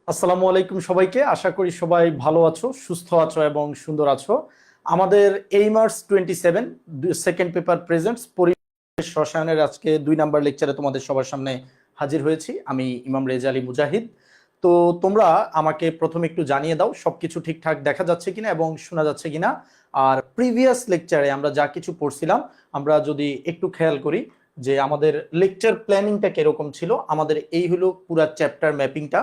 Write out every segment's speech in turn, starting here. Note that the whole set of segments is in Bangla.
আসসালামু আলাইকুম সবাইকে। আশা করি সবাই ভালো আছো, সুস্থ আছো এবং সুন্দর আছো। আমাদের এইমার্স 27 সেকেন্ড পেপার প্রেজেন্টস পরিবেশ রসায়নের আজকে 2 নাম্বার লেকচারে তোমাদের সবার সামনে হাজির হয়েছি। আমি ইমাম রেজা আলী মুজাহিদ। তো তোমরা আমাকে প্রথমে একটু জানিয়ে দাও সবকিছু ঠিকঠাক দেখা যাচ্ছে কিনা এবং শোনা যাচ্ছে কিনা। আর প্রিভিয়াস লেকচারে আমরা যা কিছু পড়ছিলাম, আমরা যদি একটু খেয়াল করি যে আমাদের লেকচার প্ল্যানিংটা কিরকম ছিল। আমাদের এই হলো পুরা চ্যাপ্টার ম্যাপিংটা,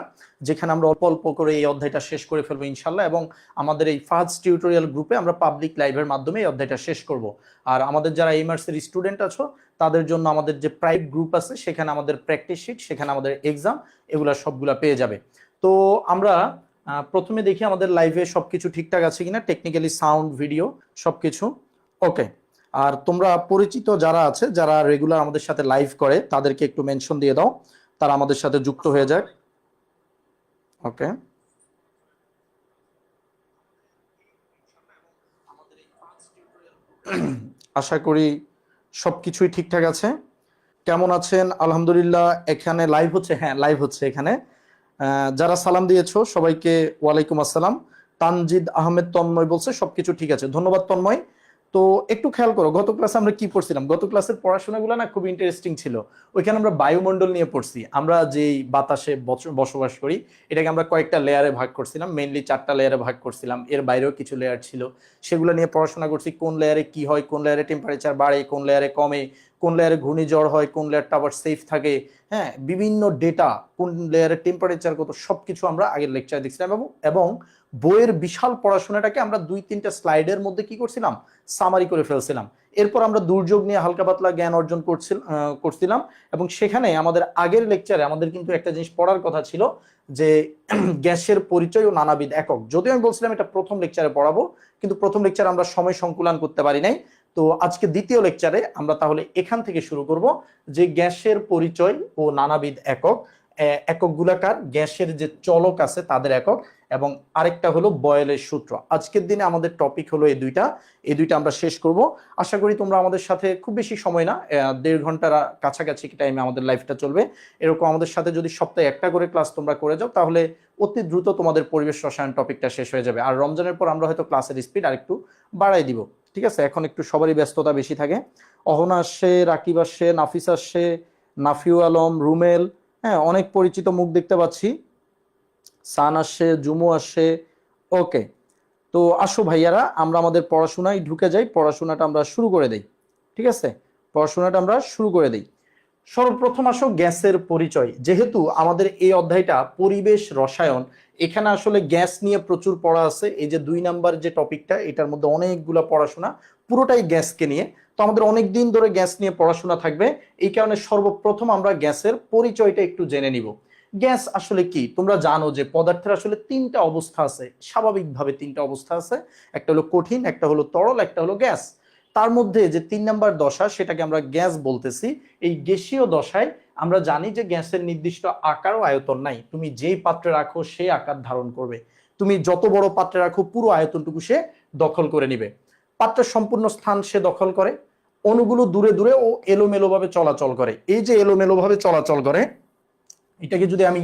যেখানে আমরা অল্প অল্প করে এই অধ্যায়টা শেষ করে ফেলবো ইনশাল্লাহ। এবং আমাদের এই ফার্স্ট টিউটোরিয়াল গ্রুপে আমরা পাবলিক লাইভের মাধ্যমে এই অধ্যায়টা শেষ করব। আর আমাদের যারা এইমার্সের স্টুডেন্ট আছো তাদের জন্য আমাদের যে প্রাইভেট গ্রুপ আছে, সেখানে আমাদের প্র্যাকটিস শিট, সেখানে আমাদের এক্সাম, এগুলা সবগুলা পেয়ে যাবে। তো আমরা প্রথমে দেখি আমাদের লাইভে সবকিছু ঠিকঠাক আছে কিনা, টেকনিক্যালি সাউন্ড ভিডিও সবকিছু ওকে। আর তোমরা পরিচিত যারা আছে, যারা রেগুলার আমাদের সাথে লাইভ করে, তাদেরকে একটু মেনশন দিয়ে দাও, তারা আমাদের সাথে যুক্ত হয়ে যায়। ওকে, আশা করি সবকিছুই ঠিকঠাক আছে। কেমন আছেন? আলহামদুলিল্লাহ। এখানে লাইভ হচ্ছে? হ্যাঁ, লাইভ হচ্ছে এখানে। যারা সালাম দিয়েছো সবাইকে ওয়ালাইকুম আসসালাম। তানজিদ আহমেদ তন্ময় বলছে সবকিছু ঠিক আছে, ধন্যবাদ তন্ময়। তো একটু খেয়াল করো, গত ক্লাসে আমরা কি পড়ছিলাম। গত ক্লাসের পড়াশোনাগুলো না খুব ইন্টারেস্টিং ছিল। ওইখানে আমরা বায়ুমণ্ডল নিয়ে পড়ছি। আমরা যেই বাতাসে বসবাস করি, এটাকে আমরা কয়েকটা লেয়ারে ভাগ করছিলাম, মেইনলি 4টা লেয়ারে ভাগ করছিলাম, এর বাইরেও কিছু লেয়ার ছিল। সেগুলো নিয়ে পড়াশোনা করছি, কোন লেয়ারে কি হয়, কোন লেয়ারে টেম্পারেচার বাড়ে, কোন লেয়ারে কমে, কোন লেয়ারে ঘূর্ণিঝড় হয়, কোন লেয়ারটা আবার সেফ থাকে। হ্যাঁ, বিভিন্ন ডেটা, কোন লেয়ারের টেম্পারেচার কত, সবকিছু আমরা আগের লেকচারে দেখছিলাম। এবং বইয়ের বিশাল পড়াশোনাটাকে আমরা 2-3টা স্লাইডের মধ্যে কি করছিলাম, সামারি করে ফেলছিলাম। এরপর আমরা দুর্যোগ নিয়ে হালকা পাতলা জ্ঞান অর্জন করছিলাম। এবং সেখানে আমাদের আগের লেকচারে আমাদের কিন্তু একটা জিনিস পড়ার কথা ছিল, যে গ্যাসের পরিচয় ও নানাবিধ একক। যদিও আমি বলছিলাম এটা প্রথম লেকচারে পড়াবো, কিন্তু প্রথম লেকচারে আমরা সময় সংকুলন করতে পারি নাই। তো আজকে দ্বিতীয় লেকচারে আমরা তাহলে এখান থেকে শুরু করব, যে গ্যাসের পরিচয় ও নানাবিধ একক। এককগুলাকার গ্যাসের যে চলক আছে তাদের একক, এবং আরেকটা হলো বয়েলের সূত্র। আজকের দিনে আমাদের টপিক হলো এই দুইটা আমরা শেষ করব। আশা করি তোমরা আমাদের সাথে, খুব বেশি সময় না, 1.5 ঘন্টার কাছাকাছি টাইমে আমাদের লাইফটা চলবে। এরকম আমাদের সাথে যদি সপ্তাহে একটা করে ক্লাস তোমরা করে যাও, তাহলে অতি দ্রুত তোমাদের পরিবেশ রসায়ন টপিকটা শেষ হয়ে যাবে। আর রমজানের পর আমরা হয়তো ক্লাসের স্পিড আরেকটু বাড়াই দিব। ঠিক আছে, এখন একটু সবারই ব্যস্ততা বেশি থাকে। অহনা আসছে, রাকিব আসছে, নাফিস আসছে, নাফিউ আলম, রুমেল, হ্যাঁ অনেক পরিচিত মুখ দেখতে পাচ্ছি। সান আসছে, জুমু আসছে। ওকে, তো আসো ভাইয়ারা, আমরা আমাদের পড়াশোনায় ঢুকে যাই, পড়াশোনাটা আমরা শুরু করে দেই। ঠিক আছে, পড়াশোনাটা আমরা শুরু করে দেই। সর্বপ্রথম আসো গ্যাসের পরিচয়। যেহেতু আমাদের এই অধ্যায়টা পরিবেশ রসায়ন, এখানে আসলে গ্যাস নিয়ে প্রচুর পড়া আছে। এই যে 2 নাম্বার যে টপিকটা, এটার মধ্যে অনেকগুলো পড়াশোনা, পুরোটাই গ্যাসকে নিয়ে। তো আমাদের অনেক দিন ধরে গ্যাস নিয়ে পড়াশোনা থাকবে। এই কারণে সর্বপ্রথম আমরা গ্যাসের পরিচয়টা একটু জেনে নিব। গ্যাস আসলে কি? তোমরা জানো যে পদার্থের আসলে 3টা অবস্থা আছে, স্বাভাবিকভাবে 3টা অবস্থা আছে। একটা হলো কঠিন, একটা হলো তরল, একটা হলো গ্যাস। তার মধ্যে যে 3 নাম্বার দশা, সেটাকে আমরা গ্যাস বলতেছি। এই গ্যাসীয় দশায় আমরা জানি যে গ্যাসের নির্দিষ্ট আকার ও আয়তন নাই। তুমি যেই পাত্রে রাখো সেই আকার ধারণ করবে। তুমি যত বড় পাত্রে রাখো, পুরো আয়তনটুকু সে দখল করে নিবে। পাত্রের সম্পূর্ণ স্থান সে দখল করে। অণুগুলো দূরে দূরে ও এলোমেলো ভাবে চলাচল করে। এই যে এলোমেলো ভাবে চলাচল করে, এটাকে যদি আমি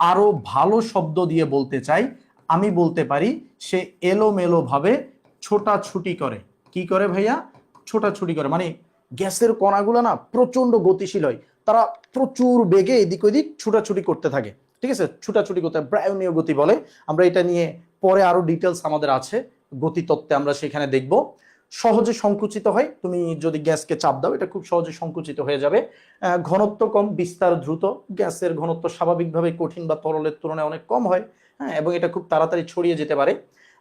আরো ভালো শব্দ দিয়ে বলতে চাই, আমি বলতে পারি সে এলোমেলো ভাবে ছোটাছুটি করে। কি করে ভাইয়া? ছোটাছুটি করে। মানে গ্যাসের কণাগুলো না প্রচন্ড গতিশীল হয়, তারা প্রচুর বেগে এদিক ওদিক ছুটাছুটি করতে থাকে। ঠিক আছে, ছুটাছুটি করতে ব্রায়োনীয় গতি বলে। আমরা এটা নিয়ে পরে আরো ডিটেলস আমাদের আছে গতিতত্ত্বে, আমরা সেখানে দেখব। সহজে সংকুচিত হয়। তুমি যদি গ্যাসকে চাপ দাও, এটা খুব সহজে সংকুচিত হয়ে যাবে। ঘনত্ব কম, বিস্তার দ্রুত। গ্যাসের ঘনত্ব স্বাভাবিকভাবে কঠিন বা তরলের তুলনায় অনেক কম হয়। হ্যাঁ, এবং এটা খুব তাড়াতাড়ি ছড়িয়ে যেতে পারে।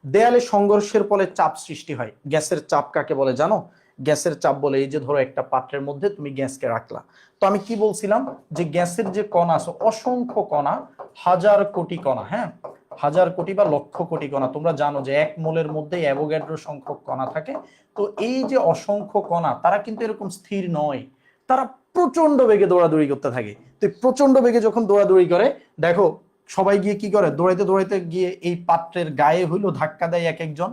দেয়ালে সংঘর্ষের ফলে চাপ সৃষ্টি হয়। গ্যাসের চাপ কাকে বলে জানো? গ্যাসের চাপ বলে, এই যে ধরো একটা পাত্রের মধ্যে তুমি গ্যাসকে রাখলা। তো আমি কি বলছিলাম, যে গ্যাসের যে কণা আছে, অসংখ্য কণা, হাজার কোটি কণা। হ্যাঁ, হাজার কোটি বা লক্ষ কোটি কণা। তোমরা জানো যে 1 মোলের মধ্যে অ্যাভোগাড্রো সংখ্যক কণা থাকে। তো এই যে অসংখ্য কণা, তারা কিন্তু এরকম স্থির নয়, তারা প্রচন্ড বেগে দৌড়াদৌড়ি করতে থাকে। তো প্রচন্ড বেগে যখন দৌড়াদৌড়ি করে, দেখো সবাই গিয়ে কি করে, দৌড়াইতে দৌড়াইতে গিয়ে এই পাত্রের গায়ে হইলো ধাক্কা দেয় এক একজন।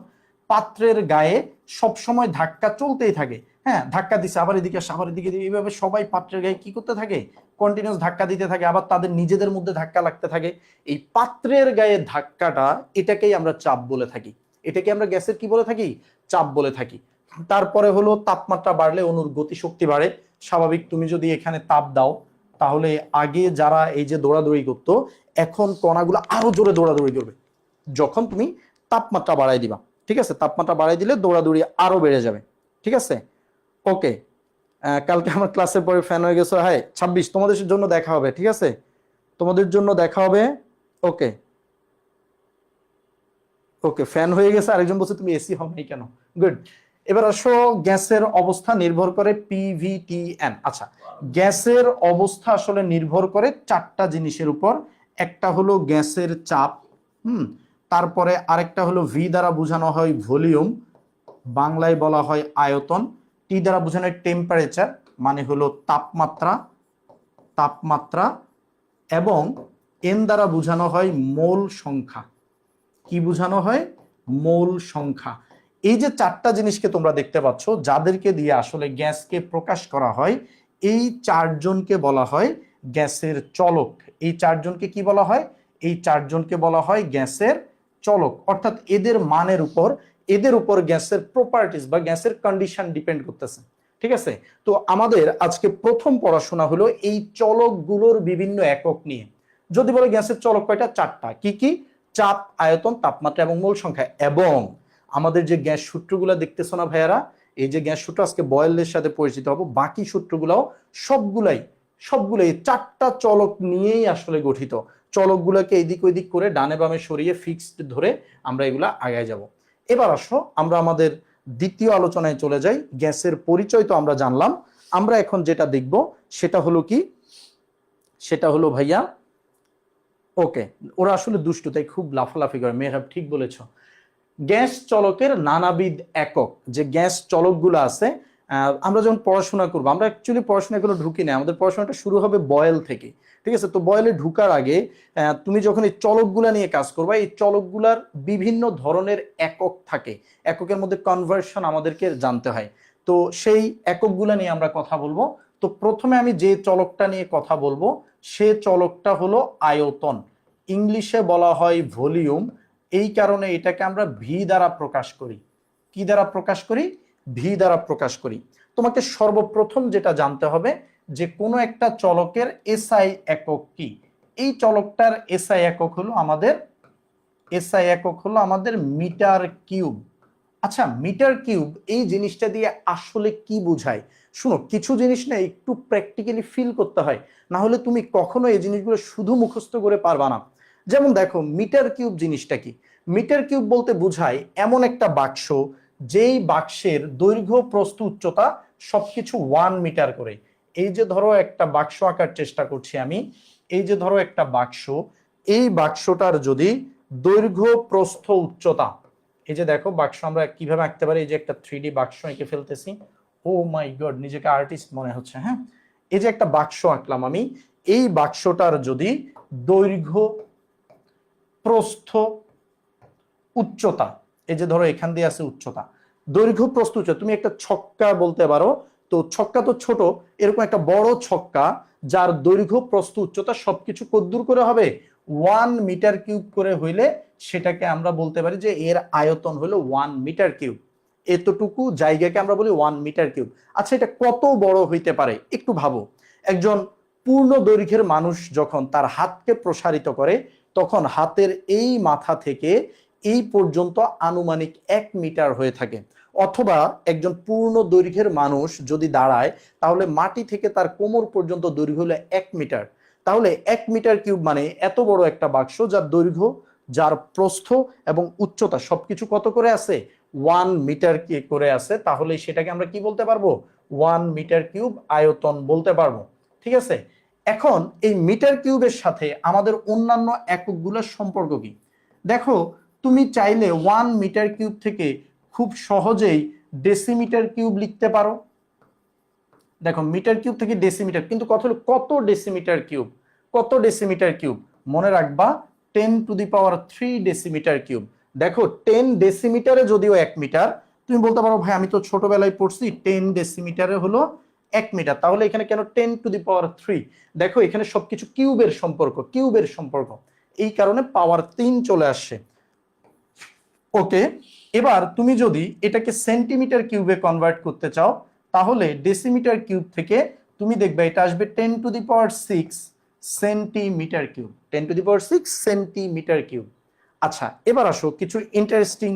পাত্রের গায়ে সব সময় ধাক্কা চলতেই থাকে। হ্যাঁ, ধাক্কা দিচ্ছে, আবার এদিকে আসে, আবার এদিকে, এইভাবে সবাই পাত্রের গায়ে কি করতে থাকে, কন্টিনিউস ধাক্কা দিতে থাকে, আবার তাদের নিজেদের মধ্যে ধাক্কা লাগতে থাকে। এই পাত্রের গায়ে ধাক্কাটা, এটাকেই আমরা চাপ বলে থাকি। এটাকে আমরা গ্যাসের কি বলে থাকি, চাপ বলে থাকি। তারপরে হলো তাপমাত্রা বাড়লে অণুর গতিশক্তি বাড়ে। স্বাভাবিক, তুমি যদি এখানে তাপ দাও, তাহলে আগে যারা এই যে দৌড়াদৌড়ি করতো, এখন কণাগুলো আরো জোরে দৌড়াদৌড়ি করবে যখন তুমি তাপমাত্রা বাড়াই দিবা। ঠিক আছে, তাপমাত্রা বাড়াই দিলে দৌড়াদৌড়ি আরো বেড়ে যাবে। ঠিক আছে, ওকে। কালকে আমার ক্লাসের পরে ফ্যান হয়ে গেছে, হ্যাঁ 26 তোমাদের জন্য দেখা হবে। ঠিক আছে, তোমাদের জন্য দেখা হবে। ওকে ওকে, ফ্যান হয়ে গেছে। আরেকজন বলছে তুমি এসি হও নাই কেন। গুড। এবার আসো, গ্যাসের অবস্থা নির্ভর করে পিভিটিএন। আচ্ছা, গ্যাসের অবস্থা আসলে নির্ভর করে চারটা জিনিসের উপর। একটা হলো গ্যাসের চাপ, তারপরে আরেকটা হলো ভি দ্বারা বোঝানো হয় ভলিউম, বাংলায় বলা হয় আয়তন। টি দ্বারা বোঝানো হয় টেম্পারেচার, মানে হলো তাপমাত্রা, তাপমাত্রা। এবং এন দ্বারা বোঝানো হয় মোল সংখ্যা। কি বোঝানো হয়, মোল সংখ্যা। এই যে চারটা জিনিসকে তোমরা দেখতে পাচ্ছ, যাদেরকে দিয়ে আসলে গ্যাসকে প্রকাশ করা হয়, এই চারজনকে বলা হয় গ্যাসের চলক। এই চারজনকে কি বলা হয়, এই চারজনকে বলা হয় গ্যাসের চলক। অর্থাৎ এদের উপর গ্যাসের প্রপার্টিজ বা গ্যাসের কন্ডিশন ডিপেন্ড করতেছে। ঠিক আছে, তো আমাদের আজকে প্রথম পড়াশোনা হলো এই চলকগুলোর বিভিন্ন একক নিয়ে। যদি বলে গ্যাসের চলক কয়টা, চারটা। কি কি, চাপ, আয়তন, তাপমাত্রা এবং মোল সংখ্যা। এবং আমাদের যে গ্যাস সূত্রগুলো দেখতেছো না ভাইয়ারা, এই যে গ্যাস সূত্র, আজকে বয়েলের সাথে পরিচিত হবো। বাকি সূত্রগুলাও সবগুলাই চারটা চলক নিয়েই আসলে গঠিত। চলকগুলোকে এইদিক ওইদিক করে ডানে বামে সরিয়ে ফিক্সড ধরে আমরা এগুলা আগায় যাব। এবার আসো, আমরা আমাদের দ্বিতীয় আলোচনায় চলে যাই। গ্যাসের পরিচয় তো আমরা জানলাম। আমরা এখন যেটা দেখব সেটা হলো কি, সেটা হলো ভাইয়া, ওকে, ওরা আসলে দুষ্টু তাই খুব লাফালাফি করে। মেহরাব ঠিক বলেছ। গ্যাস চলকের নানাবিধ একক, যে গ্যাস চলকগুলো আছে, আমরা যখন পড়াশোনা করবো, আমরা অ্যাকচুয়ালি পড়াশোনা এগুলো ঢুকি না, আমাদের পড়াশোনাটা শুরু হবে বয়েল থেকে। ঠিক আছে, তো বয়েলে ঢুকার আগে তুমি যখন এই চলকগুলা নিয়ে কাজ করবা, এই চলকগুলার বিভিন্ন ধরনের একক থাকে। এককের মধ্যে কনভার্সন আমাদেরকে জানতে হয়। তো সেই এককগুলা নিয়ে আমরা কথা বলবো। তো প্রথমে আমি যে চলকটা নিয়ে কথা বলবো, সে চলকটা হলো আয়তন। ইংলিশে বলা হয় ভলিউম। এই কারণে এটাকে আমরা ভি দ্বারা প্রকাশ করি। কি দ্বারা প্রকাশ করি, ভি দ্বারা প্রকাশ করি। তোমাকে সর্বপ্রথম যেটা জানতে হবে যে কোনো একটা চলকের এসআই একক কি। এই চলকটার এসআই একক হলো আমাদের মিটার কিউব। আচ্ছা, মিটার কিউব এই জিনিসটা দিয়ে আসলে কি বোঝায়? শুনো, কিছু জিনিস না একটু প্র্যাকটিক্যালি ফিল করতে হয়, না হলে তুমি কখনো এই জিনিসগুলো শুধু মুখস্থ করে পারবা না। যেমন দেখো, মিটার কিউব জিনিসটা কি। মিটার কিউব বলতে বোঝায় এমন একটা বাক্স, যেই বাক্সের দৈর্ঘ্য, প্রস্থ, উচ্চতা সবকিছু 1 মিটার করে। এই যে ধরো একটা বাক্স আঁকার চেষ্টা করছি আমি, এই যে ধরো একটা বাক্স, এই বাক্সটার যদি দৈর্ঘ্য, প্রস্থ, উচ্চতা, এই যে দেখো বাক্স আমরা কিভাবে আঁকতে পারি, এই যে একটা 3D বাক্স এঁকে ফেলতেছি। ও মাই গড, নিজেকে আর্টিস্ট মনে হচ্ছে। হ্যাঁ, এই যে একটা বাক্স আঁকলাম আমি, এই বাক্সটার যদি দৈর্ঘ্য, প্রস্থ, উচ্চতা, এই যে ধরো এখান দিয়ে আছে উচ্চতা, দৈর্ঘ্য, প্রস্থ, উচ্চতা, তুমি একটা ছক্কা বলতে পারো। তো ছক্কা তো ছোট, এরকম একটা বড় ছক্কা যার দৈর্ঘ্য, প্রস্থ, উচ্চতা সবকিছু কদ্দূর করে হবে, 1 মিটার কিউব করে হইলে সেটাকে আমরা বলতে পারি যে এর আয়তন হলো 1 মিটার কিউব। এতটুকু জায়গাকে আমরা বলি 1 মিটার কিউব। আচ্ছা, এটা কত বড় হইতে পারে একটু ভাবো। একজন পূর্ণ দৈর্ঘ্যের মানুষ যখন তার হাতকে প্রসারিত করে, তখন হাতের এই মাথা থেকে এই পর্যন্ত আনুমানিক 1 মিটার হয়ে থাকে। অথবা একজন পূর্ণ দৈর্ঘ্যের মানুষ যদি দাঁড়ায়, তাহলে মাটি থেকে তার কোমর পর্যন্ত দৈর্ঘ্য হলো 1 মিটার। তাহলে 1 মিটার কিউব মানে এত বড় একটা বাক্স, যার দৈর্ঘ্য, যার প্রস্থ এবং উচ্চতা সবকিছু কত করে আছে, 1 মিটার করে আছে। তাহলে সেটাকে আমরা কি বলতে পারবো, 1 মিটার কিউব আয়তন বলতে পারবো। ঠিক আছে, এখন এই মিটার কিউবের সাথে আমাদের অন্যান্য এককগুলোর সম্পর্ক কি? দেখো, তুমি চাইলে 1 মিটার কিউব থেকে খুব সহজেই ডেসিমিটার কিউব লিখতে পারো। দেখো, মিটার কিউব থেকে ডেসিমিটার, কিন্তু কত ডেসিমিটার কিউব, কত ডেসিমিটার কিউব মনে রাখবা, 10⁻³ ডেসিমিটার কিউব। দেখো, 10 ডেসিমিটারে যদিও 1 মিটার, তুমি বলতে পারো ভাই আমি তো ছোটবেলায় পড়ছি 10 ডেসিমিটারে হলো 1 মিটার, তাহলে এখানে কেন 10⁻³ দেখো এখানে সবকিছু কিউবের সম্পর্ক, কিউবের সম্পর্ক, এই কারণে পাওয়ার 3 চলে আসছে। ওকে, এবার তুমি যদি এটাকে সেন্টিমিটার কিউবে কনভার্ট করতে চাও তাহলে ডেসিমিটার কিউব থেকে তুমি দেখবে এটা আসবে 10⁶ সেন্টিমিটার কিউব, 10⁶ সেন্টিমিটার কিউব। আচ্ছা এবার আসো কিছু ইন্টারেস্টিং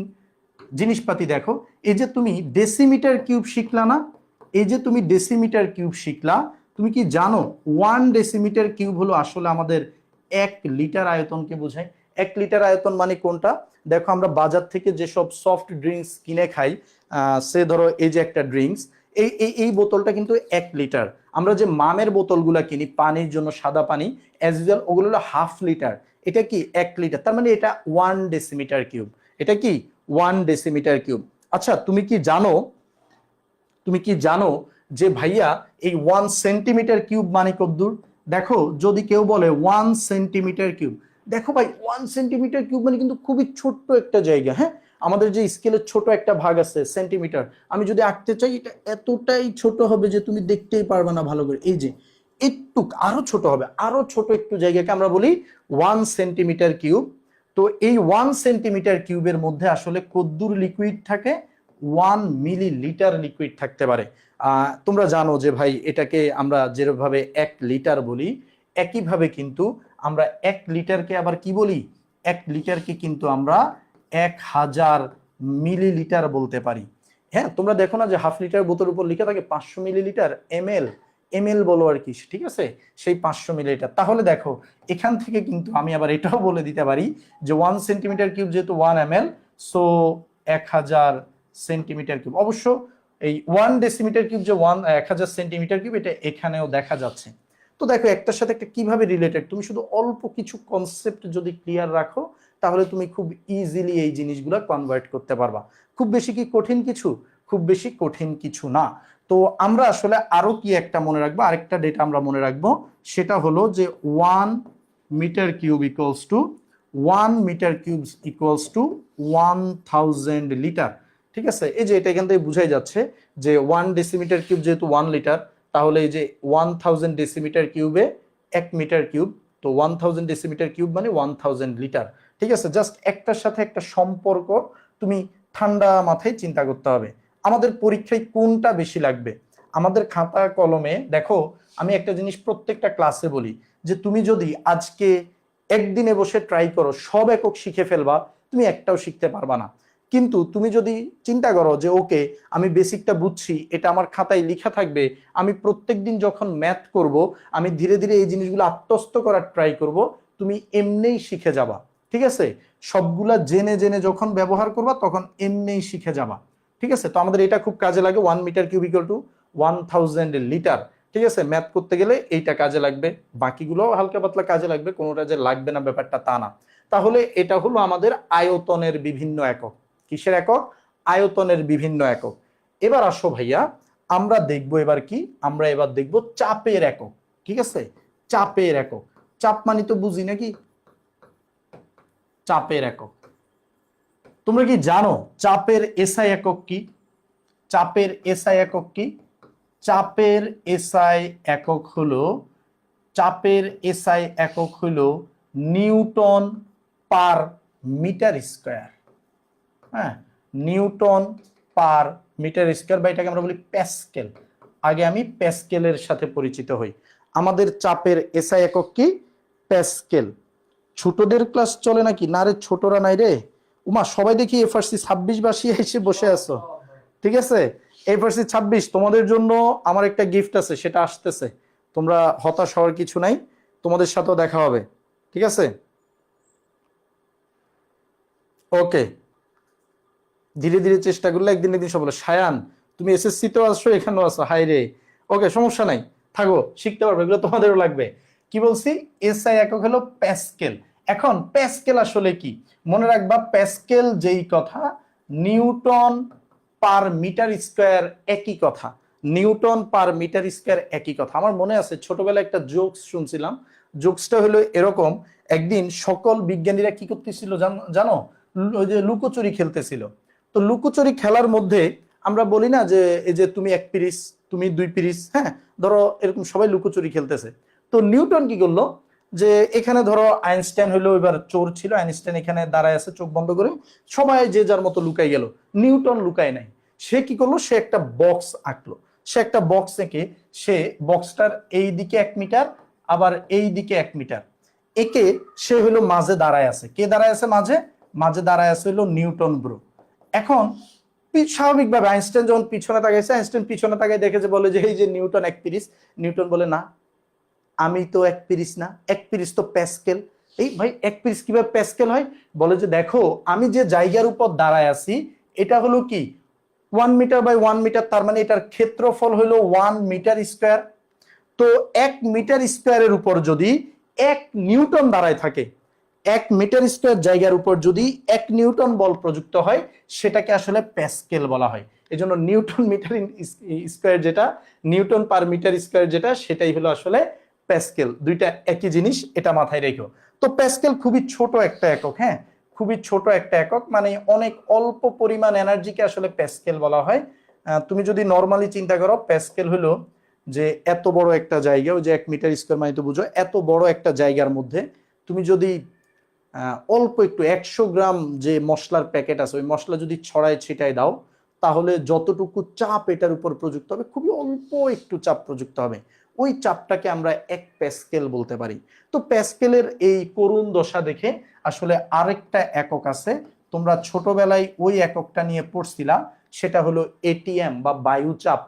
জিনিসপাতি দেখো, এই যে তুমি ডেসিমিটার কিউব শিখলা না, এই যে তুমি ডেসিমিটার কিউব শিখলা, তুমি কি জানো 1 ডেসিমিটার কিউব হলো আসলে আমাদের 1 লিটার আয়তনকে বোঝায়। 1 লিটার আয়তন মানে কোনটা, দেখো আমরা বাজার থেকে যেসব সফট ড্রিঙ্কস কিনে খাই, সে ধরো এই যে একটা ড্রিঙ্কস, এই বোতলটা কিন্তু 1 লিটার। আমরা যে মামের বোতলগুলো কিনি পানির জন্য, সাদা পানি অ্যাজ ইউজুয়াল, ওগুলো হলো 1/2 লিটার, এটা কি 1 লিটার, তার মানে এটা 1 ডেসিমিটার কিউব, এটা কি 1 ডেসিমিটার কিউব। আচ্ছা তুমি কি জানো, তুমি কি জানো যে ভাইয়া এই 1 সেন্টিমিটার কিউব মানে কতদূর? দেখো যদি কেউ বলে 1 সেন্টিমিটার কিউব, দেখো ভাই 1 সেন্টিমিটার কিউব মানে কিন্তু খুবই ছোট্ট একটা জায়গা। হ্যাঁ, আমাদের যে স্কেলের ছোট একটা ভাগ আছে সেন্টিমিটার, আমি যদি আঁকতে চাই এটা এতটাই ছোট হবে যে তুমি দেখতেই পারবে না ভালো করে, এই যে একটু আরো ছোট হবে, আরো ছোট একটু জায়গাকে আমরা বলি 1 সেন্টিমিটার কিউব। তো এই 1 সেন্টিমিটার কিউবের মধ্যে আসলে কতদূর লিকুইড থাকে? 1 মিলিলিটার লিকুইড থাকতে পারে। তোমরা জানো যে ভাই এটাকে আমরা যেভাবে 1 লিটার বলি, একইভাবে কিন্তু আমরা 1 লিটারকে আবার কি বলি? 1 লিটারকে কিন্তু আমরা 1000 মিলিলিটার বলতে পারি। হ্যাঁ, তোমরা দেখো না যে 1/2 লিটার বোতলের উপর লেখা থাকে 500 মিলিলিটার, এমএল, এমএল বলো আর কি, ঠিক আছে, সেই 500 মিলিলিটার। তাহলে দেখো এখান থেকে কিন্তু আমি আবার এটাও বলে দিতে পারি যে 1 সেন্টিমিটার কিউব যেহেতু 1 এমএল, সো 1000 সেন্টিমিটার কিউব। অবশ্য এই 1 ডেসিমিটার কিউব যে 1000 সেন্টিমিটার কিউব, এটা এখানেও দেখা যাচ্ছে। তো দেখো একটার সাথে একটা কিভাবে রিলেটেড, তুমি শুধু অল্প কিছু কনসেপ্ট যদি ক্লিয়ার রাখো তাহলে তুমি খুব ইজিলি এই জিনিসগুলো কনভার্ট করতে পারবা। খুব বেশি কি কঠিন কিছু? খুব বেশি কঠিন কিছু না। তো আমরা আসলে আরো কি একটা মনে রাখবো, আরেকটা ডেটা আমরা মনে রাখবো, সেটা হলো যে 1 metre cube equals to 1 metre cube equals to 1000 litre. ঠিক আছে, এই যে এটা এখান থেকে বুঝাই যাচ্ছে যে 1 ডেসিমিটার কিউব যেহেতু 1 লিটার, তাহলে এই যে 1000 ডেসিমিটার কিউবে 1 মিটার কিউব, তো 1000 ডেসিমিটার কিউব মানে 1000 লিটার। ঠিক আছে, জাস্ট একটার সাথে একটা সম্পর্ক তুমি ঠান্ডা মাথায় চিন্তা করতে হবে। আমাদের পরীক্ষায় কোনটা বেশি লাগবে? আমাদের খাতা কলমে দেখো, আমি একটা জিনিস প্রত্যেকটা ক্লাসে বলি যে তুমি যদি আজকে একদিনে বসে ট্রাই করো সব একক শিখে ফেলবা, তুমি একটাও শিখতে পারবা না। কিন্তু তুমি যদি চিন্তা করো যে ওকে আমি বেসিকটা বুঝছি, এটা আমার খাতায় লেখা থাকবে, আমি প্রত্যেকদিন যখন ম্যাথ করব আমি ধীরে ধীরে এই জিনিসগুলো আত্মস্থ করার ট্রাই করব, তুমি এমনিই শিখে যাবা। ঠিক আছে, সবগুলা জেনে জেনে যখন ব্যবহার করবা তখন এমনিই শিখে যাবা। ঠিক আছে, তো আমাদের এটা খুব কাজে লাগে, 1 metre cube equal to 1000 litre. ঠিক আছে, ম্যাথ করতে গেলে এইটা কাজে লাগবে, বাকিগুলো হালকা পাতলা কাজে লাগবে, কোনোটা যে লাগবে না ব্যাপারটা তা না। তাহলে এটা হলো আমাদের আয়তনের বিভিন্ন একক। কিসের একক? আয়তনের বিভিন্ন একক। এবার আসো ভাইয়া আমরা দেখবো এবার কি, আমরা এবার দেখবো চাপের একক। ঠিক আছে, চাপের একক, চাপ মানে তো বুঝি নাকি, চাপের একক। তোমরা কি জানো চাপের এসআই একক কি? চাপের এসআই একক কি? চাপের এসআই একক হলো, চাপের এসআই একক হলো নিউটন পার মিটার স্কয়ার। হ্যাঁ, নিউটন পার মিটার স্কয়ার, বা এটাকে আমরা বলি প্যাসকেল। আগে আমি প্যাসকেলের সাথে পরিচিত হই। আমাদের চাপের এসআই একক কি? প্যাসকেল। ছোটদের ক্লাস চলে নাকি? না রে, ছোটরা নাই রে। উমা সবাই দেখি এফআরসি 26 বাসি এসে বসে আছো। ঠিক আছে, এফআরসি 26 তোমাদের জন্য আমার একটা গিফট আছে, সেটা আসতেছে, তোমরা হতাশ হওয়ার কিছু নাই, তোমাদের সাথেও দেখা হবে। ঠিক আছে, ওকে, ধীরে ধীরে চেষ্টা করলে একদিন একদিন সব বলে। সায়ান তুমি এসএসসি তেও আসছো, এখানেও আসো, হাই রে। ওকে, সমস্যা নাই, থাকো, শিখতে পারবে, এগুলো তোমাদেরও লাগবে। কি বলছি? এসআই একক হলো প্যাসকেল। এখন প্যাসকেল আসলে কি মনে রাখবা, প্যাসকেল যেই কথা, নিউটন পার মিটার স্কয়ার একই কথা, নিউটন পার মিটার স্কয়ার একই কথা। আমার মনে আছে ছোটবেলায় একটা জোকস শুনছিলাম, জোকসটা হলো এরকম, একদিন সকল বিজ্ঞানীরা কি করতেছিল জানো? ওই যে লুকোচুরি খেলতেছিল। তো লুকোচুরি খেলার মধ্যে আমরা বলি না যে এই যে তুমি 1 পিরিচ, তুমি 2 পিরিচ, হ্যাঁ, ধরো এরকম সবাই লুকোচুরি খেলতেছে। তো নিউটন কি করলো, যে এখানে ধরো আইনস্টাইন হলো এবার চোর ছিল, আইনস্টাইন এখানে দাঁড়ায় আছে চোখ বন্ধ করে, সবাই যে যার মতো লুকাই গেল, নিউটন লুকায় নাই। সে কি করলো, সে একটা বক্স আঁকলো। সে একটা বক্স এঁকে, সে বক্সটার এই দিকে 1 মিটার, আবার এই দিকে 1 মিটার একে সে হলো মাঝে দাঁড়ায় আছে। কে দাঁড়ায় আছে মাঝে? মাঝে দাঁড়ায় আছে হলো নিউটন ব্রো। এখন স্বাভাবিকভাবে আইনস্টাইন যখন পিছনে তাকাইছে, আইনস্টাইন পিছনে তাকাই দেখেছে, বলে যে এই যে নিউটন 1 পিরিচ। নিউটন বলে না, আমি তো 1 পিরিচ না, 1 পিরিচ তো প্যাসকেল। এই ভাই 1 পিরিচ কিভাবে প্যাসকেল হয়? বলে যে দেখো, আমি যে জায়গার উপর দাঁড়ায় আছি এটা হলো কি 1 মিটার বাই 1 মিটার, তার মানে এটার ক্ষেত্রফল হলো 1 মিটার স্কোয়ার। তো 1 মিটার স্কোয়ারের উপর যদি 1 নিউটন দাঁড়ায় থাকে, 1 মিটার স্কোয়ার জায়গার উপর যদি 1 নিউটন বল প্রযুক্ত হয়, সেটাকে আসলে প্যাসকেল বলা হয়। এই জন্য নিউটন মিটার স্কোয়ার যেটা, নিউটন পার মিটার স্কোয়ার যেটা, সেটাই হলো আসলে প্যাসকেল। দুইটা একই জিনিস, এটা মাথায় রেখো। তো প্যাসকেল খুবই ছোট একটা একক, হ্যাঁ, খুবই ছোট একটা একক, মানে অনেক অল্প পরিমাণ এনার্জিকে আসলে প্যাসকেল বলা হয়। তুমি যদি নর্মালি চিন্তা করো, প্যাসকেল হলো যে এত বড় একটা জায়গা, ওই যে 1 মিটার স্কোয়ার মানে তো বুঝো, এত বড় একটা জায়গার মধ্যে তুমি যদি অল্প একটু 100 গ্রাম যে মশলার প্যাকেট আছে, ওই মশলা যদি ছড়ায় ছিটায় দাও, তাহলে যতটুকু চাপ এটার উপর প্রযুক্ত হবে, খুবই অল্প একটু চাপ প্রযুক্ত হবে, ওই চাপটাকে আমরা 1 প্যাসকেল বলতে পারি। তো প্যাসকেলের এই করুণ দশা দেখে আসলে আরেকটা একক আছে, তোমরা ছোটবেলায় ওই এককটা নিয়ে পড়ছিলা, সেটা হলো এটিএম বা বায়ুচাপ।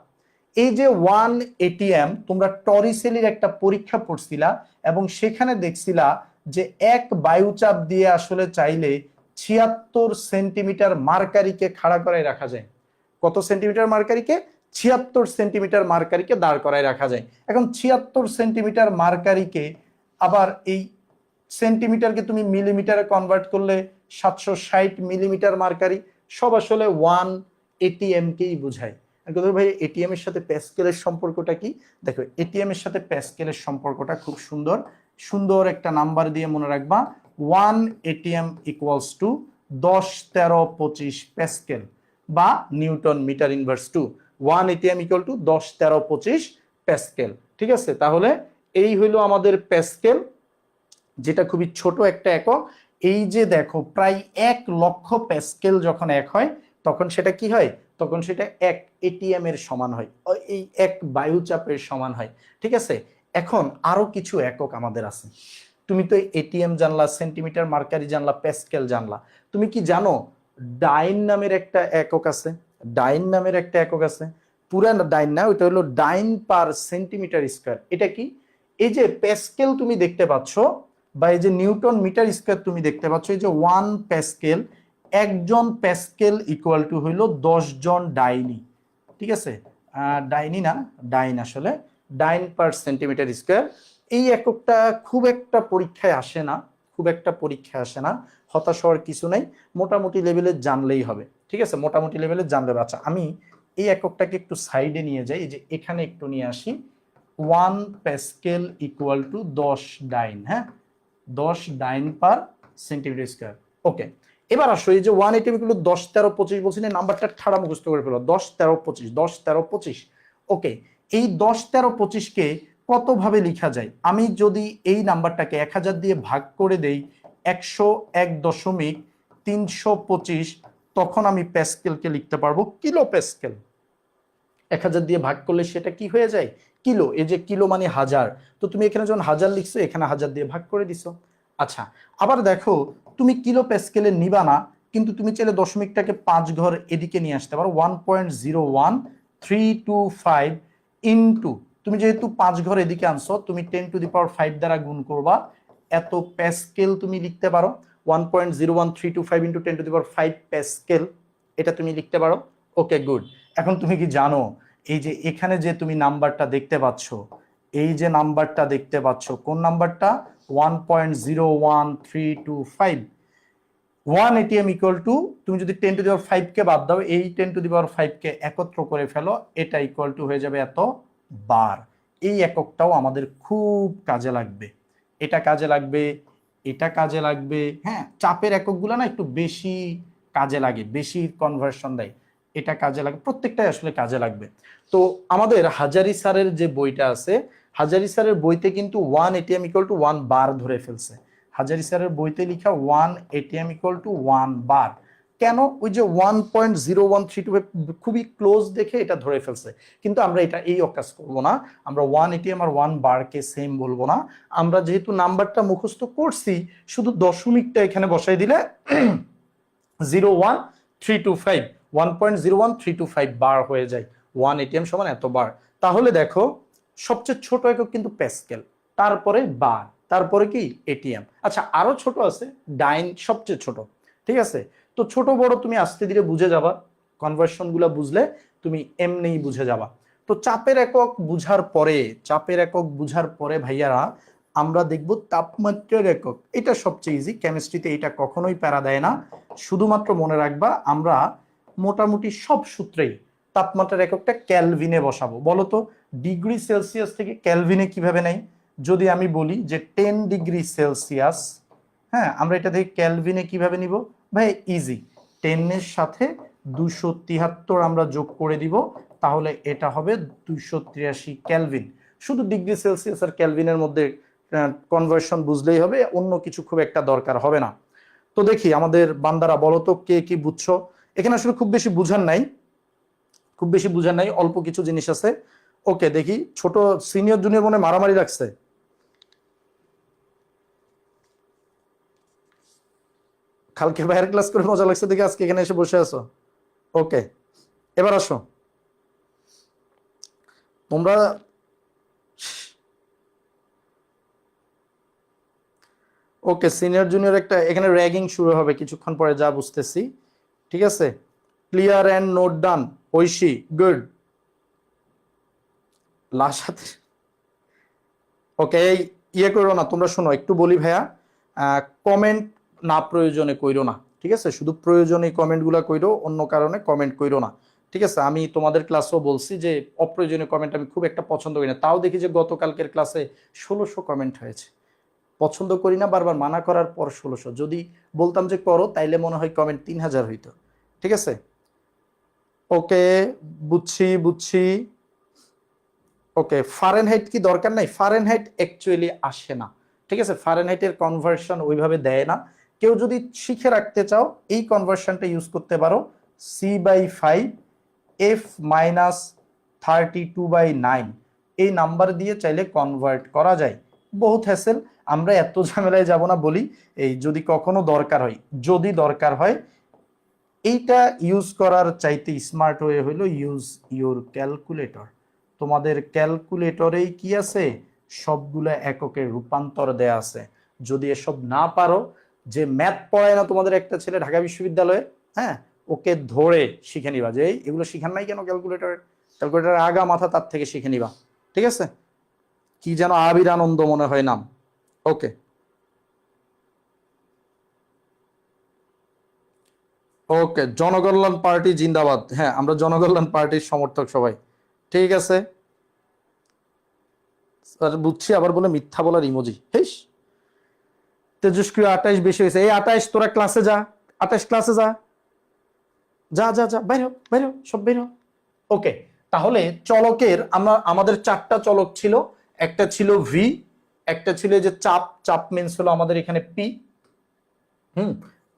এই যে 1 ATM, তোমরা টরিসেলির একটা পরীক্ষা পড়ছিলা এবং সেখানে দেখছিলা যে এক বায়ুচাপ দিয়ে আসলে চাইলে 76 সেন্টিমিটার মার্কারিকে খাড়া করায় রাখা যায়। কত সেন্টিমিটার মার্কারিকে? 76 সেন্টিমিটার মার্কারিকে দাঁড় করায় রাখা যায়। এখন 76 সেন্টিমিটার মার্কারিকে আবার এই সেন্টিমিটারকে তুমি মিলিমিটারে কনভার্ট করলে 760 মিলিমিটার মার্কারি, সব আসলে 1 ATM কেই বোঝায়। ভাই এটিএম এর সাথে প্যাসকেলের সম্পর্কটা কি? দেখো, এটিএম এর সাথে প্যাসকেলের সম্পর্কটা খুব সুন্দর। সুন্দর একটা নাম্বার দিয়ে মনে রাখবা, 1 ATM ইকুয়ালস টু 10, 13, 25 প্যাসকেল বা newton metre inverse 2। 1 ATM equal to 10, 13, 25 pascal. ঠিক আছে, তাহলে এই হইলো আমাদের প্যাসকেল, যেটা খুবই ছোট একটা একক। এই যে দেখো, প্রায় 1 লক্ষ প্যাসকেল যখন এক হয়, তখন সেটা কি হয়? তখন সেটা 1 ATM এর সমান হয়, এই 1 বায়ুচাপের সমান হয়। ঠিক আছে, এখন আরো কিছু একক আমাদের আছে। তুমি তো এটিএম জানলা, সেন্টিমিটার মার্কারি জানলা, প্যাসকেল জানলা, তুমি কি জানো ডাইন নামের একটা একক আছে? ডাইন নামের একটা একক আছে, পুরান ডাইন না, ওইটা হলো ডাইন পার সেন্টিমিটার স্কোয়ার। এটা কি? এই যে প্যাসকেল তুমি দেখতে পাচ্ছ, বা এই যে নিউটন মিটার স্কোয়ার তুমি দেখতে পাচ্ছ, এই যে 1 প্যাসকেল, একজন প্যাসকেল ইকুয়াল টু হইল 10 জন ডাইনি। ঠিক আছে, ডাইনি না, ডাইন আসলে, ডাইন পার সেন্টিমিটার স্কোয়ার। এই এককটা খুব একটা পরীক্ষায় আসে না, খুব একটা পরীক্ষায় আসে না, হতাশ হওয়ার কিছু নাই, মোটামুটি লেভেলে জানলেই হবে। ঠিক আছে, মোটামুটি লেভেলে জানলে হবে। আচ্ছা, আমি এই এককটাকে একটু সাইডে নিয়ে যাই, এই যে এখানে একটু নিয়ে আসি। 1 প্যাসকেল ইকুয়াল টু 10 ডাইন, হ্যাঁ, 10 ডাইন পার সেন্টিমিটার স্কোয়ার। ওকে, এবার আসো, এই যে 1 ATM গুলো 10, 13, 25 বলছি না, নাম্বারটা ঠাড়া মুখস্থ করে ফেলো, 10, 13, 25, 10, 13, 25। ওকে, এই 10, 13, 25কে কত ভাবে লেখা যায়? আমি যদি এই নাম্বারটাকে 1000 দিয়ে ভাগ করে দেই 101.325, তখন আমি প্যাসকেলকে লিখতে পারবো কিলো প্যাসকেল। 1000 দিয়ে ভাগ করলে সেটা কি হয়ে যায়? কিলো। এই যে কিলো মানে হাজার, তো তুমি এখানে যখন হাজার লিখছো, এখানে 1000 দিয়ে ভাগ করে দিছো। আচ্ছা, আবার দেখো, তুমি কিলো প্যাসকেলে নিবা না, কিন্তু তুমি চাইলে দশমিকটাকে 5 ঘর এদিকে নিয়ে আসতে পারো, 1.01325 ইন্টু, তুমি যেহেতু 5 ঘর এদিকে আনছো, তুমি 10⁵ দ্বারা গুণ করবা, এত প্যাসকেল তুমি লিখতে পারো। 1.01325 ইন্টু 10⁵ প্যাসকেল, এটা তুমি লিখতে পারো। ওকে, গুড। এখন তুমি কি জানো, এই যে এখানে যে তুমি নাম্বারটা দেখতে পাচ্ছ, এই যে নাম্বারটা দেখতে পাচ্ছ, কোন নাম্বারটা? 1.01325। 1 ATM ইকুয়াল টু, তুমি যদি 10⁵ কে বাদ দাও, এই 10⁵ কে একত্র করে ফেলো, এটা ইকুয়াল টু হয়ে যাবে এত বার। এই এককটাও আমাদের খুব কাজে লাগবে, এটা কাজে লাগবে, এটা কাজে লাগবে। হ্যাঁ, চাপের এককগুলো না একটু বেশি কাজে লাগে, বেশি কনভার্সন দেয়, এটা কাজে লাগে, প্রত্যেকটাই আসলে কাজে লাগবে। তো আমাদের হাজারি স্যারের যে বইটা আছে, হাজারি স্যারের বইতে কিন্তু 1 ATM = 1 বার ধরে ফেলছে। হাজারি স্যারের বইতে লেখা 1 ATM = 1 বার। কেন? ওই যে 1.01325 খুবই ক্লোজ দেখে এটা ধরে ফেলছে। কিন্তু আমরা এটা এই অকাজ করবো না, আমরা 1 ATM আর 1 বারকে সেম বলবো না। আমরা যেহেতু নাম্বারটা মুখস্থ করছি, শুধু দশমিকটা এখানে বসাই দিলে 01325 1.01325 বার হয়ে যায়। 1 ATM সমান এত বার। তাহলে দেখো সবচেয়ে ছোট একক কিন্তু প্যাসকেল, তারপরে বার, তারপরে কি এটিএম। আচ্ছা আরো ছোট আছে ডাইন, সবচেয়ে ছোট। ঠিক আছে, তো ছোট বড় তুমি আস্তে ধীরে বুঝে যাবা, কনভার্সন গুলা বুঝলে তুমি এমনিই বুঝে যাবা। তো চাপের একক বুঝার পরে, চাপের একক বুঝার পরে ভাইয়ারা আমরা দেখব তাপমাত্রার একক। এটা সবচেয়ে ইজি, কেমিস্ট্রিতে এটা কখনোই প্যারা দেয় না। শুধুমাত্র মনে রাখবা আমরা মোটামুটি সব সূত্রেই তাপমাত্রার এককটা ক্যালভিনে বসাবো। বলো তো ডিগ্রি সেলসিয়াস থেকে ক্যালভিনে কিভাবে নেই? যদি আমি বলি যে 10 ডিগ্রি সেলসিয়াস, হ্যাঁ আমরা এটা থেকে ক্যালভিনে কিভাবে নিব? ভাই ইজি, 10 এর সাথে 273 আমরা যোগ করে দিব, তাহলে এটা হবে 283 ক্যালভিন। শুধু ডিগ্রি সেলসিয়াস আর ক্যালভিনের মধ্যে কনভার্সন বুঝলেই হবে, অন্য কিছু খুব একটা দরকার হবে না। তো দেখি আমাদের বান্দারা বলো তো কে কি বুঝছো। এখানে আসলে খুব বেশি বুঝার নাই, খুব বেশি বুঝার নাই, অল্প কিছু জিনিস আছে। ওকে দেখি, ছোট সিনিয়র জুনিয়র মনে মারামারি লাগছে। কালকে বাইরের ক্লাস করে মজা লাগছে দেখে আজকে এখানে এসে বসে আছো। ওকে এবার আসো তোমরা। ওকে সিনিয়র জুনিয়র একটা এখানে র্যাগিং শুরু হবে কিছুক্ষণ পরে যা বুঝতেছি। ঠিক আছে, clear and note done. Oishi good. Last okay ইয়ে করো না তোমরা, শোনো একটু বলি ভাইয়া, কমেন্ট না প্রয়োজনে কইরো না। ঠিক আছে, শুধু প্রয়োজনে কমেন্টগুলো কইরো, অন্য কারণে কমেন্ট কইরো না। ঠিক আছে, আমি তোমাদের ক্লাসও বলছি যে অপ্রয়োজনীয় কমেন্ট আমি খুব একটা পছন্দ করি না। তাও দেখি যে গতকালকের ক্লাসে 1600 কমেন্ট হয়েছে। পছন্দ করি না, বারবার মানা করার পর 1600। যদি বলতাম যে করো তাইলে মনে হয় কমেন্ট 3000 হইতো। ঠিক আছে, ওকে বুঝছি বুঝছি। ওকে ফারেনহাইট কি দরকার নাই? ফারেনহাইট অ্যাকচুয়ালি আসে না। ঠিক আছে, ফারেনহাইটের কনভার্সন ওইভাবে দেয় না। কেউ যদি শিখে রাখতে চাও এই কনভার্সনটা ইউজ করতে পারো, C/5 F-32/9 এই নাম্বার দিয়ে চাইলে কনভার্ট করা যায়। বহুত হ্যাসেল, আমরা এত ঝামেলায় যাব না। বলি এই যদি কখনো দরকার হয়, যদি দরকার হয় এইটা ইউজ করার চাইতে স্মার্ট ওয়ে হইলো ইউজ ইউর ক্যালকুলেটর। তোমাদের ক্যালকুলেটরেই কি আছে? সবগুলো এককের রূপান্তর দেয়া আছে। যদি এসব না পারো, যে ম্যাথ পড়ায় না তোমাদের একটা ছেলে ঢাকা বিশ্ববিদ্যালয়ে, হ্যাঁ ওকে ধরে শিখে নিবা যে এগুলো শিখান নাই কেন ক্যালকুলেটরের, ক্যালকুলেটরের আগা মাথা তার থেকে শিখে নিবা। ঠিক আছে, কি যেন আবির আনন্দ মনে হয় নাম। ওকে ওকে জনকল্যাণ পার্টি জিন্দাবাদ। হ্যাঁ আমরা জনকল্যাণ পার্টির সমর্থক সবাই। ঠিক আছে, বুঝছি আবার বলে মিথ্যা বলার ইমোজি। হেস তেজস্ক্রিয় 28 বেশি হয়েছে। এই 28 তোরা ক্লাসে যা, 28 ক্লাসে যা, যা যা যা বাইর হ, বাইর হ, সব বের হ। ওকে তাহলে চলকের আমরা আমাদের 4টা চলক ছিল। একটা ছিল ভি, একটা ছিল যে চাপ, চাপ মিন্স হলো আমাদের এখানে পি।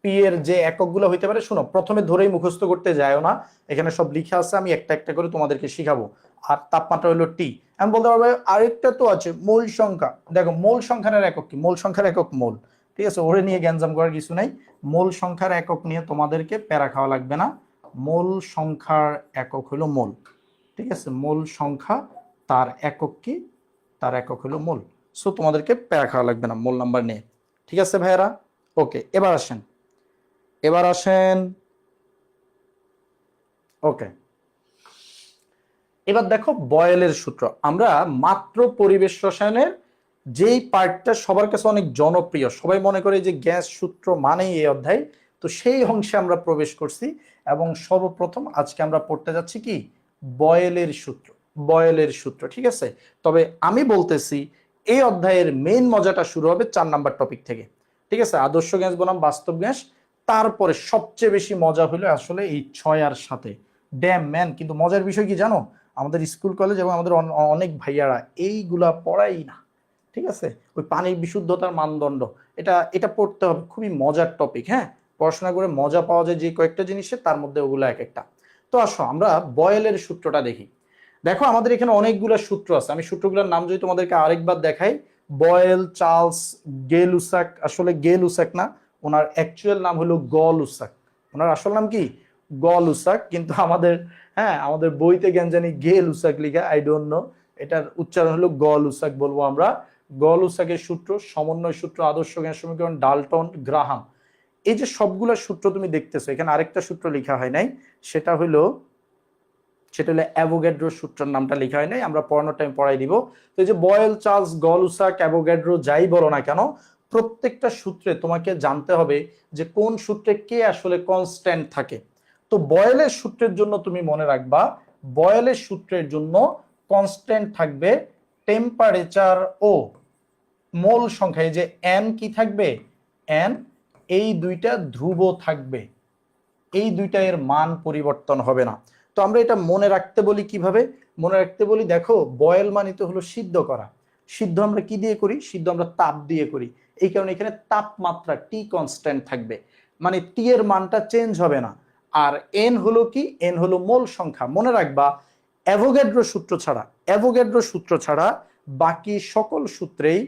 পি এর যে এককগুলো হইতে পারে, শোনো প্রথমে ধরেই মুখস্থ করতে যায়ও না, এখানে সব লিখা আছে, আমি একটা একটা করে তোমাদেরকে শিখাবো। আর তাপমাত্রা হলো টি। আমি বলতে পারবো আরেকটা তো আছে মোল সংখ্যা। দেখো মোল সংখ্যার একক কি? মোল সংখ্যার একক মোল। ঠিক আছে, ওরে নিয়ে গ্যাঞ্জাম করার কিছু নাই। মোল সংখ্যার একক নিয়ে তোমাদেরকে প্যারা খাওয়া লাগবে না। মোল সংখ্যার একক হলো মোল। ঠিক আছে, মোল সংখ্যা তার একক কি? তার একক হলো মোল। সো তোমাদেরকে প্যারা খাওয়া লাগবে না মোল নাম্বার নিয়ে। ঠিক আছে ভাইয়ারা, ওকে এবার আসেন, এবার আসেন। ওকে এবার দেখো বয়েলের সূত্র। আমরা মাত্র পরিবেশ রসায়নের যেই পার্টটা সবার কাছে অনেক জনপ্রিয়, সবাই মনে করে যে গ্যাস সূত্র মানেই এই অধ্যায়, তো সেই অংশে আমরা প্রবেশ করছি। এবং সর্বপ্রথম আজকে আমরা পড়তে যাচ্ছি কি? বয়েলের সূত্র। বয়েলের সূত্র, ঠিক আছে। তবে আমি বলতেছি এই অধ্যায়ের মেইন মজাটা শুরু হবে 4 নাম্বার টপিক থেকে। ঠিক আছে, আদর্শ গ্যাস বনাম বাস্তব গ্যাস, তারপরে সবচেয়ে বেশি মজা হলো আসলে এই 6 আর 7-এ। ড্যাম ম্যান, কিন্তু মজার বিষয় কি জানো, আমাদের স্কুল কলেজ এবং আমাদের অনেক ভাইয়ারা এইগুলা পড়াই না, ঠিক আছে? ওই পানির বিশুদ্ধতার মানদণ্ড, এটা এটা পড়তে হবে, খুবই মজার টপিক। হ্যাঁ, পড়াশোনা করে মজা পাওয়া যায় যে কয়েকটা জিনিসের, তার মধ্যে ওগুলো এক একটা। তো আসো আমরা বয়েলের সূত্রটা দেখি। দেখো আমাদের এখানে অনেকগুলো সূত্র আছে, আমি সূত্রগুলোর নাম যদি তোমাদেরকে আরেকবার দেখাই। বয়েল, চার্লস, গে লুসাক, আসলে গে লুসাক না, ওনার অ্যাকচুয়াল নাম হলো গ লুসাক। ওনার আসল নাম কি? গ লুসাক, কিন্তু আমাদের, হ্যাঁ, আমাদের বইতে জ্ঞান জানি গে লুসাক লিখা, আই ডোন্ট নো, এটার উচ্চারণ হলো গ লুসাক বলবো আমরা। গ লুসাকের সূত্র, সমন্বয় সূত্র, আদর্শ জ্ঞান সমীকরণ, ডাল্টন, গ্রাহাম, এই যে সবগুলা সূত্র তুমি দেখতেছো, এখানে আরেকটা সূত্র লেখা হয় নাই, সেটা হলো অ্যাভোগাড্রো সূত্রের নামটা লেখা হয় নাই, আমরা পড়ানোর টাইম পড়াই দিব। তো এই যে বয়েল, চার্লস, গলুসাক, অ্যাভোগাড্রো যাই বলো না কেন, প্রত্যেকটা সূত্রে তোমাকে জানতে হবে যে কোন সূত্রে কে আসলে কনস্ট্যান্ট থাকে। তো বয়েলের সূত্রের জন্য তুমি মনে রাখবা, বয়েলের সূত্রের জন্য কনস্ট্যান্ট থাকবে টেম্পারেচার ও মোল সংখ্যা। এই যে এন কি থাকবে? এন, এই দুইটা ধ্রুব থাকবে, এই দুইটা এর মান পরিবর্তন হবে না। তো আমরা এটা মনে রাখতে বলি কিভাবে? মনে রাখতে বলি, দেখো বয়েল মানিতে হলো সিদ্ধ করা। সিদ্ধ আমরা কি দিয়ে করি? সিদ্ধ আমরা তাপ দিয়ে করি। এই কারণে এখানে তাপমাত্রা টি কনস্ট্যান্ট থাকবে, মানে টি এর মানটা চেঞ্জ হবে না। আর এন হলো কি? এন হলো মোল সংখ্যা। মনে রাখবা, অ্যাভোগাড্রো সূত্র ছাড়া, অ্যাভোগাড্রো সূত্র ছাড়া বাকি সকল সূত্রেই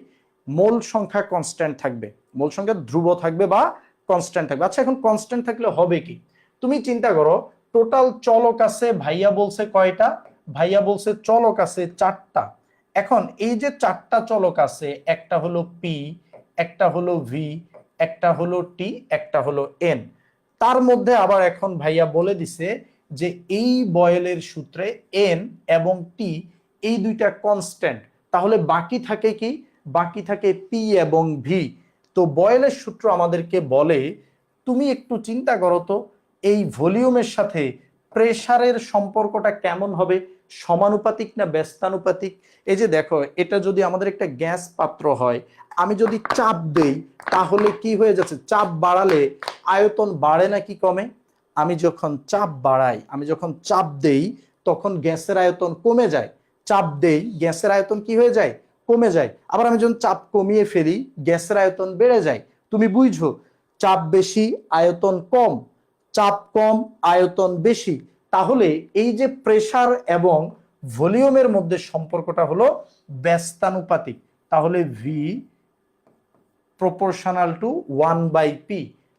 মোল সংখ্যা কনস্ট্যান্ট থাকবে, মোল সংখ্যা ধ্রুব থাকবে বা কনস্ট্যান্ট থাকবে। আচ্ছা, এখন কনস্ট্যান্ট থাকলে হবে কি? তুমি চিন্তা করো, টোটাল চলক আছে, ভাইয়া বলছে কয়টা? ভাইয়া বলছে চলক আছে 4টা। এখন এই যে 4টা চলক আছে, একটা হলো পি, একটা হলো ভি, একটা হলো টি, একটা হলো এন। তার মধ্যে আবার এখন ভাইয়া বলে দিছে যে এই বয়েলের সূত্রে এন এবং টি এই দুইটা কনস্ট্যান্ট, তাহলে বাকি থাকে কি? বাকি থাকে পি এবং ভি। তো বয়েলের সূত্র আমাদেরকে বলে, তুমি একটু চিন্তা করো তো, এই ভলিউমের সাথে প্রেসারের সম্পর্কটা কেমন হবে? সমানুপাতিক না ব্যস্তানুপাতিক? এই যে দেখো, এটা যদি আমাদের একটা গ্যাস পাত্র হয়, আমি যদি চাপ দেই তাহলে কি হয়ে যাচ্ছে? চাপ বাড়ালে আয়তন বাড়ে নাকি কমে? আমি যখন চাপ বাড়াই, আমি যখন চাপ দেই, তখন গ্যাসের আয়তন কমে যায়। চাপ দেই, গ্যাসের আয়তন কি হয়ে যায়? কমে যায়। আবার আমি যখন চাপ কমিয়ে ফেলি, গ্যাসের আয়তন বেড়ে যায়। তুমি বুঝছো, চাপ বেশি আয়তন কম, চাপ কম আয়তন বেশি। তাহলে এই যে প্রেসার এবং ভলিউমের মধ্যে সম্পর্কটা হলো ব্যস্তানুপাতিক। তাহলে ভি প্রপোর্শনাল টু 1/p।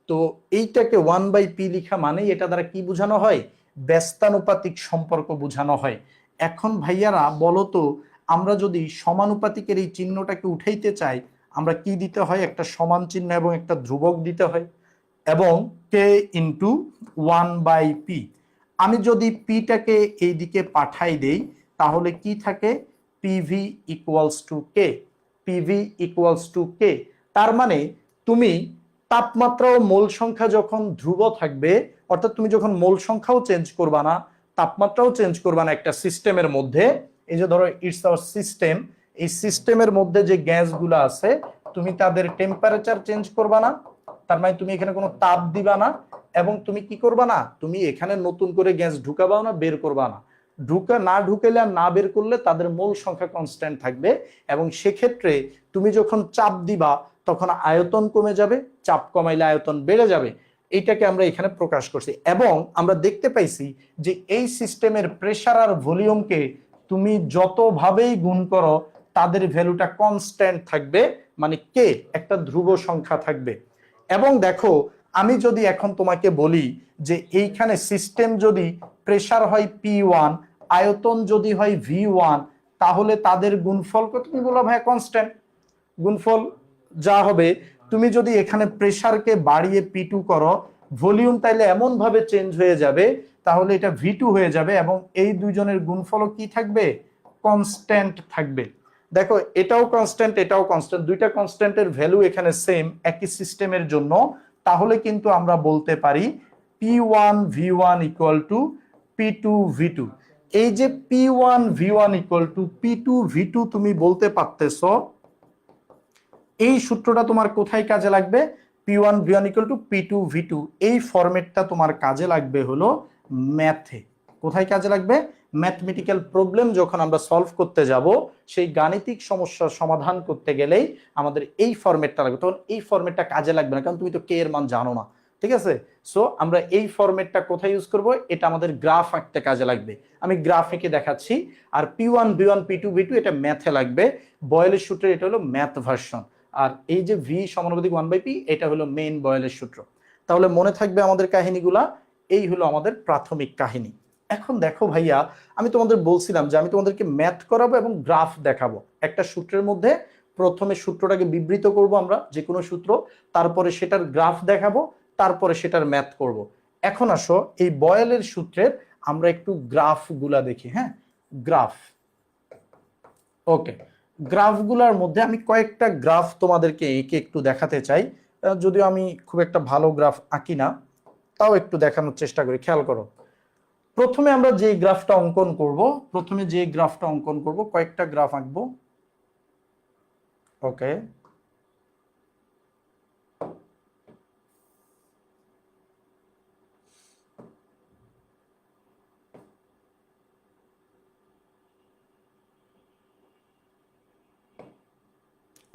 তো এইটাকে 1/p লিখা মানেই এটা দ্বারা কি বোঝানো হয়? ব্যস্তানুপাতিক সম্পর্ক বোঝানো হয়। এখন ভাইয়ারা বলো তো, আমরা যদি সমানুপাতিকের এই চিহ্নটাকে উঠাইতে চাই, আমরা কি দিতে হয়? একটা সমান চিহ্ন এবং একটা ধ্রুবক দিতে হয়, এবং কে ইন্টু 1/p। আমি যদি পিটাকে এইদিকে পাঠাই দেই, তাহলে কি থাকে? PV equals to K, PV equals to K. তার মানে তুমি তাপমাত্রা ও মোল সংখ্যা যখন ধ্রুব থাকবে, অর্থাৎ তুমি যখন মোল সংখ্যাও চেঞ্জ করবা না, তাপমাত্রাও চেঞ্জ করবা না একটা সিস্টেমের মধ্যে, এই যে ধরো ইটস আওয়ার সিস্টেম, এই সিস্টেমের মধ্যে যে গ্যাসগুলো আছে, তুমি তাদের টেম্পারেচার চেঞ্জ করবা না, তার মানে তুমি এখানে কোনো তাপ দিবা না, এবং তুমি কি করবা না? তুমি এখানে নতুন করে গ্যাস ঢুকাবাও না, বের করবা না। ঢুকাইলে আর না বের করলে তাদের মোল সংখ্যা কনস্ট্যান্ট থাকবে, এবং সেক্ষেত্রে তুমি যখন চাপ দিবা তখন আয়তন কমে যাবে, চাপ কমাইলে আয়তন বেড়ে যাবে। এইটাকে আমরা এখানে প্রকাশ করছি, এবং আমরা দেখতে পাইছি যে এই সিস্টেমের প্রেসার আর ভলিউমকে তুমি যতভাবেই গুণ করো, তাদের ভ্যালুটা কনস্ট্যান্ট থাকবে, মানে কে একটা ধ্রুব সংখ্যা থাকবে। এবং দেখো, আমি যদি এখন তোমাকে বলি যে এইখানে সিস্টেম যদি প্রেসার হয় P1, আয়তন যদি হয় V1, তাহলে তাদের গুণফল কত? তুমি বলো ভাই কনস্ট্যান্ট। গুণফল যা হবে, তুমি যদি এখানে প্রেসারকে বাড়িয়ে P2 করো, ভলিউম তাইলে এমন ভাবে চেঞ্জ হয়ে যাবে, তাহলে এটা V2 হয়ে যাবে, এবং এই দুইজনের গুণফলও কি থাকবে? কনস্ট্যান্ট থাকবে। দেখো, এটাও কনস্ট্যান্ট, এটাও কনস্ট্যান্ট, দুইটা কনস্ট্যান্টের ভ্যালু এখানে সেম একই সিস্টেমের জন্য। তাহলে কিন্তু আমরা বলতে পারি P1 V1 equal to P2 V2। এই যে P1 V1 equal to P2 V2 তুমি বলতে পারতেছো, এই সূত্রটা তোমার কোথায় কাজে লাগবে? P1 V1 equal to P2 V2, এই ফরম্যাটটা তোমার কাজে লাগবে হলো ম্যাথে। কোথায় কাজে লাগবে? ম্যাথমেটিক্যাল প্রবলেম যখন আমরা সলভ করতে যাব, সেই গাণিতিক সমস্যার সমাধান করতে গেলেই আমাদের এই ফরম্যাটটা লাগবে। তখন এই ফরম্যাটটা কাজে লাগবে না, কারণ তুমি তো কে এর মান জানো না, ঠিক আছে? সো আমরা এই ফরম্যাটটা কোথায় ইউজ করব? এটা আমাদের গ্রাফ আঁকতে কাজে লাগবে। আমি গ্রাফ এঁকে দেখাচ্ছি। আর P1 V1 P2 V2 এটা ম্যাথে লাগবে। বয়েলের সূত্রের এটা হলো ম্যাথ ভার্সন। আর এই যে ভি সমানুপাতিক 1/p এটা হলো মেইন বয়েলের সূত্র। তাহলে মনে থাকবে আমাদের কাহিনীগুলা। এই হলো আমাদের প্রাথমিক কাহিনী। এখন দেখো ভাইয়া, আমি তোমাদের বলছিলাম যে আমি তোমাদেরকে ম্যাথ করাবো এবং গ্রাফ দেখাবো। একটা সূত্রের মধ্যে প্রথমে সূত্রটাকে বিবৃত করব আমরা, যে কোনো সূত্র, তারপরে সেটার গ্রাফ দেখাবো, তারপরে সেটার ম্যাথ করব। এখন আসো এই বয়েলের সূত্রের আমরা একটু গ্রাফগুলা দেখি। হ্যাঁ, গ্রাফ। ওকে, গ্রাফগুলোর মধ্যে আমি কয়েকটা গ্রাফ তোমাদেরকে এঁকে একটু দেখাতে চাই। যদিও আমি খুব একটা ভালো গ্রাফ আঁকি না, তাও একটু দেখানোর চেষ্টা করি। খেয়াল করো, প্রথমে আমরা যে গ্রাফটা অঙ্কন করব, কয়েকটা গ্রাফ আঁকবো। ওকে,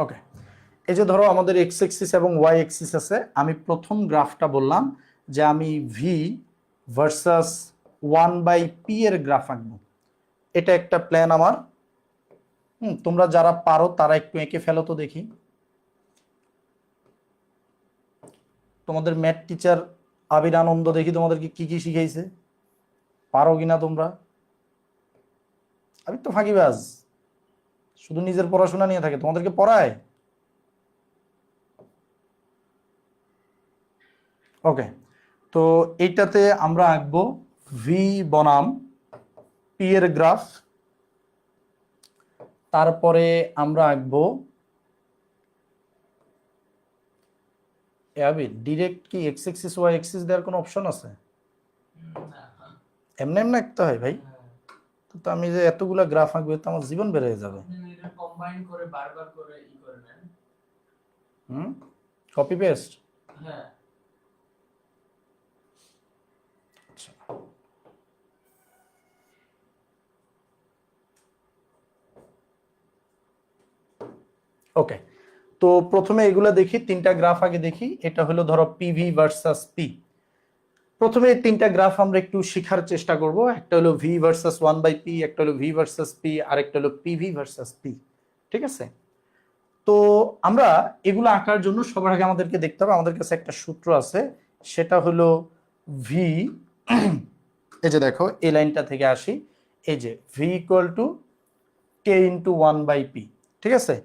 ওকে, এই যে ধরো আমাদের এক্স এক্সিস এবং ওয়াই এক্সিস আছে। আমি প্রথম গ্রাফটা বললাম যে আমি ভি ভার্সাস 1/p এর গ্রাফ আঁকবো। এটা একটা প্ল্যান আমার। তোমরা যারা পারো তারা একটু এঁকে ফেলো তো দেখি। তোমাদের ম্যাথ টিচার আবির আনন্দ দেখি তোমাদেরকে কি কি শিখাইছে, পারো কিনা তোমরা? আবির তো ফাঁকিবাজ, শুধু নিজের পড়াশোনা নিয়ে থাকে, তোমাদেরকে পড়ায়? ওকে, তো এইটাতে আমরা আঁকবো ভি বনাম পি এর গ্রাফ। তারপরে আমরা আঁকবো ডিরেক্ট কি এক্স এক্সিস ওয়াই এক্সিস দেওয়ার কোনো অপশন আছে? এমনি এমনি আঁকতে হয় ভাই? তো আমি যে এতগুলা গ্রাফ আঁকবো তো আমার জীবন বের হয়ে যাবে। কম্বাইন করে বারবার করে ই করে নেন। Copy paste. হ্যাঁ, আচ্ছা, ওকে, তো প্রথমে এগুলা দেখি, তিনটা গ্রাফ আগে দেখি। এটা হলো ধরো পিভি ভার্সাস পি। প্রথমে এই তিনটা গ্রাফ আমরা একটু শেখার চেষ্টা করব। একটা হলো ভি ভার্সাস 1/p, একটা হলো ভি ভার্সাস পি, আর একটা হলো পিভি ভার্সাস পি। ঠিক আছে? তো আমরা এগুলো আঁকার জন্য সবার আগে আমাদেরকে দেখতে হবে, আমাদের কাছে একটা সূত্র আছে, সেটা হলো ভি। এই যে দেখো, এই লাইনটা থেকে আসি, এই যে ভি ইকুয়াল টু কে ইন্টু 1/p। ঠিক আছে?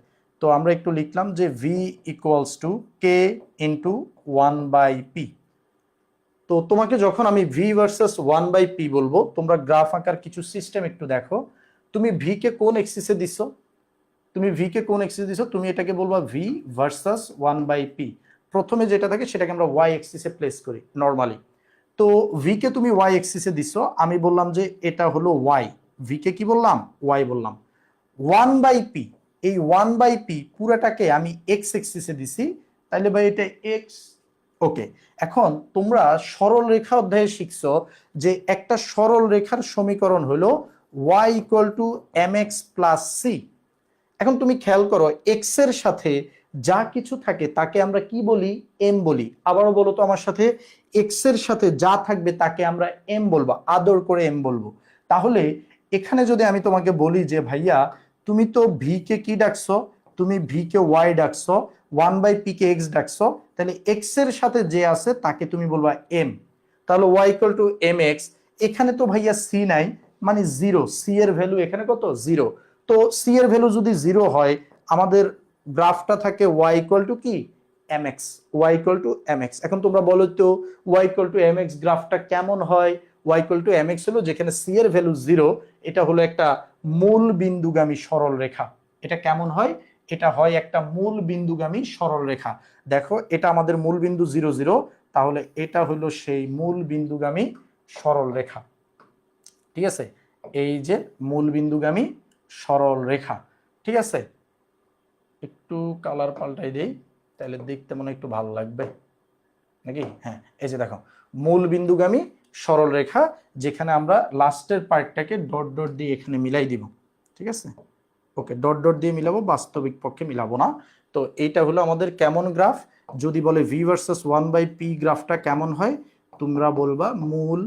তো আমরা একটু লিখলাম যে V equals to K into 1/p। তো তোমাকে যখন আমি ভি ভার্সেস 1/p বলবো, তোমরা গ্রাফ আঁকার কিছু সিস্টেম একটু দেখো। তুমি ভি কে কোন এক্সিসে দিছো? তুমি এটাকে বলবা ভি ভার্সাস 1/p। প্রথমে যেটা থাকে সেটাকে আমরা ওয়াই এক্সিসে প্লেস করি নর্মালি। তো ভি কে তুমি ওয়াই এক্সিসে দিছো, আমি বললাম যে এটা হলো ওয়াই। ভি কে কি বললাম? ওয়াই বললাম। 1/p, এই 1/p পুরাটাকে আমি এক্স এক্সিসে দিছি, তাইলে ভাই এটা এক্স। ওকে, এখন তোমরা সরল রেখা অধ্যায়ে শিখছো যে একটা সরল রেখার সমীকরণ হলো y equal to mx plus C. এখন তুমি খেয়াল করো, এক্স এর সাথে যা কিছু থাকে তাকে আমরা কি বলি? এম বলি। আবারও বলো তো আমার সাথে, এক্স এর সাথে যা থাকবে তাকে আমরা এম বলবো, আদর করে এম বলবো। তাহলে এখানে যদি আমি তোমাকে বলি যে ভাইয়া তুমি তো ভি কে কি ডাকছো? তুমি ভি কে ওয়াই ডাকছো, 1/p কে এক্স ডাকছো, তাহলে এক্স এর সাথে যে আছে তাকে তুমি বলবা এম। তাহলে Y equal to M X. এখানে তো ভাইয়া সি নাই, মানে জিরো। সি এর ভ্যালু এখানে কত? জিরো। তো সি এর ভ্যালু যদি জিরো হয়, আমাদের গ্রাফটা থাকে ওয়াই ইকুয়াল টু কি? mx। Y equal to mx। এখন তোমরা বলো তো ওয়াই ইকুয়াল টু mx গ্রাফটা কেমন হয়? ওয়াই ইকুয়াল টু mx হলো যেখানে সি এর ভ্যালু জিরো, এটা হলো একটা মূল বিন্দুগামী সরল রেখা। এটা কেমন হয়? এটা হয় একটা মূল বিন্দুগামী সরল রেখা। দেখো, এটা আমাদের মূল বিন্দু 0 0, তাহলে এটা হলো সেই মূল বিন্দুগামী সরল রেখা। ঠিক আছে? এই যে মূল বিন্দুগামী সরল রেখা। ঠিক আছে? একটু কালার পাল্টাই দেই, তাহলে দেখতে মনে একটু ভালো লাগবে। নাকি? হ্যাঁ, এই যে দেখো মূল বিন্দুগামী সরল রেখা, যেখানে আমরা লাস্টের পার্টটাকে ডট ডট দিয়ে এখানে মিলাই দিব। ঠিক আছে, ওকে, ডট ডট দিয়ে মিলাবো, বাস্তবিক পক্ষে মিলাবো না। তো এইটা হলো আমাদের কেমন গ্রাফ। যদি বলে ভি ভার্সেস 1/p গ্রাফটা কেমন হয়, তোমরা বলবা মূল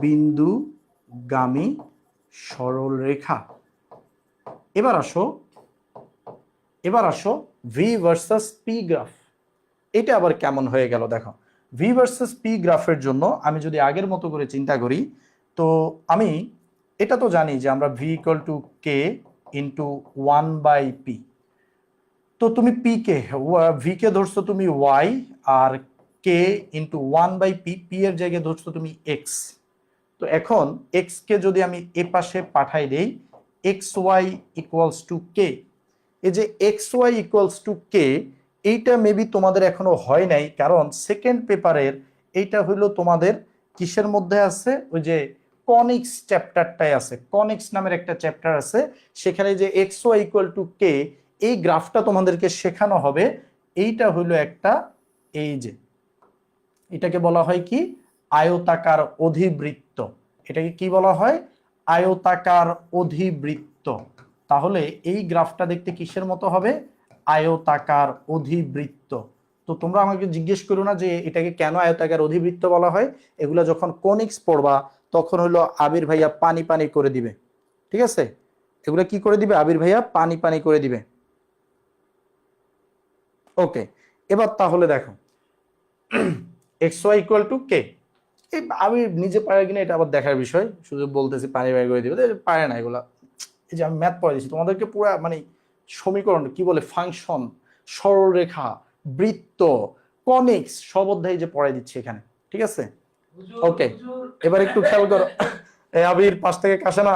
বিন্দুগামী সরল রেখা। এবার আসো ভি ভার্সেস পি গ্রাফ। এটা আবার কেমন হয়ে গেল দেখো। ভি ভার্সেস পি গ্রাফের জন্য আমি যদি আগের মতো করে চিন্তা করি, তো আমি এটা তো জানি যে আমরা ভি ইকুয়াল টু কে ইন্টু 1/p। তো তুমি পি কে, ভি কে ধরছো তুমি ওয়াই, আর কে ইন্টু 1/p, পি এর জায়গায় ধরছো তুমি এক্স। তো এখন এক্স কে যদি আমি এ পাশে পাঠাই দেই, এক্স ওয়াই ইকুয়ালস টু কে। এই যে এক্স ওয়াই ইকুয়ালস টু কে, এইটা মেবি তোমাদের এখনো হয় নাই, কারণ সেকেন্ড পেপারের এইটা হইলো তোমাদের কিসের মধ্যে আছে, ওই যে কনিক্স চ্যাপ্টারটাই আছে, কনিক্স নামের একটা চ্যাপ্টার আছে, সেখানে যে এক্স ওয়াই ইকুয়াল টু কে এই গ্রাফটা তোমাদেরকে শেখানো হবে। এইটা হইলো একটা, এই যে এটাকে বলা হয় কি, আয়তাকার অধিবৃত্ত। এটাকে কি বলা হয়? আয়তাকার অধিবৃত্ত। তাহলে এই গ্রাফটা দেখতে কিসের মতো হবে? আয়তাকার অধিবৃত্ত। তো তোমরা আমাকে জিজ্ঞেস করো না যে এটাকে কেন আয়তাকার অধিবৃত্ত বলা হয়। এগুলা যখন কোনিক্স পড়বা তখন হলো আবির ভাইয়া পানি পানি করে দিবে। ঠিক আছে, এগুলা কি করে দিবে? আবির ভাইয়া পানি পানি করে দিবে। ওকে, এবার তাহলে দেখো এক্স ওয়াই ইকুয়াল টু কে। আমি নিজে পারে কিনা এটা আবার দেখার বিষয়, শুধু বলতেছি পানি বের করে দিবে, পারে না এগুলা। এই যে আমি ম্যাথ পড়ে দিচ্ছি তোমাদেরকে, পুরো মানে সমীকরণ কি বলে, ফাংশন, সরলরেখা, বৃত্ত, কনিক্স সব অধ্যায় যে পড়াই দিচ্ছি এখানে। ঠিক আছে, ওকে, এবার একটু খেয়াল করো, আবির পাশ থেকে কাশে না।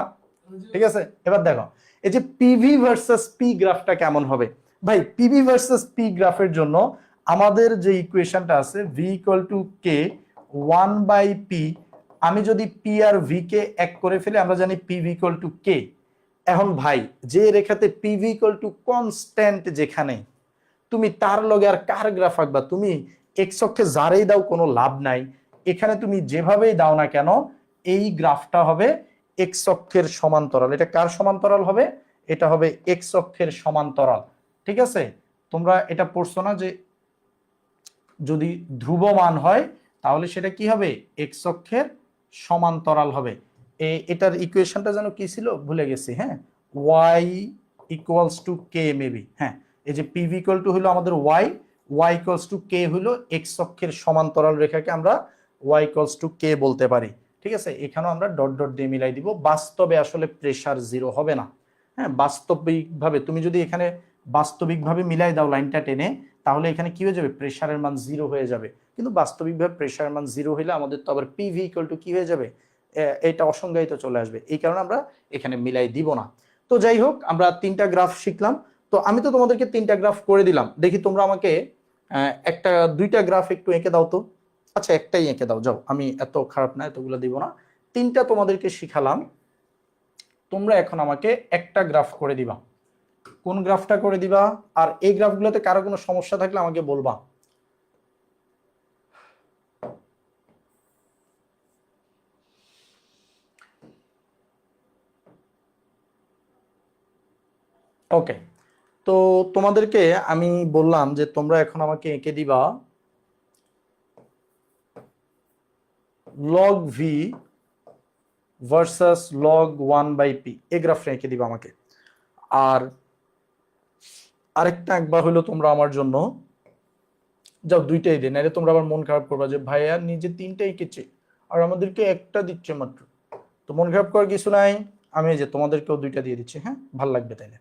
ঠিক আছে, এবার দেখো এই যে পিভি ভার্সেস পি গ্রাফটা কেমন হবে। ভাই পিভি ভার্সেস পি গ্রাফের জন্য আমাদের যে ইকুয়েশনটা আছে ভি ইকুয়াল টু কে 1/p, আমি যদি পি আর ভি কে এক করে ফেলি, আমরা জানি পিভি ইকুয়াল টু কে। এখন ভাই যে রেখাতে পিভি ইকুয়াল টু কনস্ট্যান্ট, যেখানে তুমি তার লগে আর কার গ্রাফ আঁকবা? তুমি এক্স অক্ষে যারেই দাও কোনো লাভ নাই, এখানে তুমি যেভাবেই দাও না কেন এই গ্রাফটা হবে এক্স অক্ষের সমান্তরাল। এটা কার সমান্তরাল হবে? এটা হবে এক্স অক্ষের সমান্তরাল। ঠিক আছে, তোমরা এটা পড়ছো না যে যদি ধ্রুব মান হয় তাহলে সেটা কি হবে? এক্স অক্ষের সমান্তরাল হবে। এটার ইকুয়েশনটা যেন কি ছিল ভুলে গেছি। হ্যাঁ, Y equals to K maybe. হ্যাঁ, এই যে পিভি ইকুয়াল টু হলো আমাদের Y, Y equals to K হলো এক্স অক্ষের সমান্তরাল রেখাকে আমরা ওয়াই ইকুয়ালস টু কে বলতে পারি। ঠিক আছে, এখানেও আমরা ডট ডট দিয়ে মিলাই দিব। বাস্তবে আসলে প্রেসার জিরো হবে না। হ্যাঁ, বাস্তবিকভাবে তুমি যদি এখানে বাস্তবিকভাবে মিলাই দাও লাইনটা টেনে, তাহলে এখানে কি হয়ে যাবে? প্রেসারের মান জিরো হয়ে যাবে। কিন্তু বাস্তবিকভাবে প্রেসারের মান জিরো হলে আমাদের তো আবার পিভি ইকুয়াল টু কি হয়ে যাবে? এটা অসংজ্ঞায়িত চলে আসবে। এই কারণে আমরা এখানে মিলাই দিব না। তো যাই হোক, আমরা তিনটা গ্রাফ শিখলাম। তো আমি তো তোমাদেরকে তিনটা গ্রাফ করে দিলাম, দেখি তোমরা আমাকে একটা দুইটা গ্রাফ একটু এঁকে দাও তো। আচ্ছা, একটাই এঁকে দাও, যাও, আমি এত খারাপ না, এতগুলো দিব না। তিনটা তোমাদেরকে শিখালাম, তোমরা এখন আমাকে একটা গ্রাফ করে দিবা। কোন গ্রাফটা করে দিবা? আর এই গ্রাফগুলোতে কারো কোনো সমস্যা থাকলে আমাকে বলবা। ওকে, তো তোমাদেরকে আমি বললাম যে তোমরা এখন আমাকে এঁকে দিবা log V versus log 1/p, এই গ্রাফটা এঁকে দিবা আমাকে। আর আরেকটা একবার হলো তোমরা আমার জন্য, যাও দুইটাই দিন, নাহলে তোমরা আবার মন খারাপ করবা যে ভাইয়া নিজে তিনটাই এঁকেছে আর আমাদেরকে একটা দিচ্ছে মাত্র। তো মন খারাপ করার কিছু নাই, আমি এই যে তোমাদেরকেও দুইটা দিয়ে দিচ্ছি। হ্যাঁ, ভাল লাগবে তাইলে।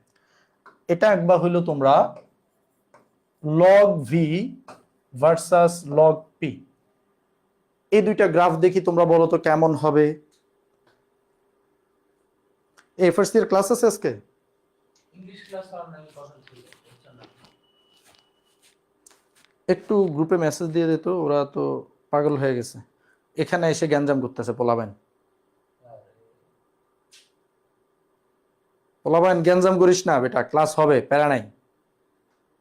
এটা একবার হইলো তোমরা log V versus log P, এই দুইটা গ্রাফ দেখি তোমরা বলো তো কেমন হবে। এই ফার্স্ট ইয়ার ক্লাস আছে আজকে? ইংলিশ ক্লাস আর নাই, কথা ছিল বুঝছেন না। একটু গ্রুপে মেসেজ দিয়ে দিত, ওরা তো পাগল হয়ে গেছে, এখানে এসে গ্যাঞ্জাম করতেছে। পোলাবেন পোলাবেন গ্যাঞ্জাম করিস না বেটা, ক্লাস হবে, প্যারা নাই।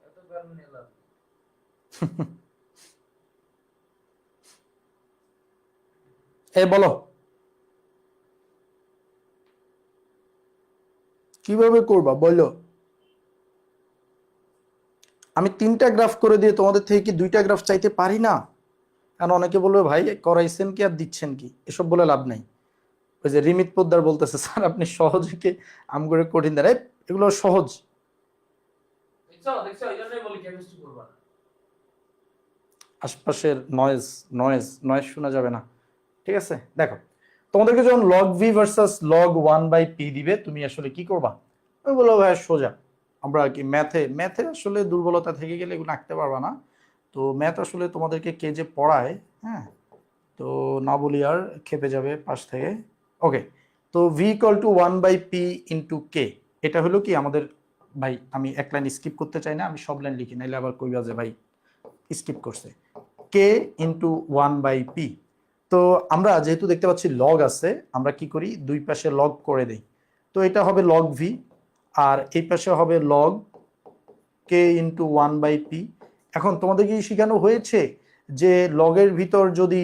এত গান নিলাম। বলো কিভাবে করবা বলো। আমি 3টা গ্রাফ করে দিয়ে তোমাদের থেকে কি 2টা গ্রাফ চাইতে পারি না? কারণ অনেকে বলবে ভাই করাইছেন কি আর দিচ্ছেন কি, এসব বলে লাভ নাই। ওই যে রিমিত পোদ্দার বলতেছে স্যার আপনি সহজে কি আম করে কঠিন দেয়, এগুলো সহজ। দেখছো দেখছো এই জন্যই বলি কেমিস্ট্রি করবা না। আশপাশের নয়েজ নয়েজ নয়েজ শোনা যাবে না, ঠিক আছে? দেখো তোমাদেরকে যখন log V versus log 1/p দিবে, তুমি আসলে কি করবা? আমি বলবো ভাই সোজা, আমরা কি ম্যাথে ম্যাথে আসলে দুর্বলতা থেকে গেলে এগুলো আঁকতে পারবা না। তো ম্যাথ আসলে তোমাদেরকে কে যে পড়ায়, হ্যাঁ, তো না বলি আর খেপে যাবে পাশ থেকে। ওকে, তো V equal to 1/p into K, এটা হলো কি আমাদের, ভাই আমি এক লাইন স্কিপ করতে চাই না, আমি সব লাইন লিখি, নাইলে আবার কইবা যে ভাই স্কিপ করছে। কে ইন্টু 1/p। তো আমরা যেহেতু দেখতে পাচ্ছি লগ আছে, আমরা কি করি, দুই পাশে লগ করে দেই। তো এটা হবে লগ ভি, আর এই পাশে হবে লগ কে ইন্টু 1/p। এখন তোমাদের কি শেখানো হয়েছে যে লগের ভিতর যদি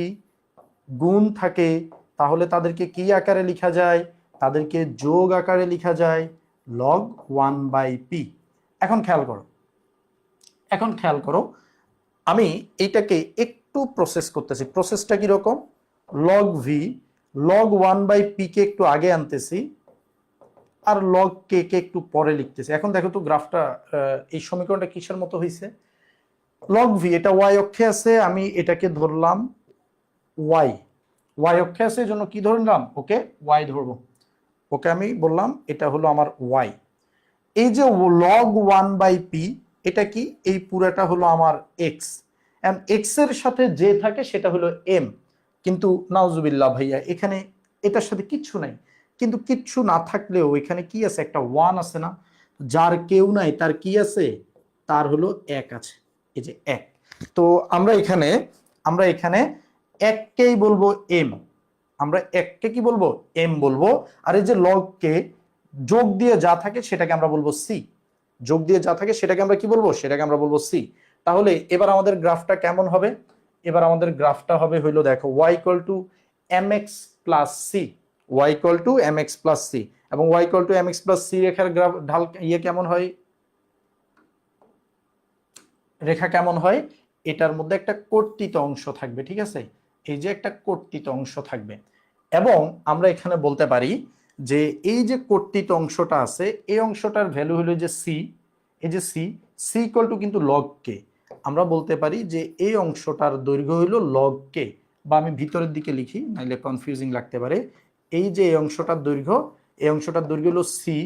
গুণ থাকে তাহলে তাদেরকে কি আকারে লেখা যায়? তাদেরকে যোগ আকারে লেখা যায়, লগ 1/p। এখন খেয়াল করো, এখন খেয়াল করো, আমি এইটাকে একটু প্রসেস করতেছি। প্রসেসটা কিরকম? লগ ভি লগ 1/p কে একটু আগে আনতেছি, আর লগ কে কে একটু পরে লিখতেছি। এখন দেখো তো গ্রাফটা, এই সমীকরণটা কিসের মতো হয়েছে? লগ ভি এটা ওয়াই অক্ষে আছে, আমি এটাকে ধরলাম ওয়াই। ওয়াই অক্ষে আছে এই জন্য কি ধরলাম, ওকে ওয়াই ধরবো। ওকে আমি বললাম এটা হলো আমার ওয়াই। এই যে লগ 1/p, এটা কি, এই পুরাটা হলো আমার এক্স, এন্ড এক্স এর সাথে যে থাকে সেটা হলো এম। কিন্তু নাউজুবিল্লাহ ভাইয়া, এখানে এটার সাথে কিচ্ছু নাই। কিন্তু কিচ্ছু না থাকলেও এখানে কি আছে, একটা ওয়ান আছে না? যার কেউ নাই তার কি আছে, তার হলো এক আছে, এই যে এক। তো আমরা এখানে এককেই বলবো এম, আমরা এককে কি বলবো, এম বলবো। আর এই যে লগকে যোগ দিয়ে যা থাকে সেটাকে আমরা বলবো সি, যোগ দিয়ে যা থাকে সেটাকে আমরা কি বলবো, সেটাকে আমরা বলবো সি। তাহলে এবার আমাদের গ্রাফটা কেমন হবে? এবার আমাদের গ্রাফটা হবে হইলো, দেখো Y equal to M X plus C, Y equal to M X plus C, এবং Y equal to M X plus C রেখার গ্রাফ ঢাল ইয়ে কেমন হয়, রেখা কেমন হয়? এটার মধ্যে একটা কর্তিত অংশ থাকবে, ঠিক আছে? এই যে একটা কর্তিত অংশ থাকবে, এবং আমরা এখানে বলতে পারি যে এই যে কর্তিত অংশটা আছে, এই অংশটার ভ্যালু হলো যে সি, এই যে সি, সি ইকুয়াল টু কিন্তু লগ কে। আমরা বলতে পারি যে এই অংশটার দৈর্ঘ্য হলো লগ কে, বা আমি ভিতরের দিকে লিখি নাইলে কনফিউজিং লাগতে পারে। এই যে এই অংশটার দৈর্ঘ্য, এই অংশটার দৈর্ঘ্য হলো সি,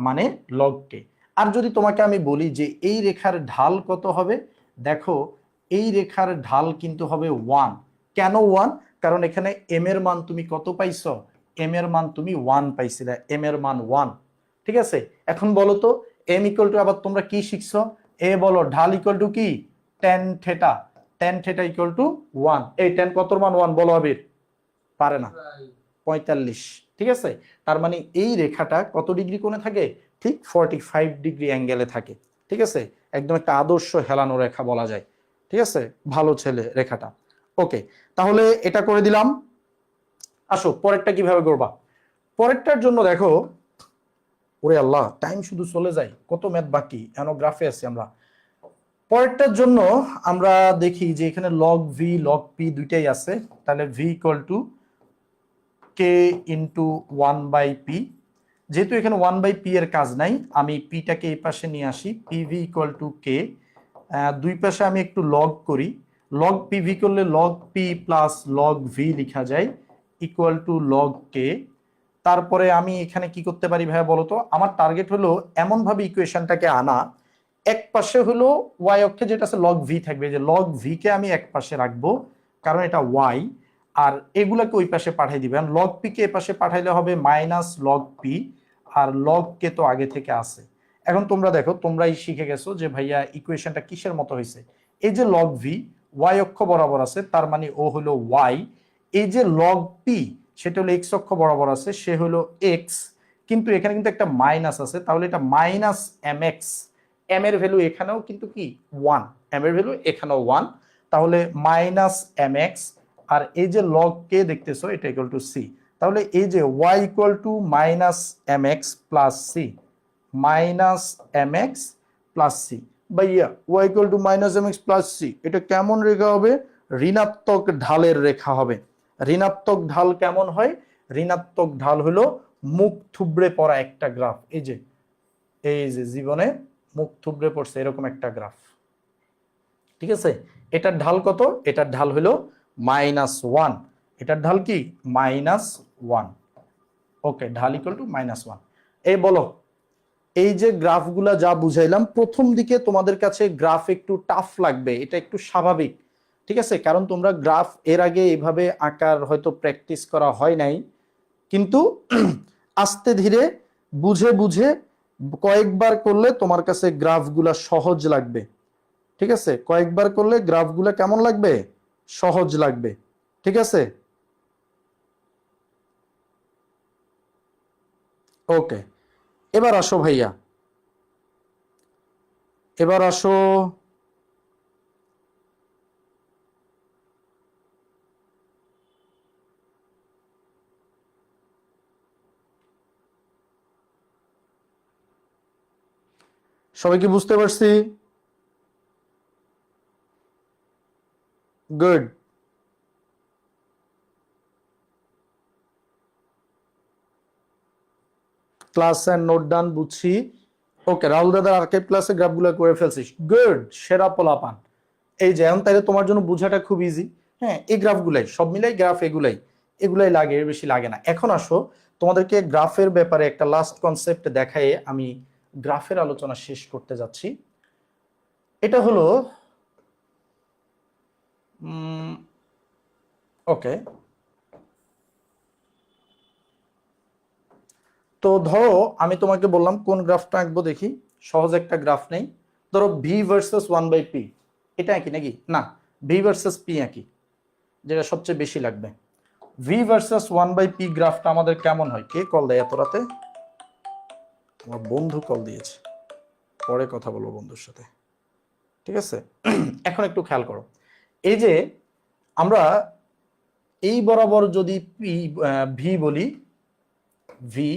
মানে লগ কে। আর যদি তোমাকে আমি বলি যে এই রেখার ঢাল কত হবে, দেখো এই রেখার ঢাল কিন্তু হবে 1। কেন 1? কারণ এখানে এম এর মান তুমি কত পাইছো, এম এর মান তুমি 1 পাইছিলে, এম এর মান 1, ঠিক আছে? এখন বলো তো এম ইকুয়াল টু, আবার তোমরা কি শিখছো, এ বলো ঢাল ইকুয়াল টু কি, ten theta, ten theta equal to 1। এই টেন কতর মান 1 বলো আবির, পারে না, 45, ঠিক আছে? তার মানে এই রেখাটা কত ডিগ্রি কোণে থাকে, ঠিক 45 ডিগ্রি অ্যাঙ্গেলে থাকে, ঠিক আছে? একদম একটা আদর্শ হেলানো রেখা বলা যায়, ঠিক আছে? ভালো ছেলে রেখাটা। ওকে, তাহলে এটা করে দিলাম। আসো পরেরটা কিভাবে করবা। পরেরটার জন্য দেখো, ওরে আল্লাহ টাইম শুধু চলে যায়, কত ম্যাথ বাকি, গ্রাফে আছি আমরা। পরেরটার জন্য আমরা দেখি যে এখানে লগ ভি লগ পি দুইটাই আছে, তাহলে ভি ইকুয়াল টু কে ইন্টু 1/p। যেহেতু এখানে 1/p এর কাজ নাই, আমি পিটাকে এই পাশে নিয়ে আসি, পিভি ইকুয়াল টু কে। দুই পাশে আমি একটু লগ করি, লগ পিভি করলে log P plus log V লেখা যায়, ইকুয়াল টু লগ কে। তারপরে আমি এখানে কি করতে পারি ভাইয়া বলো তো, আমার টার্গেট হলো এমনভাবে ইকুয়েশনটাকে আনা, এক পাশে হলো ওয়াই অক্ষে যেটা আছে লগ ভি থাকবে, যে লগ ভি কে আমি এক পাশে রাখবো কারণ এটা ওয়াই, আর এগুলাকে ওই পাশে পাঠিয়ে দিবেন। লগ পি কে এ পাশে পাঠাইলে হবে মাইনাস লগ পি, আর লগ কে তো আগে থেকে আছে। এখন তোমরা দেখো, তোমরাই শিখে গেছো যে ভাইয়া ইকুয়েশনটা কিসের মতো হয়েছে। এই যে লগ ভি ওয়াই অক্ষ বরাবর আছে, তার মানে ও হলো ওয়াই। এই যে লগ পি সেটা হলো এক্স অক্ষ বরাবর আছে, সে হলো এক্স। কিন্তু এখানে কিন্তু একটা মাইনাস আছে, তাহলে এটা মাইনাস এম এক্স। এম এর ভ্যালু এখানেও কিন্তু কি 1, এম এর ভ্যালু এখানেও 1, তাহলে মাইনাস এম এক্স। আর এই যে লগ কে দেখতেছো এটা ইকুয়াল টু সি। তাহলে এই যে Y equal to minus M X plus C, minus M X plus C, ভাইয়া Y equal to minus M X plus C, এটা কেমন রেখা হবে? ঋণাত্মক ঢালের রেখা হবে। ঋণাত্মক ঢাল কেমন হয়? ঋণাত্মক ঢাল হলো মুখ থুবড়ে পড়া একটা গ্রাফ। এই যে জীবনে মুখ থুবড়ে পড়ছে এরকম একটা গ্রাফ, ঠিক আছে? এটার ঢাল কত? এটার ঢাল হলো -1। এটার ঢাল কি? -1। ওকে, ঢাল ইকুয়াল টু -1। এই বলো, এই যে গ্রাফগুলা যা বুঝাইলাম, প্রথম দিকে তোমাদের কাছে গ্রাফ একটু টাফ লাগবে, এটা একটু স্বাভাবিক, ঠিক আছে? কারণ তোমরা গ্রাফ এর আগে এইভাবে আঁকার হয়তো প্র্যাকটিস করা হয় নাই, কিন্তু আস্তে ধীরে বুঝে বুঝে কয়েকবার করলে তোমার কাছে গ্রাফগুলা সহজ লাগবে, ঠিক আছে? কয়েকবার করলে গ্রাফগুলা কেমন লাগবে? সহজ লাগবে, ঠিক আছে? ওকে, এবার আসো ভাইয়া, এবার আসো সবাই কি বুঝতে পারছি? গুড। ক্লাস এন্ড নোট ডান, বুঝছি। ওকে, রাহুল দাদার আর্কাইভ ক্লাসে গ্রাফগুলো করে ফেলছিস, গুড, সেরা পোলাপান। এই যে এখন তাইলে তোমার জন্য বোঝাটা খুব ইজি। হ্যাঁ, এই গ্রাফগুলাই সব মিলাই গ্রাফ, এগুলাই এগুলাই লাগে, এর বেশি লাগে না। এখন আসো তোমাদেরকে গ্রাফের ব্যাপারে একটা লাস্ট কনসেপ্ট দেখায়ে আমি গ্রাফের আলোচনা শেষ করতে যাচ্ছি। এটা হলো ওকে, তো ধরো আমি তোমাকে বললাম কোন গ্রাফটা আঁকবো, দেখি সহজ একটা গ্রাফ নেই। ধরো ভি ভার্সেস 1/p, এটা একই নাকি? না, ভি ভার্সেস পি একই, যেটা সবচেয়ে বেশি লাগবে। ভি ভার্সেস 1/p গ্রাফটা আমাদের কেমন হয়? কে কল দেয় এত রাতে? আমার বন্ধু কল দিয়েছে, পরে কথা বলবো বন্ধুর সাথে, ঠিক আছে? এখন একটু খেয়াল করো, এই যে আমরা এই বরাবর যদি ভি বলি, ভি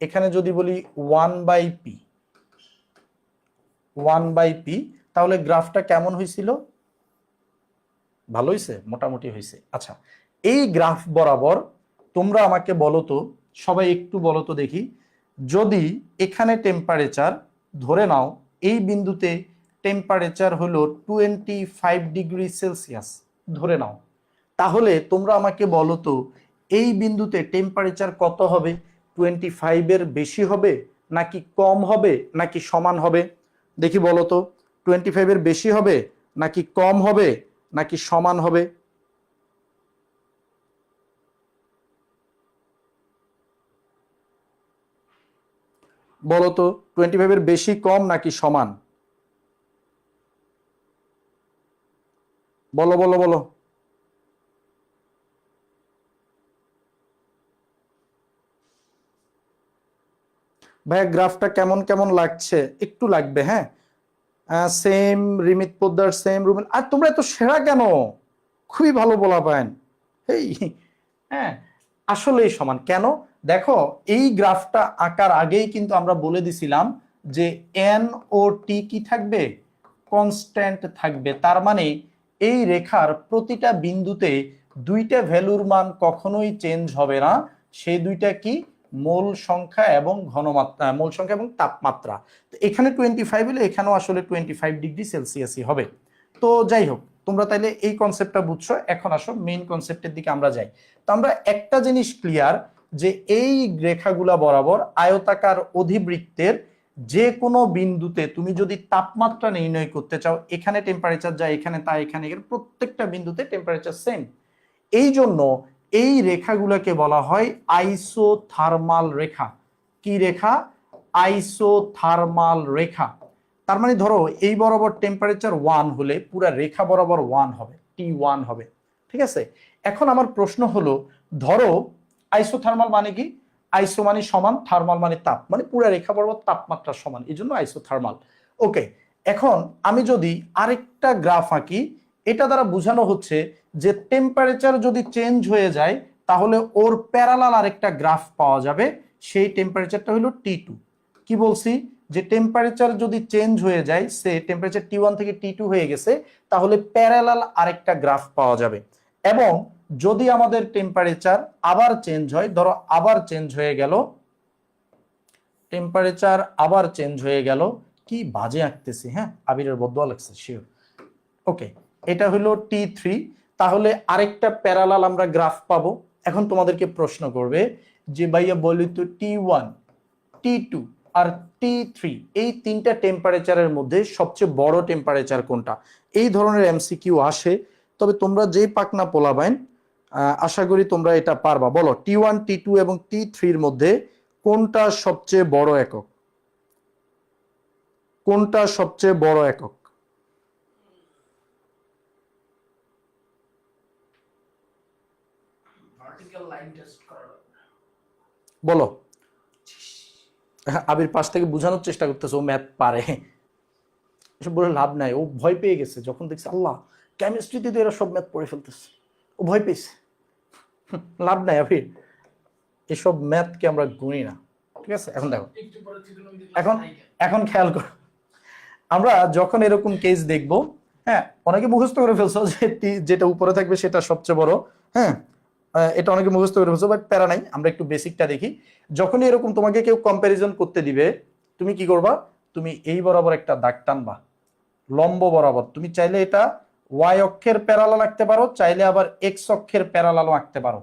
এখানে যদি বলি 1/p, তাহলে গ্রাফটা কেমন হয়েছিল? ভালো হয়েছে, মোটামুটি হয়েছে। আচ্ছা, এই গ্রাফ বরাবর তোমরা আমাকে বলো তো, সবাই একটু বলো তো দেখি, যদি এখানে টেম্পারেচার ধরে নাও, এই বিন্দুতে টেম্পারেচার হলো 25°C ধরে নাও, তাহলে তোমরা আমাকে বলো তো এই বিন্দুতে টেম্পারেচার কত হবে? 25-এর বেশি হবে নাকি কম হবে নাকি সমান হবে? দেখি বলো তো, 25-এর বেশি হবে নাকি কম হবে নাকি সমান হবে? বলো তো, 25-এর বেশি, কম নাকি সমান? বলো বলো বলো। ভাইয়া গ্রাফটা কেমন কেমন লাগছে? একটু লাগবে, হ্যাঁ। Same Rimit Poddar, same Rumen. আর তোমরা এত সেরা কেন? খুবই ভালো বলা পায়। এই হ্যাঁ, আসলেই সমান কেন? দেখো, এই গ্রাফটা আঁকার আগেই কিন্তু আমরা বলে দিছিলাম যে এন ও টি কি থাকবে? কনস্ট্যান্ট থাকবে। তার মানে এই রেখার প্রতিটা বিন্দুতে দুইটা ভ্যালুর মান কখনোই চেঞ্জ হবে না। সেই দুইটা কি? মোল সংখ্যা এবং ঘনমাত্রা, মোল সংখ্যা এবং তাপমাত্রা। তো এখানে 25 হলে এখানেও আসলে 25°C হবে। তো যাই হোক, তোমরা তাইলে এই কনসেপ্টটা বুঝছো। এখন আসো মেইন কনসেপ্টের দিকে আমরা যাই। তো আমরা একটা জিনিস ক্লিয়ার, যে এই রেখাগুলা বরাবর আয়তাকার অধিবৃত্তের যে কোনো বিন্দুতে তুমি যদি তাপমাত্রা নির্ণয় করতে চাও, এখানে টেম্পারেচার যা এখানে তা এখানে, প্রত্যেকটা বিন্দুতে টেম্পারেচার সেম। এই জন্য এই রেখাগুলোকে বলা হয় আইসোথার্মাল রেখা। কি রেখা? আইসোথার্মাল রেখা। তার মানে ধরো এই বরাবর টেম্পারেচার 1 হলে পুরো রেখা বরাবর 1 হবে, T1 হবে, ঠিক আছে? এখন আমার প্রশ্ন হলো, ধরো আইসোথার্মাল মানে কি? আইসো মানে সমান, থার্মাল মানে তাপ, মানে পুরো রেখা বরাবর তাপমাত্রা সমান, এই জন্য আইসোথার্মাল। ওকে, এখন আমি যদি আরেকটা গ্রাফ আঁকি, এটা দ্বারা বোঝানো হচ্ছে যে টেম্পারেচার যদি চেঞ্জ হয়ে যায় তাহলে ওর প্যারালাল আরেকটা গ্রাফ পাওয়া যাবে, সেই টেম্পারেচারটা হলো T2। কি বলছি, যে টেম্পারেচার যদি চেঞ্জ হয়ে যায়, সে টেম্পারেচার T1 থেকে T2 হয়ে গেছে, তাহলে প্যারালাল আরেকটা গ্রাফ পাওয়া যাবে। এবং যদি আমাদের টেম্পারেচার আবার চেঞ্জ হয়, ধরো আবার চেঞ্জ হয়ে গেল, টেম্পারেচার আবার চেঞ্জ হয়ে গেল, কি বাজে আঁকতেছি, হ্যাঁ আবিরের বদয়া লাগছে শিওর। ওকে, এটা হলো T3, তাহলে আরেকটা প্যারালাল আমরা গ্রাফ পাবো। এখন তোমাদেরকে প্রশ্ন করবে যে ভাইয়া বলি তো T1, T2 আর T3 এই তিনটা টেম্পারেচারের মধ্যে সবচেয়ে বড় টেম্পারেচার কোনটা? এই ধরনের এমসিকিউ আসে, তবে তোমরা যেই পাকনা পোলাবাইন আশা করি তোমরা এটা পারবা। বলো T1, T2 এবং T3 এর মধ্যে কোনটা সবচেয়ে বড় একক? কোনটা সবচেয়ে বড় একক? ভার্টিক্যাল লাইন টেস্ট করা লাগবে। বলো। আবির পাশ থেকে বোঝানোর চেষ্টা করতেছে ও ম্যাথ পারে, এসব বলে লাভ নাই। ও ভয় পেয়ে গেছে যখন দেখছে আল্লাহ কেমিস্ট্রিতে তো এরা সব ম্যাথ পড়ে ফেলতেছে, ও ভয় পেয়েছে। লাভ নাই আবির, এসব ম্যাথকে আমরা গুনি না, ঠিক আছে? এখন দেখো, একটু পরে trigonometry এখন নাই কেন? এখন খেয়াল করো, আমরা যখন এরকম কেস দেখব, হ্যাঁ অনেকে মুখস্থ করে ফেলছো যে যেটা উপরে থাকবে সেটা সবচেয়ে বড়, হ্যাঁ এটা অনেকে মুখস্থ করে ফেলছো, বাট প্যারা নাই, আমরা একটু বেসিকটা দেখি। যখনই এরকম তোমাকে কেউ কম্প্যারিজন করতে দিবে, তুমি কি করবা? তুমি এই বরাবর একটা দাগ টানবা, লম্ব বরাবর। তুমি চাইলে এটা ওয়াই অক্ষের প্যারালাল আঁকতে পারো, চাইলে আবার এক্স অক্ষের প্যারালালও আঁকতে পারো,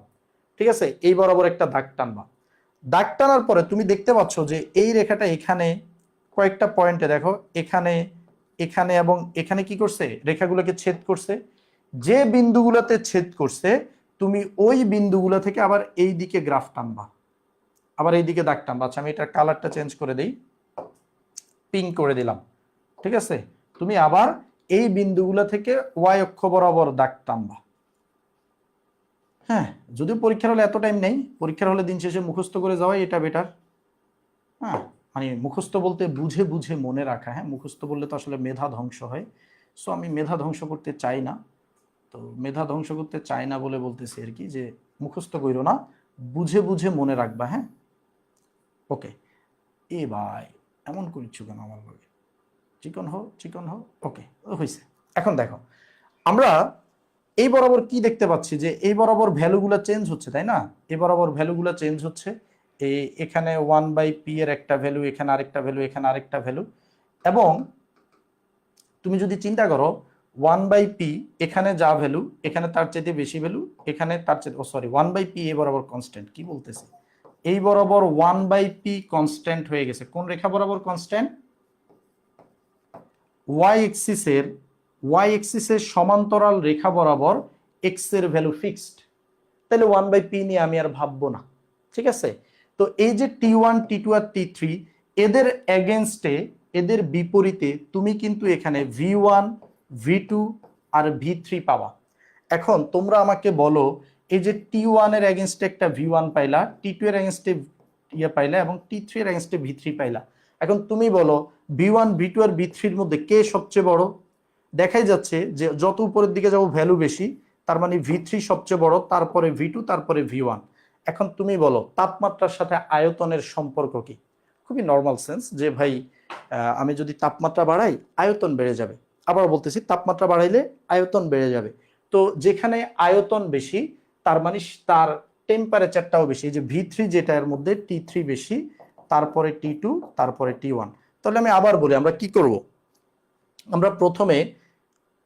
ঠিক আছে? এই বরাবর একটা দাগ টানবা। দাগ টানার পরে তুমি দেখতে পাচ্ছ যে এই রেখাটা এখানে কয়েকটা পয়েন্টে দেখো, এখানে, এখানে এবং এখানে কি করছে, রেখাগুলোকে ছেদ করছে। যে বিন্দুগুলোতে ছেদ করছে তুমি ওই বিন্দুগুলো থেকে আবার এই দিকে গ্রাফ টানবা, আবার এই দিকে দাগ টানবা। আচ্ছা আমি এটা কালারটা চেঞ্জ করে দেই, পিঙ্ক করে দিলাম, ঠিক আছে? তুমি আবার এই বিন্দুগুলো থেকে ওয়াই অক্ষ বরাবর দাগ টানবা। হ্যাঁ, যদিও পরীক্ষার হলে এত টাইম নেই, পরীক্ষার হলে দিন শেষে মুখস্থ করে যাওয়াই এটা বেটার। হ্যাঁ, মানে মুখস্থ বলতে বুঝে বুঝে মনে রাখা, হ্যাঁ মুখস্থ বললে তো আসলে মেধা ধ্বংস হয়। সো আমি মেধা ধ্বংস করতে চাই না, তো মেধা ধ্বংস করতে চাই না বলে বলতেছি আর কি, যে মুখস্থ কইরো না, বুঝে বুঝে মনে রাখবা। হ্যাঁ ওকে, এ ভাই এমন করিচ্ছ কেন আমার ভাবে, চিকন হও চিকন হও। ওকে হয়েছে। এখন দেখো আমরা এই বরাবর কি দেখতে পাচ্ছি, যে এই বরাবর ভ্যালুগুলো চেঞ্জ হচ্ছে, তাই না? এই বরাবর ভ্যালুগুলো চেঞ্জ হচ্ছে, এখানে 1/p এর একটা ভ্যালু, এখানে আরেকটা ভ্যালু, এখানে আরেকটা ভ্যালু। এবং তুমি যদি চিন্তা করো 1/p এখানে যা ভ্যালু, এখানে তার চাইতে বেশি ভ্যালু, এখানে তার চাইতে, ও সরি 1/p এই বরাবর কনস্ট্যান্ট, কি বলতেছে, এই বরাবর 1/p কনস্ট্যান্ট হয়ে গেছে। কোন রেখা বরাবর কনস্ট্যান্ট? ওয়াই এক্সিসের সমান্তরাল রেখা বরাবর এক্স এর ভ্যালু ফিক্সড, তাহলে 1/p নিয়ে আমি আর ভাববো না, ঠিক আছে? তো এই যে T1, T2 আর T3 এদের এগেনস্টে, এদের বিপরীতে তুমি কিন্তু এখানে V1, V2 আর V3 পাবা। এখন তোমরা আমাকে বলো, এই যে T1 এর এগেনস্টে একটা V1 পাইলা, T2 এর এগেনস্টে পাইলা এবং T3 এর এগেনস্টে V3 পাইলা। এখন তুমি বলো V1, V2 আর V3 এর মধ্যে কে সবচেয়ে বড়? দেখাই যাচ্ছে যে যত উপরের দিকে যাবো ভ্যালু বেশি, তার মানে V3 সবচেয়ে বড়, তারপরে V2, তারপরে V1। এখন তুমি বলো তাপমাত্রার সাথে আয়তনের সম্পর্ক কি? খুবই নর্মাল সেন্স, যে ভাই আমি যদি তাপমাত্রা বাড়াই আয়তন বেড়ে যাবে। আবার বলতেছি তাপমাত্রা বাড়াইলে আয়তন বেড়ে যাবে। তো যেখানে আয়তন বেশি তার মানে তার টেম্পারেচারটাও বেশি। এই যে V3 যেটা, এর মধ্যে T3 বেশি, তারপরে T2, তারপরে T1। তাহলে আমি আবার বলি আমরা কি করব, আমরা প্রথমে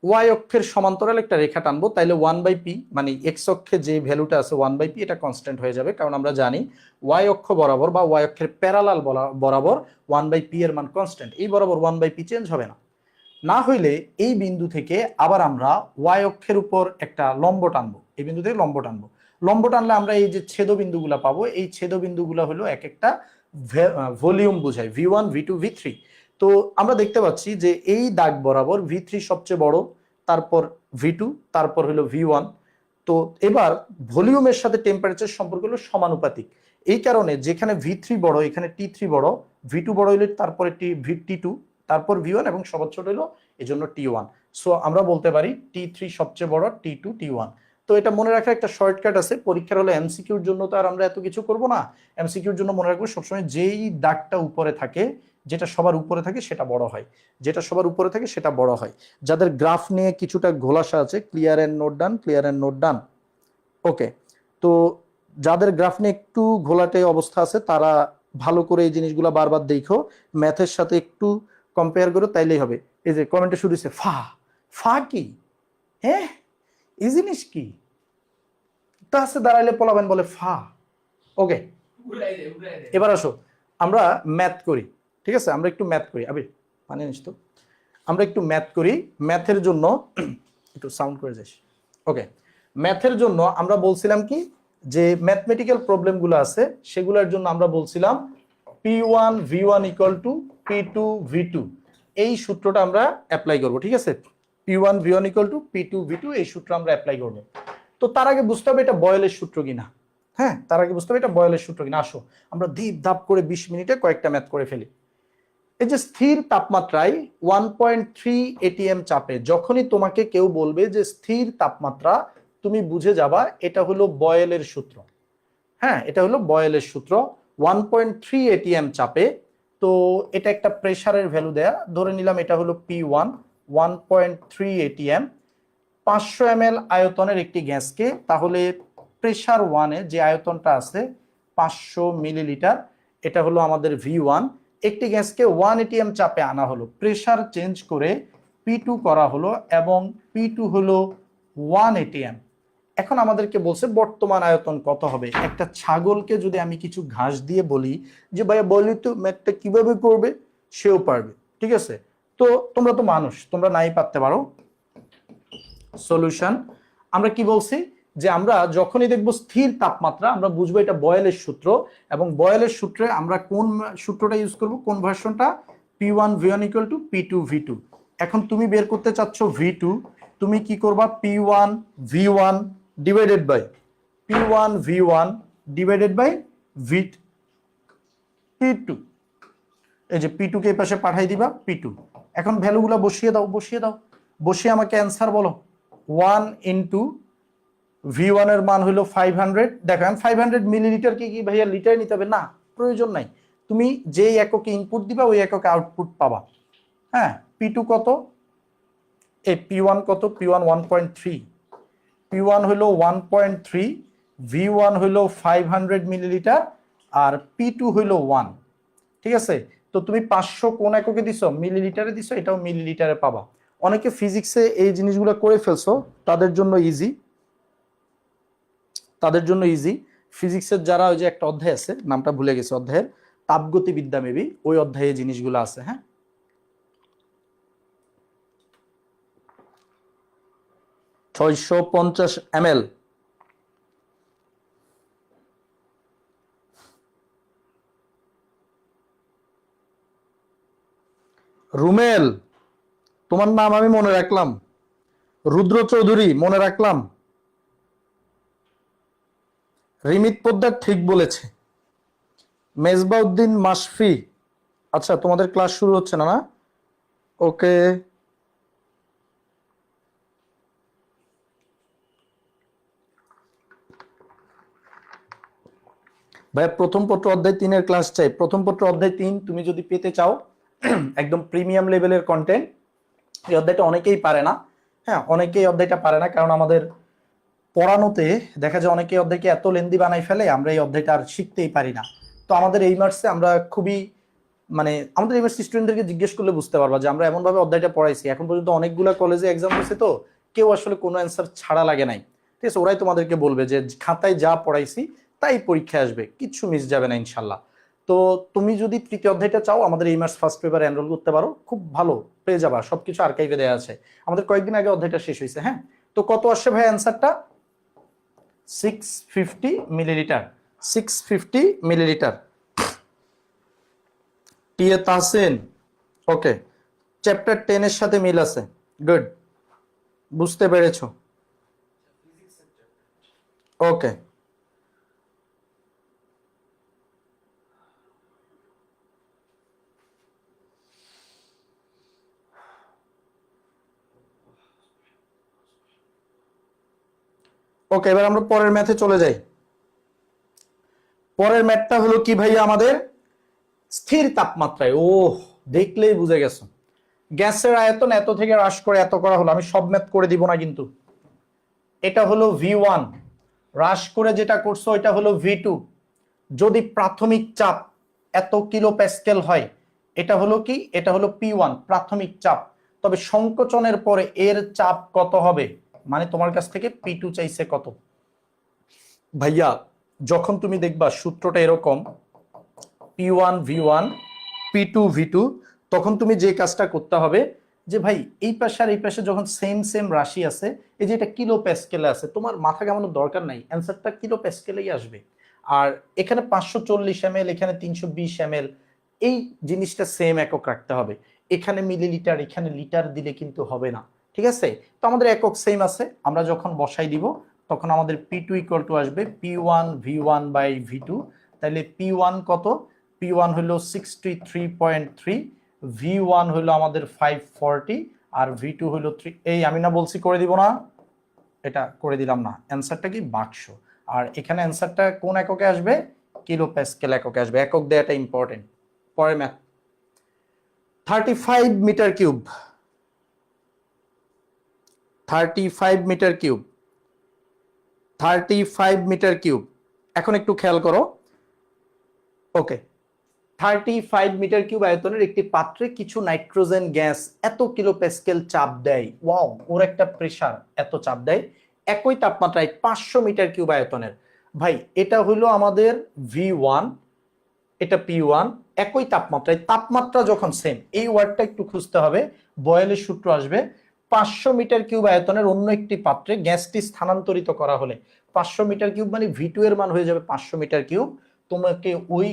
ওয়াই অক্ষের সমান্তরাল একটা রেখা টানবো, তাইলে 1/p মানে এক্স অক্ষে যে ভ্যালুটা আছে 1/p এটা কনস্ট্যান্ট হয়ে যাবে, কারণ আমরা জানি ওয়াই অক্ষ বরাবর বা ওয়াই অক্ষের প্যারালাল বরাবর 1/p এর মান কনস্ট্যান্ট, এই বরাবর 1/p চেঞ্জ হবে না। না হইলে এই বিন্দু থেকে আবার আমরা ওয়াই অক্ষের উপর একটা লম্ব টানবো, এই বিন্দু থেকে লম্ব টানবো। লম্ব টানলে আমরা এই যে ছেদবিন্দুগুলা পাবো, এই ছেদবিন্দুগুলা হলো এক একটা ভলিউম বোঝায়, V1, V2, V3। তো আমরা দেখতে পাচ্ছি যে এই দাগ বরাবর V3 সবচেয়ে বড়, তারপর V2, তারপর হলো V1। তো এবার ভলিউমের সাথে টেম্পারেচার সম্পর্ক হলো সমানুপাতিক। এই কারণে যেখানে V3 বড় এখানে T3 বড়, V2 বড় হইলে তারপরে T2, তারপর V1 এবং সবার ছোট হলো এই জন্য T1। সো আমরা বলতে পারি T3 সবচেয়ে বড়, T2 T1। তো এটা মনে রাখার একটা শর্টকাট আছে, পরীক্ষার হলে এমসিকিউর জন্য তো আর আমরা এত কিছু করব না। এমসিকিউর জন্য মনে রাখবো সবসময় যেই দাগটা উপরে থাকে, যেটা সবার উপরে থাকে সেটা বড় হয়, যেটা সবার উপরে থাকে সেটা বড় হয়। যাদের গ্রাফ নিয়ে কিছুটা ঘোলাসা আছে, clear and note done, clear and note done. Okay, তো যাদের গ্রাফ নিয়ে একটু ঘোলাটে অবস্থা আছে তারা ভালো করে এই জিনিসগুলো বারবার দেখো, ম্যাথের সাথে একটু কম্পেয়ার করো, তাইলেই হবে। এই যে কমেন্টে শুরু হয়েছে ফা, ফা কি, হ্যাঁ এই জিনিস কি, তা আছে দাঁড়াইলে পোলাবেন বলে ফা। ওকে, এবার আসো আমরা ম্যাথ করি, ঠিক আছে? আমরা একটু ম্যাথ করি, আবির মানে নিস তো, আমরা একটু ম্যাথ করি। ম্যাথের জন্য একটু সাউন্ড করে যাস। ওকে, ম্যাথের জন্য আমরা বলছিলাম কি, যে ম্যাথমেটিক্যাল প্রবলেমগুলো আছে সেগুলোর জন্য আমরা বলছিলাম P1 V1 equal to P2 V2, এই সূত্রটা আমরা অ্যাপ্লাই করব, ঠিক আছে? P1 V1 equal to P2 V2 এই সূত্র আমরা অ্যাপ্লাই করব। তো তার আগে বুঝতে হবে এটা বয়েলের সূত্র কিনা। হ্যাঁ, তার আগে বুঝতে হবে এটা বয়েলের সূত্র কিনা। আসো আমরা ধীপ ধাপ করে 20 মিনিটে কয়েকটা ম্যাথ করে ফেলি। এই যে স্থির তাপমাত্রায় 1.3 ATM চাপে যখনই তোমাকে কেউ বলবে যে স্থির তাপমাত্রা, তুমি বুঝে যাবা এটা হলো বয়েলের সূত্র। হ্যাঁ, এটা হলো বয়েলের সূত্র। 1.3 ATM চাপে, তো এটা একটা প্রেসারের ভ্যালু দেয়া, ধরে নিলাম এটা হলো P1, 1.3 ATM, 500 ml আয়তনের একটি গ্যাসকে, তাহলে প্রেসার 1-এ যে আয়তনটা আছে 500 মিলিলিটার, এটা হলো আমাদের V1। একটি গ্যাসকে 1 ATM চাপে আনা হলো, প্রেসার চেঞ্জ করে P2 করা হলো এবং P2 হলো 1 ATM। এখন আমাদেরকে বলছে বর্তমান আয়তন কত হবে। একটা ছাগলকে যদি আমি কিছু ঘাস দিয়ে বলি যে ভাইয়া বলি তো ম্যাথটা কিভাবে করবে, সেও পারবে, ঠিক আছে? তো তোমরা তো মানুষ, তোমরা নাই পারতে পারো। সলিউশন, আমরা কি বলছি, যে আমরা যখনই দেখব স্থির তাপমাত্রা আমরা বুঝবো এটা বয়েলের সূত্র, এবং বয়েলের সূত্রে আমরা কোন সূত্রটা ইউজ করব, কোন ভার্সনটা, P1 V1 equal to P2 V2। এখন তুমি বের করতে চাচ্ছ V2, তুমি কি করবা, P1 V1 divided by P1 V1 divided by P2। এই যে P2 কে এই পাশে পাঠাই দিবা, P2। এখন ভ্যালুগুলো বসিয়ে দাও, বসিয়ে দাও, বসিয়ে আমাকে অ্যান্সার বলো। 1 ইন্টু V1 এর মান হলো 500। দেখো আমি 500 মিলিলিটার কি ভাইয়া লিটার নিতে হবে, না প্রয়োজন নাই, তুমি যেই এককে ইনপুট দিবা ওই এককে আউটপুট পাবা। হ্যাঁ, P2 কত, এই P1 কত, P1 1.3, P1 হলো 1.3, V1 হলো 500 মিলিলিটার, আর P2 হলো 1, ঠিক আছে? তো তুমি 500 কোন এককে দিছো, মিলিলিটারে দিছো, এটাও মিলিলিটারে পাবা। অনেকে ফিজিক্সে এই জিনিসগুলো করে ফেলছো, তাদের জন্য ইজি, তাদের জন্য ইজি। ফিজিক্সের যারা, ওই যে একটা অধ্যায় আছে, নামটা ভুলে গেছে অধ্যায়ের, তাপগতিবিদ্যা মেবি, ওই অধ্যায়ে জিনিসগুলো আছে। হ্যাঁ, 650 ml। রুমেল, তোমার নাম আমি মনে রাখলাম, রুদ্র চৌধুরী মনে রাখলাম। রিমিত পোদ্দার ঠিক বলেছে, মেজবাউদ্দিন মাসফি। আচ্ছা, তোমাদের ক্লাস শুরু হচ্ছে না, না? ওকে, ভাই প্রথম পত্র অধ্যায় 3-এর ক্লাস চাই। প্রথম পত্র অধ্যায় 3 তুমি যদি পেতে চাও একদম প্রিমিয়াম লেভেলের কন্টেন্ট, এই অধ্যায়টা অনেকেই পারে না। হ্যাঁ, অনেকেই অধ্যায়টা পারে না, কারণ আমাদের পড়ানোতে দেখা যায় অনেকে অধ্যায়কে এত লেন্দি বানাই ফেলে, আমরা এই অধ্যায়টা আর শিখতেই পারি না। তো আমাদের এই মার্সে আমরা খুবই, মানে আমাদের এই মার্সে স্টুডেন্টদেরকে জিজ্ঞেস করলে বুঝতে পারবা যে আমরা এমনভাবে অধ্যায়টা পড়াইছি, এখন পর্যন্ত অনেকগুলো কলেজে এক্সাম হয়েছে, তো কেউ আসলে কোনো অ্যান্সার ছাড়া লাগে নাই, ঠিক আছে? ওরাই তোমাদেরকে বলবে যে খাতায় যা পড়াইছি তাই পরীক্ষায় আসবে, কিচ্ছু মিস যাবে না ইনশাল্লাহ। তো তুমি যদি তৃতীয় অধ্যায়টা চাও, আমাদের এই মার্চ ফার্স্ট পেপারে এনরোল করতে পারো, খুব ভালো পেয়ে যাবা, সবকিছু আর্কাইভে দেওয়া আছে। আমাদের কয়েকদিন আগে অধ্যায়টা শেষ হয়েছে। হ্যাঁ, তো কত আসছে ভাই অ্যান্সারটা, 650 মিলিলিটার, 650 মিলিলিটার। টিএ তাহসিন, ওকে, চ্যাপ্টার 10 এর সাথে মিল আছে, গুড, বুঝতে পেরেছো? ওকে, ওকে, এবার আমরা পরের ম্যাথে চলে যাই। পরের ম্যাথটা হলো কি ভাইয়া আমাদের, স্থির তাপমাত্রায়। ও, দেখলেই বুঝে গেছো, গ্যাসের আয়তন এত থেকে হ্রাস করে এত করা হলো। আমি সব ম্যাথ করে দিব না কিন্তু। এটা হলো V1, হ্রাস করে যেটা করছো এটা হলো V2। যদি প্রাথমিক চাপ এত কিলো প্যাসকেল হয়, এটা হলো কি, এটা হলো P1 প্রাথমিক চাপ। তবে সংকোচনের পরে এর চাপ কত হবে, মানে তোমার কাছ থেকে P2 চাইছে কত। ভাইয়া যখন তুমি দেখবা সূত্রটা এরকম P1 V1 P2 V2, তখন তুমি যে কাজটা করতে হবে যে ভাই এই পাশে আর এই পাশে যখন সেম সেম রাশি আছে, এই যে এটা কিলো প্যাসকেলে আছে, তোমার মাথা কামানোর দরকার নাই, অ্যান্সারটা কিলো প্যাসকেলেই আসবে। আর এখানে 540 ml, এখানে 320 ml, এই জিনিসটা সেম একক রাখতে হবে। এখানে মিলিলিটার এখানে লিটার দিলে কিন্তু হবে না, ঠিক আছে? তো আমাদের একক সেম আছে, আমরা যখন বসাই দিব তখন আমাদের P2 ইকুয়াল টু আসবে P1 V1 বাই V2। তাহলে P1 কত, P1 হলো 63.3, V1 হলো আমাদের 540, আর V2 হলো 3। এই আমি না বলছি করে দিব না, এটা করে দিলাম না, অ্যান্সারটা কি বাক্স। আর এখানে অ্যান্সারটা কোন এককে আসবে, কিলো প্যাসকেল এককে আসবে। একক দেয়াটা ইম্পর্টেন্ট। পরের math, 35 metre cube, 35 metre cube, 35 metre cube. এখন একটু খেয়াল করো। ওকে, 35 মিটার কিউব আয়তনের একটি পাত্রে কিছু নাইট্রোজেন গ্যাস এত কিলো প্যাসকেল চাপ দেয়। ওয়াও, ওর একটা প্রেসার এত চাপ দেয় একই তাপমাত্রায় 500 মিটার কিউব আয়তনের। ভাই এটা হলো আমাদের V1, এটা P1, একই তাপমাত্রায়, তাপমাত্রা যখন সেম, এই ওয়ার্ডটা একটু খুঁজতে হবে। বয়েলের সূত্র আসবে 500 মিটার কিউব আয়তনের অন্য একটি পাত্রে গ্যাসটি স্থানান্তরিত করা হলে, 500 মিটার কিউব মানে V2 এর মান হয়ে যাবে 500 মিটার কিউব। তোমাকে ওই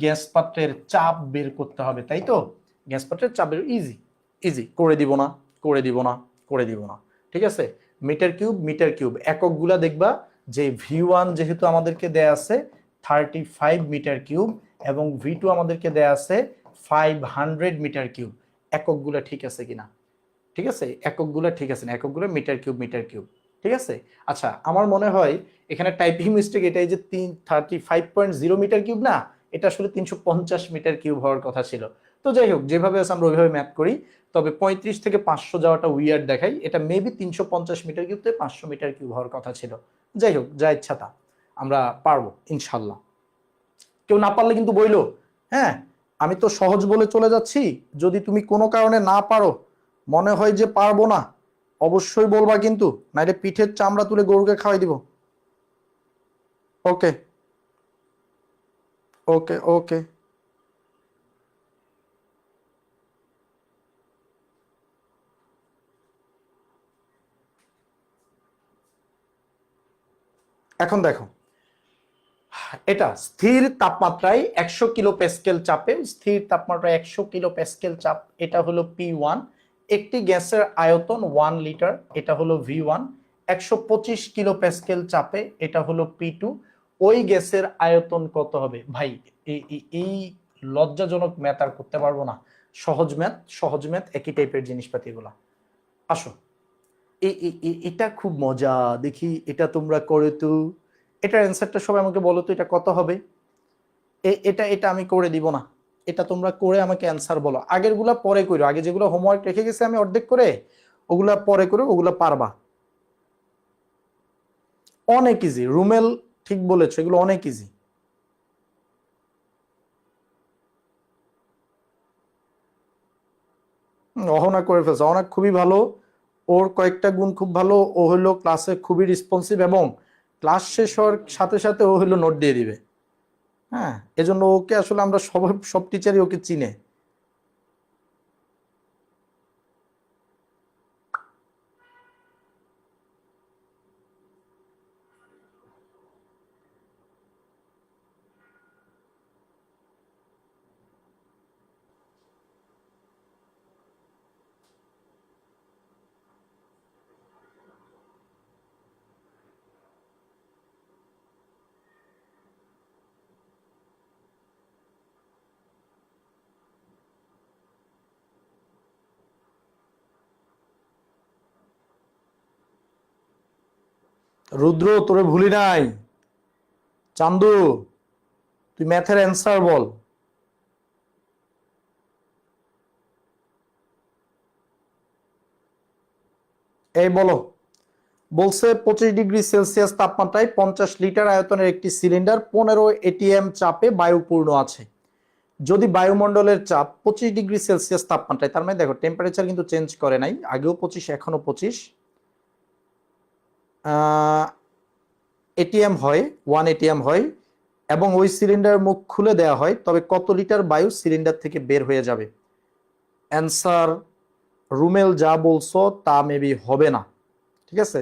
গ্যাস পাত্রের চাপ বের করতে হবে, তাই তো? গ্যাস পাত্রের চাপ বের, ইজি ইজি, করে দিব না, করে দিব না, করে দিব না, ঠিক আছে? মিটার কিউব এককগুলা দেখবা যে V1 যেহেতু আমাদেরকে দেয়া আছে 35 মিটার কিউব, এবং V2 আমাদেরকে দেয়া আছে 500 মিটার কিউব। এককগুলা ঠিক আছে কিনা, ঠিক আছে? এককগুলা ঠিক আছে না, এককগুলো মিটার কিউব, ঠিক আছে? আচ্ছা, আমার মনে হয় এখানে টাইপিং মিস্টেক এটাই যে 35.0 মিটার কিউব না, এটা আসলে 350 মিটার কিউব হওয়ার কথা ছিল। তো যাই হোক, যেভাবে আছে আমরা ওইভাবে ম্যাথ করি। তবে 35 থেকে 500 যাওয়াটা উইয়ার্ড দেখাই, এটা মেবি 350 মিটার কিউব থেকে 500 মিটার কিউব হওয়ার কথা ছিল। যাই হোক, যা ইচ্ছা তা, আমরা পারবো ইনশাল্লাহ। কেউ না পারলে কিন্তু বইলো, হ্যাঁ? আমি তো সহজ বলে চলে যাচ্ছি, যদি তুমি কোনো কারণে না পারো, মনে হয় যে পারবো না, অবশ্যই বলবা কিন্তু, নাইলে পিঠের চামড়া তুলে গরুকে খাওয়াই দিব। ওকে ওকে ওকে, এখন দেখো, এটা স্থির তাপমাত্রায় 100 কিলো প্যাসকেল চাপে, স্থির তাপমাত্রায় 100 কিলো প্যাসকেল চাপ, এটা হলো P1। একটি গ্যাসের আয়তন 1 লিটার, এটা হলো V1। 125 কিলো প্যাসকেল চাপে, এটা হলো P2। ওই গ্যাসের আয়তন কত হবে? ভাই এই লজ্জাজনক ম্যাথ আর করতে পারবো না। সহজ ম্যাথ, সহজ ম্যাথ, একই টাইপের জিনিসপাতি এগুলা। আসো, এটা খুব মজা, দেখি এটা তোমরা করে তো। এটার অ্যান্সারটা সবাই আমাকে বলো তো, এটা কত হবে? এটা এটা আমি করে দিব না, এটা তোমরা করে আমাকে অ্যান্সার বলো। আগেরগুলা পরে করো, আগে যেগুলো হোমওয়ার্ক রেখে গেছে আমি অর্ধেক করে, ওগুলা পরে করো, ওগুলা পারবা। অনেক ইজি রুমেল, ঠিক বলেছো, এগুলো অনেক ইজি। অহনা করে ফেলছে, অহনা খুবই ভালো, ওর কয়েকটা গুণ খুব ভালো। ও হলো ক্লাসে খুবই রেসপন্সিভ, এবং ক্লাস শেষ হওয়ার সাথে সাথে ও হলো নোট দিয়ে দিবে। হ্যাঁ, এজন্য ওকে আসলে আমরা সবাই, সব টিচারই ওকে চিনে। রুদ্র, তোরে ভুলি নাই। চান্দু, তুই ম্যাথের অ্যান্সার বল। এই বলো। বলছে 25 ডিগ্রি সেলসিয়াস তাপমাত্রায় 50 লিটার আয়তনের একটি সিলিন্ডার 15 ATM চাপে বায়ুপূর্ণ আছে। যদি বায়ুমণ্ডলের চাপ 25 ডিগ্রি সেলসিয়াস তাপমাত্রায়, তার মানে দেখো টেম্পারেচার কিন্তু চেঞ্জ করে নাই, আগেও 25 এখনো 25 এটিএম হয়, 1 ATM হয়, এবং ওই সিলিন্ডার মুখ খুলে দেওয়া হয়, তবে কত লিটার বায়ু সিলিন্ডার থেকে বের হয়ে যাবে? অ্যান্সার রুমেল যা বলছো তা মেবি হবে না, ঠিক আছে।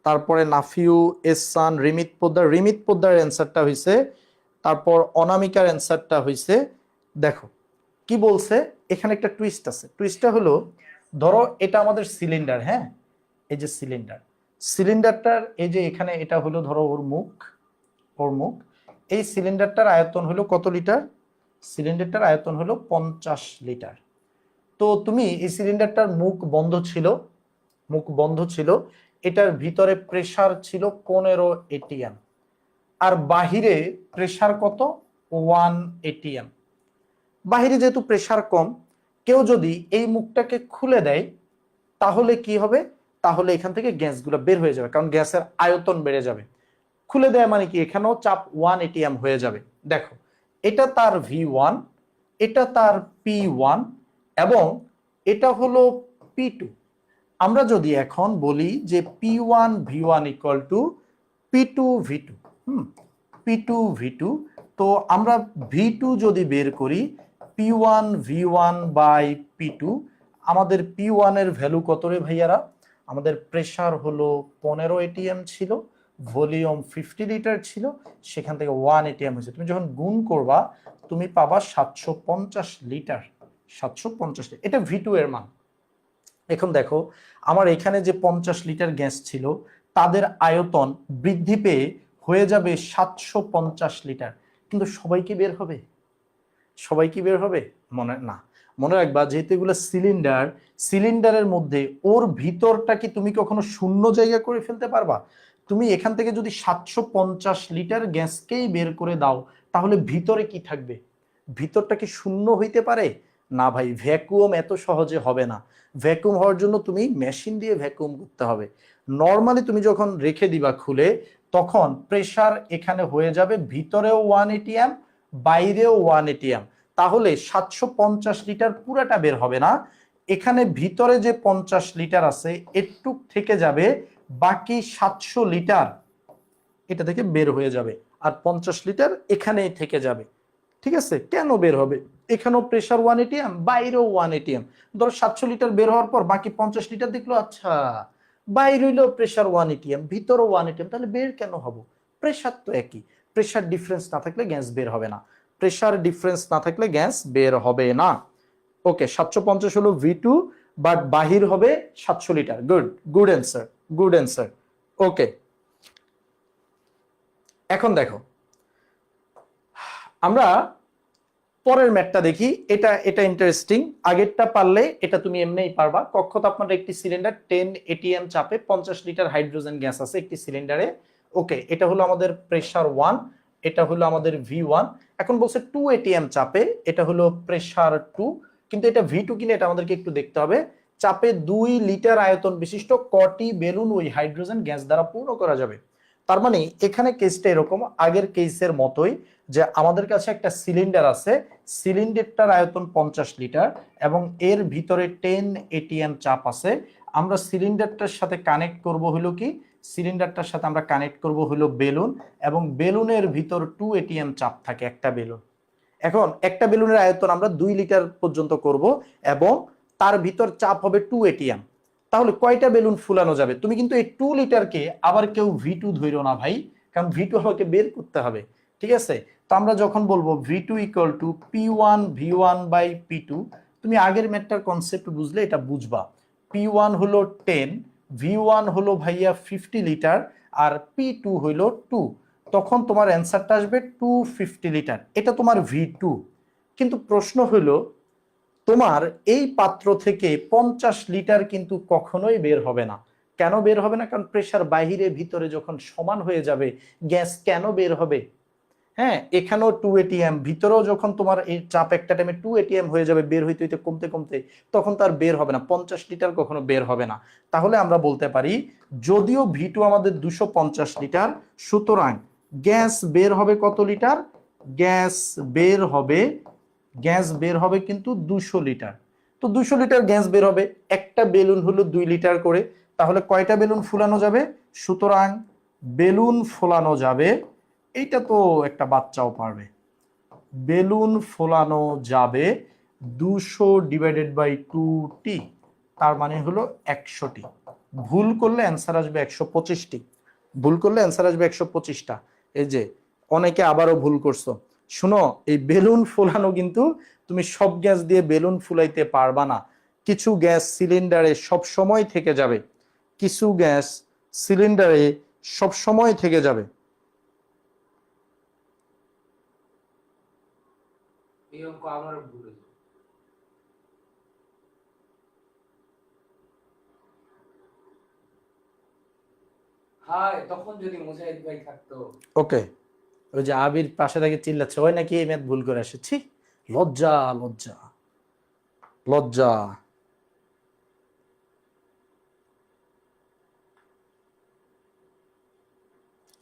তারপরে নাফিউ, এসান, রিমিত পোদ্দার অ্যান্সারটা হয়েছে, তারপর অনামিকার অ্যান্সারটা হয়েছে। দেখো কি বলছে, এখানে একটা টুইস্ট আছে। টুইস্টটা হলো, ধরো এটা আমাদের সিলিন্ডার, হ্যাঁ, এই যে সিলিন্ডারটার এই যে এখানে এটা হলো ধরো ওর মুখ। এই সিলিন্ডারটার আয়তন হলো কত লিটার? সিলিন্ডারটার আয়তন হলো 50 লিটার। তো তুমি এই সিলিন্ডারটার মুখ বন্ধ ছিল, এটার ভিতরে প্রেসার ছিল 15 ATM, আর বাহিরে প্রেসার কত? 1 ATM। বাহিরে যেহেতু প্রেসার কম, কেউ যদি এই মুখটাকে খুলে দেয় তাহলে কি হবে? তাহলে এখান থেকে গ্যাসগুলো বের হয়ে যাবে, কারণ গ্যাসের আয়তন বেড়ে যাবে। খুলে দেয় মানে কি, এখানেও চাপ 1 ATM হয়ে যাবে। দেখো এটা তার V1, এটা তার P1, এবং এটা হলো P2। আমরা যদি এখন বলি যে P1V1 equal to P2V2, P2V2, তো আমরা V2 যদি বের করি, P1V1 বাই P2, আমাদের P1 এর ভ্যালু কত রে ভাইয়ারা? আমাদের প্রেসার হলো 15 ATM ছিল, ভলিউম 50 লিটার ছিল, সেখান থেকে 1 ATM হয়েছে। তুমি যখন গুণ করবা তুমি পাবা 750 লিটার। 750 লিটার, এটা V2 এর মান। এখন দেখো আমার এখানে যে 50 লিটার গ্যাস ছিল, তাদের আয়তন বৃদ্ধি পেয়ে হয়ে যাবে 750 লিটার। কিন্তু সবাই কি বের হবে? সবাই কি বের হবে? মনে রাখবা, যেহেতু এগুলো সিলিন্ডারের মধ্যে ওর ভিতরটা কি তুমি কখনো শূন্য জায়গা করে ফেলতে পারবা? তুমি এখান থেকে যদি 750 লিটার গ্যাসকেই বের করে দাও, তাহলে ভিতরে কি থাকবে? ভিতরটা কি শূন্য হইতে পারে? না ভাই, ভ্যাকুয়াম এত সহজে হবে না। ভ্যাকুয়াম হওয়ার জন্য তুমি মেশিন দিয়ে ভ্যাকুয়াম করতে হবে। নর্মালি তুমি যখন রেখে দিবা খুলে, তখন প্রেসার এখানে হয়ে যাবে ভিতরেও 1 ATM, বাইরেও 1 ATM। তাহলে 750 লিটার পুরাটা বের হবে না, এখানে ভিতরে যে 50 লিটার আছে একটুক থেকে যাবে, বাকি 700 লিটার এটা থেকে বের হয়ে যাবে, আর 50 লিটার এখানেই থেকে যাবে। ঠিক আছে, কেন বের হবে? এখানেও প্রেসার 1 ATM, বাইরেও 1 ATM। ধরো 700 লিটার বের হওয়ার পর বাকি 50 লিটার দেখলো, আচ্ছা বাইরে হইলেও প্রেসার 1 ATM, ভিতরও 1 ATM, তাহলে বের কেন হবো? প্রেসার তো একই। প্রেসার ডিফারেন্স না থাকলে গ্যাস বের হবে না। প্রেসার ডিফারেন্স না থাকলে গ্যাস বের হবে না। ওকে, 750 হলো V2, বাট বাহির হবে 700 litre. Good answer, good answer. Okay, এখন দেখো আমরা পরের ম্যাথটা দেখি। এটা ইন্টারেস্টিং। আগেরটা পারলে এটা তুমি এমনিই পারবা। কক্ষ তাপমাত্রায় একটি সিলিন্ডার 10 ATM চাপে 50 লিটার হাইড্রোজেন গ্যাস আছে একটি সিলিন্ডারে। ওকে, এটা হলো আমাদের প্রেসার 1, এটা হলো আমাদের V1। এখন বলছে 2 ATM চাপে, এটা হলো প্রেসার 2, কিন্তু এটা V2 কিনা এটা আমাদেরকে একটু দেখতে হবে। চাপে 2 লিটার আয়তন বিশিষ্ট কটি বেলুন ওই হাইড্রোজেন গ্যাস দ্বারা পূর্ণ করা যাবে? তার মানে এখানে কেসটা এরকম, আগের কেসের মতোই, যে আমাদের কাছে একটা সিলিন্ডার আছে, সিলিন্ডারটার আয়তন 50 লিটার এবং এর ভিতরে 10 ATM চাপ আছে। আমরা সিলিন্ডারটার সাথে কানেক্ট করব হলো কি, সিলিন্ডারটার সাথে আমরা কানেক্ট করব হলো বেলুন, এবং বেলুনের ভিতর 2 ATM চাপ থাকে, একটা বেলুন। এখন একটা বেলুনের আয়তন আমরা 2 লিটার পর্যন্ত করব, এবং তার ভিতর চাপ হবে 2 ATM। তাহলে কয়টা বেলুন ফুলানো যাবে? তুমি কিন্তু এই 2 লিটারকে আবার কেউ V2 ধইরো না ভাই, কারণ V2 আমাকে বের করতে হবে। ঠিক আছে, তো আমরা যখন বলবো V2 equal to P1V1 by P2, তুমি আগের ম্যাথটার কনসেপ্ট বুঝলে এটা বুঝবা। P1 হলো 10, V1 হলো ভাইয়া 50 লিটার, আর P2 হলো 2, তখন তোমার অ্যান্সারটা আসবে 250 লিটার। এটা তোমার V2। কিন্তু প্রশ্ন হলো, তোমার এই পাত্র থেকে 50 লিটার কিন্তু কখনোই বের হবে না। কেন বের হবে না? কারণ প্রেসার বাহিরে ভিতরে যখন সমান হয়ে যাবে গ্যাস কেন বের হবে? হ্যাঁ, এখানেও 2 atm, ভিতরেও যখন তোমার এই চাপ একটা টাইমে 2 atm হয়ে যাবে, বের হইতে হইতে কমতে কমতে, তখন তার বের হবে না, 50 লিটার কখনো বের হবে না। তাহলে আমরা বলতে পারি যদিও V2 আমাদের 250 লিটার, সুতরাং গ্যাস বের হবে কত লিটার? গ্যাস বের হবে কিন্তু 200 লিটার। তো 200 লিটার গ্যাস বের হবে, একটা বেলুন হলো 2 লিটার করে, তাহলে কয়টা বেলুন ফুলানো যাবে? সুতরাং বেলুন ফোলানো যাবে, এইটা তো একটা বাচ্চাও পারবে, বেলুন ফোলানো যাবে 200 ডিভাইডেড বাই 2t, তার মানে হলো 100টি। ভুল করলে অ্যান্সার আসবে 125টি, ভুল করলে অ্যান্সার আসবে 125টা। এই যে অনেকে আবারও ভুল করছো, শুনো, এই বেলুন ফোলানো কিন্তু তুমি সব গ্যাস দিয়ে বেলুন ফুলাইতে পারবা না। কিছু গ্যাস সিলিন্ডারে সব সময় থেকে যাবে, কিছু গ্যাস সিলিন্ডারে সব সময় থেকে যাবে। এই অঙ্ক আমার ভুল হয়েছে। হাই, তখন যদি মুজাহিদ ভাই থাকতো। ওকে, ওই যে আবির পাশে থেকে চিল্লাচ্ছে, ওই নাকি এই ম্যাথ ভুল করে এসেছি, লজ্জা লজ্জা লজ্জা।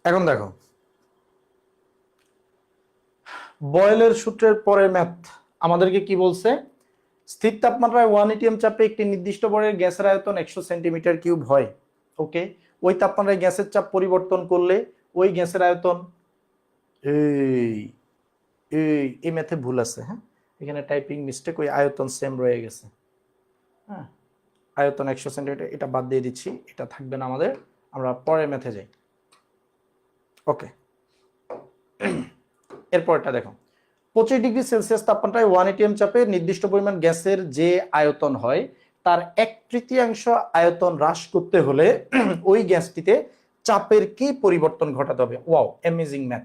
এখন দেখো, বয়েলের সূত্রের পরের ম্যাথ আমাদেরকে কি বলছে? স্থির তাপমাত্রায় 1 atm চাপে একটি নির্দিষ্ট ভরের গ্যাসের আয়তন 100 সেন্টিমিটার কিউব হয়। ওকে, ওই তাপমাত্রায় গ্যাসের চাপ পরিবর্তন করলে ওই গ্যাসের আয়তন, এই এই ম্যাথে ভুল আছে, হ্যাঁ, এখানে টাইপিং মিস্টেক, ওই আয়তন সেম রয়ে গেছে। হ্যাঁ, আয়তন 100 সেন্টিমিটার, এটা বাদ দিয়ে দিচ্ছি, এটা থাকবে না আমাদের, আমরা পরের ম্যাথে যাই। ওকে, এরপরটা দেখো, 25 ডিগ্রি সেলসিয়াস তাপমাত্রায় 1 atm চাপে নির্দিষ্ট পরিমাণ গ্যাসের যে আয়তন হয় তার 1/3 আয়তন হ্রাস করতে হলে ওই গ্যাসটিতে চাপের কি পরিবর্তন ঘটাতে হবে? Wow, amazing math.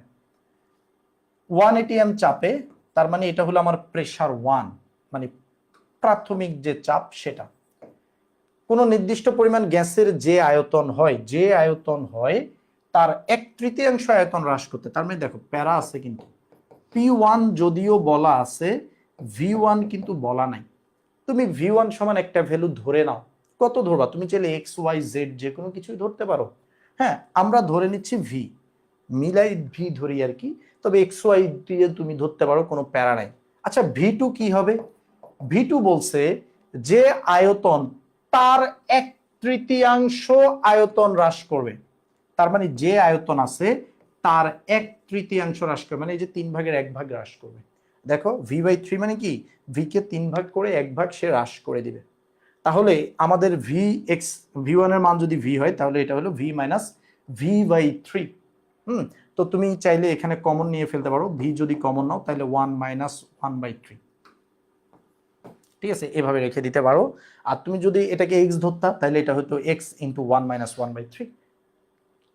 1 atm চাপে, তার মানে এটা হলো আমার প্রেসার 1, মানে প্রাথমিক যে চাপ সেটা। কোন নির্দিষ্ট পরিমাণ গ্যাসের যে আয়তন হয় তার 1/3 আয়তন হ্রাস করতে, তার মানে দেখো প্যারা আছে কিন্তু, P1 যদিও বলা আছে, V1 কিন্তু বলা নাই। তুমি V1 সমান একটা ভ্যালু ধরে নাও, কত ধরবা? তুমি চাইলে XYZ যে কোনো কিছুই ধরতে পারো। হ্যাঁ, আমরা ধরে নিচ্ছি V, মিলাই V ধরি আর কি, তবে XY দিয়ে তুমি ধরতে পারো, কোনো প্যারা নাই। আচ্ছা, V2 কি হবে? V2 বলছে যে আয়তন তার 1/3 আয়তন হ্রাস করবে, তার মানে যে আয়তন আছে তার 1/3 হ্রাস করবে, মানে এই যে 3/1 হ্রাস করবে। দেখো V/3 মানে কি, V কে 3 ভাগ করে 1 ভাগ সে হ্রাস করে দিবে। তাহলে আমাদের V1 এর মান যদি V হয়, তাহলে এটা হলো V মাইনাস V/3। তো তুমি চাইলে এখানে কমন নিয়ে ফেলতে পারো, V যদি কমন নাও তাহলে 1 মাইনাস 1/3, ঠিক আছে, এভাবে রেখে দিতে পারো। আর তুমি যদি এটাকে x ধরতা, তাহলে এটা হতো x ইন্টু 1 মাইনাস 1/3,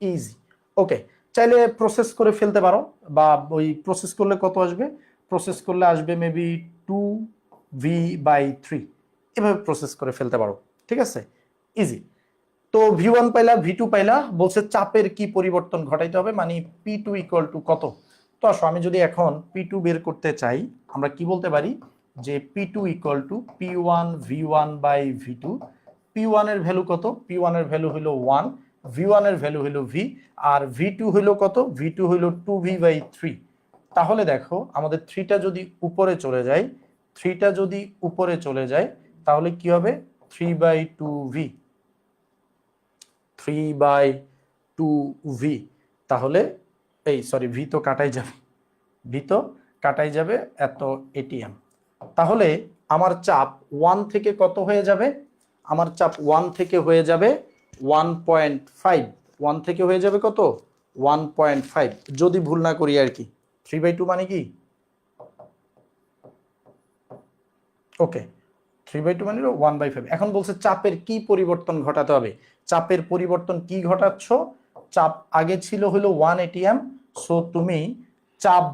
ইজি। ওকে, চাইলে প্রসেস করে ফেলতে পারো, বা ওই প্রসেস করলে কত আসবে? প্রসেস করলে আসবে মেবি 2V/3, এভাবে প্রসেস করে ফেলতে পারো, ঠিক আছে, ইজি। তো V1 পাইলা, V2 পাইলা, বলছে চাপের কি পরিবর্তন ঘটাইতে হবে, মানে P2 ইকুয়াল টু কত। তো আসো, আমি যদি এখন P2 বের করতে চাই, আমরা কি বলতে পারি যে P2 equal to P1 V1/V2। P1 এর ভ্যালু কত? P1 এর ভ্যালু হলো 1, V1 এর ভ্যালু হলো V, আর V2 হলো কত? V2 হলো 2V/3। তাহলে দেখো আমাদের 3টা যদি উপরে চলে যায়, তাহলে কি হবে? 3/2V, 3/2V। তাহলে এই সরি, V তো কাটাই যাবে, এত ATM। তাহলে আমার চাপ 1 থেকে কত হয়ে যাবে? আমার চাপ 1 থেকে হয়ে যাবে 1.5, 1 থেকে হয়ে যাবে কত? 1.5, যদি ভুল না করি আর কি। 3/2 মানে কি? ওকে, 3/2 মানে 1/5। এখন বলছে চাপের কি পরিবর্তন ঘটাতে হবে। চাপের পরিবর্তন কি ঘটাচ্ছ? চাপ আগে ছিল হলো 1 atm, সো তুমি চাপ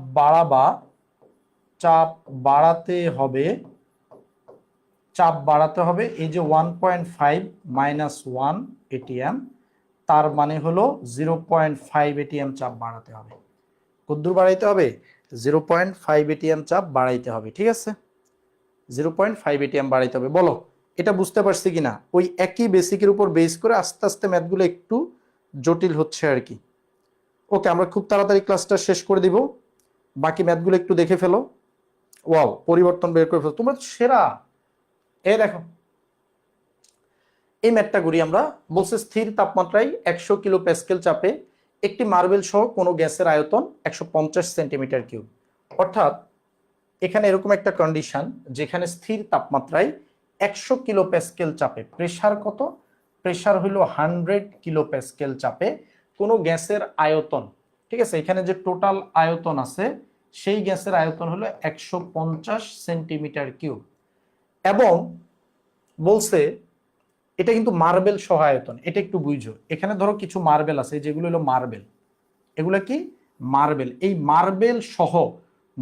বাড়াতে হবে এই যে 1.5 মাইনাস 1 এটিএম, তার মানে হলো 0.5 এটিএম চাপ বাড়াতে হবে। কতদূর বাড়াইতে হবে? 0.5 এটিএম চাপ বাড়াইতে হবে। ঠিক আছে, 0.5 এটিএম বাড়াইতে হবে। বলো এটা বুঝতে পারছি কিনা? ওই একই বেসিকের উপর বেস করে আস্তে আস্তে ম্যাথগুলো একটু জটিল হচ্ছে আর কি। ওকে, আমরা খুব তাড়াতাড়ি ক্লাসটা শেষ করে দিব, বাকি ম্যাথগুলো একটু দেখে ফেলো। ওয়াও, পরিবর্তন বের করে ফেলো, তোমরা তো সেরা। দেখো এই ম্যাথটা করি আমরা। বলছে স্থির তাপমাত্রায় 100 কিলো প্যাসকেল চাপে একটি মার্বেল সহ কোনো গ্যাসের আয়তন 150 সেন্টিমিটার কিউব। অর্থাৎ এখানে এরকম একটা কন্ডিশন যেখানে স্থির তাপমাত্রায় 100 কিলো প্যাসকেল চাপে, প্রেসার কত? প্রেসার হলো 100 কিলো প্যাসকেল চাপে কোনো গ্যাসের আয়তন, ঠিক আছে, এখানে যে টোটাল আয়তন আছে সেই গ্যাসের আয়তন হলো 150 সেন্টিমিটার কিউব। এবং বলছে এটা কিন্তু মার্বেল সহ আয়তন, এটা একটু বুঝো। এখানে ধরো কিছু মার্বেল আছে, যেগুলো হলো মার্বেল, এগুলা কি? মার্বেল। এই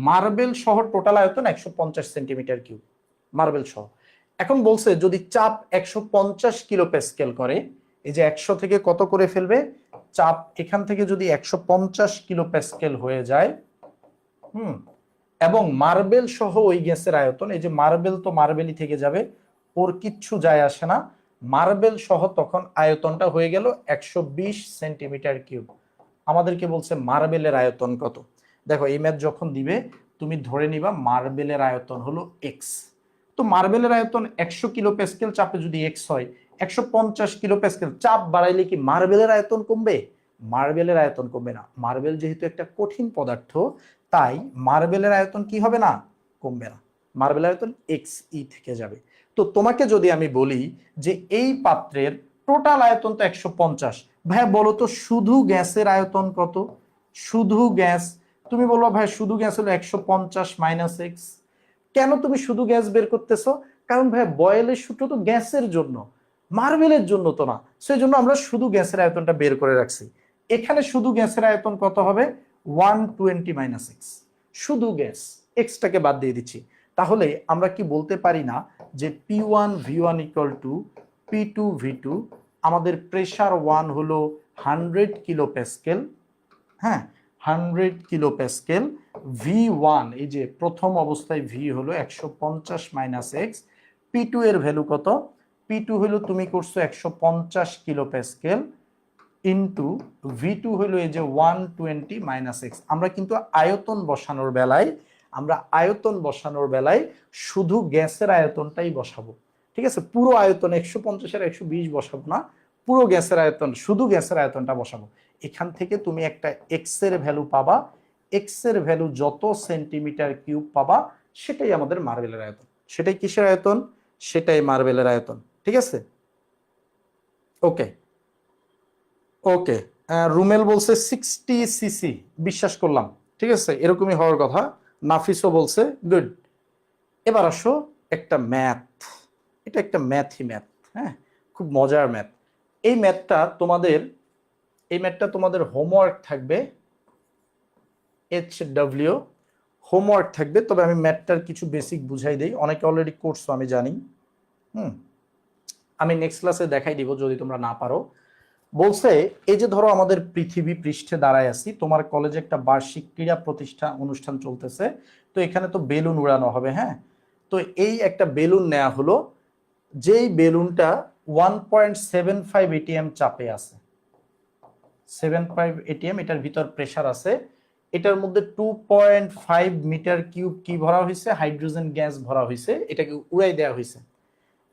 মার্বেল সহ টোটাল আয়তন 150 সেন্টিমিটার কিউব, মার্বেল সহ। এখন বলছে যদি চাপ 150 কিলো প্যাসকেল করে, এই যে 100 থেকে কত করে ফেলবে চাপ, এখান থেকে যদি 150 কিলো প্যাসকেল হয়ে যায়, এবং মার্বেল সহ ওই গ্যাসের আয়তন, এই যে মার্বেল তো মার্বেলই থেকে যাবে, ওর কিচ্ছু যায় আসে না, মার্বেল সহ তখন আয়তনটা হয়ে গেল 120 সেন্টিমিটার কিউব। আমাদেরকে বলছে মার্বেলের আয়তন কত। দেখো এই ম্যাথ যখন দিবে তুমি ধরে নিবা মার্বেলের আয়তন হলো এক্স। তো মার্বেলের আয়তন 100 কিলো প্যাসকেল চাপে যদি এক্স হয়, 150 কিলো প্যাসকেল চাপ বাড়াইলে কি মার্বেলের আয়তন কমবে? মার্বেলের আয়তন কমবে না। মার্বেল যেহেতু একটা কঠিন পদার্থ, তাই মার্বেলের আয়তন কি হবে না? কমবে না। মার্বেলের আয়তন এক্স ই থেকে যাবে। তো তোমাকে যদি আমি বলি যে এই পাত্রের টোটাল আয়তন তো 150, ভাইয়া বলো তো শুধু গ্যাসের আয়তন কত? শুধু গ্যাস, তুমি বলবো ভাই শুধু গ্যাস হলো 150 মাইনাস এক্স। কেন তুমি শুধু গ্যাস বের করতেছো? কারণ ভাই বয়েলের সূত্র তো গ্যাসের জন্য, মার্বেলের জন্য তো না, সেই জন্য আমরা শুধু গ্যাসের আয়তনটা বের করে রাখছি। এখানে শুধু গ্যাসের আয়তন কত হবে? 120 মাইনাস এক্স। শুধু গ্যাস, এক্সটাকে বাদ দিয়ে দিচ্ছি। তাহলে আমরা কি বলতে পারি না যে P1 V1 equal to P2 V2, আমাদের প্রেসার 1 হলো 100 কিলো প্যাসকেল, হ্যাঁ 100 কিলো প্যাসকেল, V1 এই যে প্রথম অবস্থায় V হলো 150 মাইনাস এক্স, P2 এর ভ্যালু কত? P2 হলো তুমি করছো 150 কিলো প্যাসকেল ইন্টু V2 হলো এই যে 120 মাইনাস এক্স। আমরা কিন্তু আয়তন বসানোর বেলায় শুধু গ্যাসের আয়তনটাই বসাবো, ঠিক আছে? পুরো আয়তন 150 এর 120 বসাবো না, পুরো গ্যাসের আয়তন, শুধু গ্যাসের আয়তনটা বসাবো। এখান থেকে তুমি একটা এক্স এর ভ্যালু পাবা, এক্স এর ভ্যালু যত সেন্টিমিটার কিউব পাবা সেটাই আমাদের মার্বেলের আয়তন। সেটাই কিসের আয়তন? সেটাই মার্বেলের আয়তন। ঠিক আছে, ওকে ওকে। রুমেল বলছে 60 সিসি, বিশ্বাস করলাম, ঠিক আছে, এরকমই হওয়ার কথা। নাফিসও বলছে গুড। এবার আসো একটা ম্যাথ, এটা একটা ম্যাথ, হ্যাঁ, খুব মজার ম্যাথ। এই ম্যাথটা তোমাদের হোমওয়ার্ক থাকবে, HW হোমওয়ার্ক থাকবে। তবে আমি ম্যাথটার কিছু বেসিক বুঝাই দেই, অনেকে অলরেডি করছো আমি জানি। আমি নেক্সট ক্লাসে দেখাই দিব যদি তোমরা না পারো। বলছে এই যে ধরো আমাদের পৃথিবী পৃষ্ঠে দাঁড়ায় আছি, তোমার কলেজে একটা বার্ষিক ক্রীড়া অনুষ্ঠান চলতেছে, তো এখানে তো বেলুন উড়ানো হবে, হ্যাঁ। তো এই একটা বেলুন নেওয়া হলো, যেই বেলুনটা 1.75 এটিএম চাপে আছে, 75 এটিএম, এটার ভিতর প্রেসার আছে, এটার মধ্যে 2.5 মিটার কিউব কি ভরা হয়েছে? হাইড্রোজেন গ্যাস ভরা হয়েছে, এটাকে উড়াই দেওয়া হয়েছে।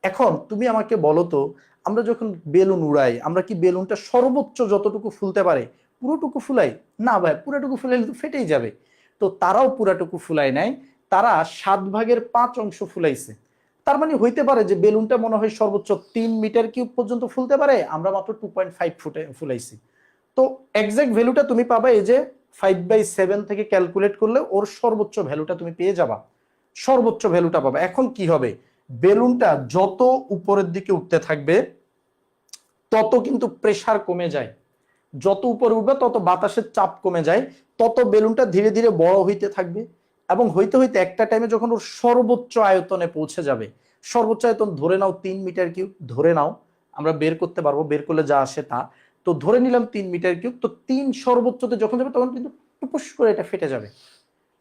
এখন তুমি আমাকে বলো তো, আমরা যখন বেলুন উড়াই, আমরা কি বেলুনটা সর্বোচ্চ যতটুকু ফুলতে পারে পুরোটুকু ফুলাই? না ভাই, পুরোটুকু ফুলাইলে তো ফেটেই যাবে। তো তারাও পুরাটুকু ফুলাই নাই, তারা 7/5 অংশ ফুলাইছে। তার মানে হইতে পারে যে বেলুনটা মনে হয় সর্বোচ্চ 3 মিটার কিউব পর্যন্ত ফুলতে পারে, আমরা মাত্র 2.5 ফুটে ফুলাইছি। তো এক্সাক্ট ভ্যালুটা তুমি পাবা এই যে 5/7 থেকে ক্যালকুলেট করলে ওর সর্বোচ্চ ভ্যালুটা তুমি পেয়ে যাবা, সর্বোচ্চ ভ্যালুটা পাবা। এখন কি হবে? বেলুনটা যত উপরের দিকে উঠতে থাকবে তত কিন্তু প্রেসার কমে যায়, যত উপরে উঠবে তত বাতাসের চাপ কমে যায়, তত বেলুনটা ধীরে ধীরে বড় হইতে থাকবে, এবং হইতে হইতে একটা টাইমে যখন ওর সর্বোচ্চ আয়তনে পৌঁছে যাবে, সর্বোচ্চ আয়তন ধরে নাও 3 মিটার কিউব, ধরে নাও, আমরা বের করতে পারবো, বের করলে যা আসে তা। তো ধরে নিলাম 3 মিটার কিউব, তো 3 সর্বোচ্চতে যখন যাবে তখন কিন্তু টুপুস করে এটা ফেটে যাবে।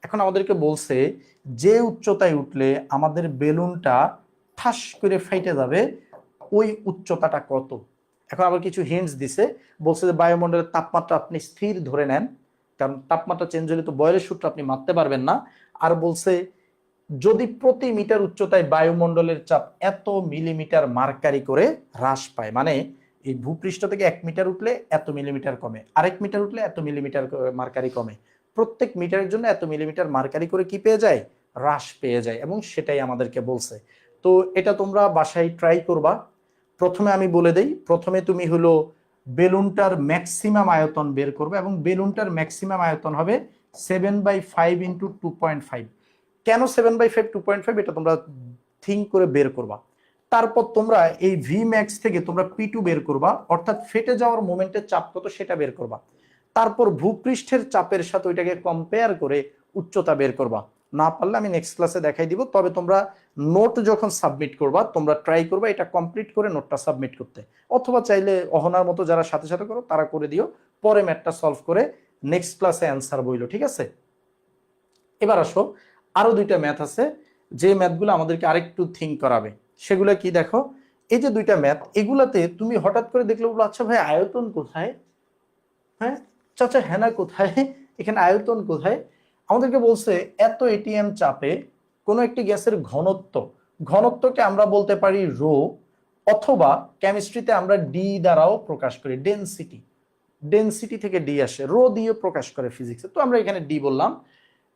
এখন আমাদেরকে বলছে যে উচ্চতায় উঠলে আমাদের বেলুনটা ঠাস করে ফাইটে যাবে ওই উচ্চতাটা কত। এখন আবার কিছু হিন্টস দিছে, বলছে যে বায়ুমণ্ডলের তাপমাত্রা আপনি স্থির ধরে নেন, কারণ তাপমাত্রা চেঞ্জ হলে তো বয়লের সূত্র আপনি মাপতে পারবেন না। আর বলছে যদি প্রতি মিটার উচ্চতায় বায়ুমণ্ডলের চাপ এত মিলিমিটার মার্কারি করে হ্রাস পায়, মানে এই ভূপৃষ্ঠ থেকে 1 মিটার উঠলে এত মিলিমিটার কমে, আরেক মিটার উঠলে এত মিলিমিটার মার্কারি কমে, প্রত্যেক মিটারের জন্য এত মিলিমিটার মার্কারি করে কি পেয়ে যায়, হ্রাস পেয়ে যায়। এবং সেটাই আমাদেরকে বলছে। তো এটা তোমরা বাসায় ট্রাই করবা। প্রথমে আমি বলে দেই, প্রথমে তুমি হলো বেলুনটার ম্যাক্সিমাম আয়তন বের করবে, এবং বেলুনটার ম্যাক্সিমাম আয়তন হবে 7/5 ইন্টু 2.5। কেন 7/5 2.5 এটা তোমরা থিঙ্ক করে বের করবা। তারপর তোমরা এই ভি ম্যাক্স থেকে তোমরা P2 বের করবা, অর্থাৎ ফেটে যাওয়ার মোমেন্টের চাপ কত সেটা বের করবা। তারপর ভূপৃষ্ঠের চাপের সাথে ওইটাকে কম্পেয়ার করে উচ্চতা বের করবা। না পারলে আমি নেক্সট ক্লাসে দেখাই দিব। তবে তোমরা নোট যখন সাবমিট করবা তোমরা ট্রাই করবা এটা কমপ্লিট করে নোটটা সাবমিট করতে, অথবা চাইলে অহনার মতো যারা সাথে সাথে করো তারা করে দিও, পরে ম্যাথটা সলভ করে নেক্সট ক্লাসে অ্যান্সার বইলো, ঠিক আছে? এবার আসো, আরো 2টা ম্যাথ আছে যে ম্যাথগুলো আমাদেরকে আরেকটু থিঙ্ক করাবে। সেগুলো কি দেখো, এই যে 2টা ম্যাথ, এগুলাতে তুমি হঠাৎ করে দেখলে বলো আচ্ছা ভাই আয়তন কোথায়, হ্যাঁ চাচা হেনা কোথায়, এখানে আয়তন কোথায়? আমাদেরকে বলছে এত এটিএম চাপে কোনো একটি গ্যাসের ঘনত্ব, ঘনত্বকে আমরা বলতে পারি রো, অথবা কেমিস্ট্রিতে আমরা ডি দ্বারাও প্রকাশ করি, ডেনসিটি, ডেনসিটি থেকে ডি আসে, রো দিয়ে প্রকাশ করে ফিজিক্সে, তো আমরা এখানে ডি বললাম।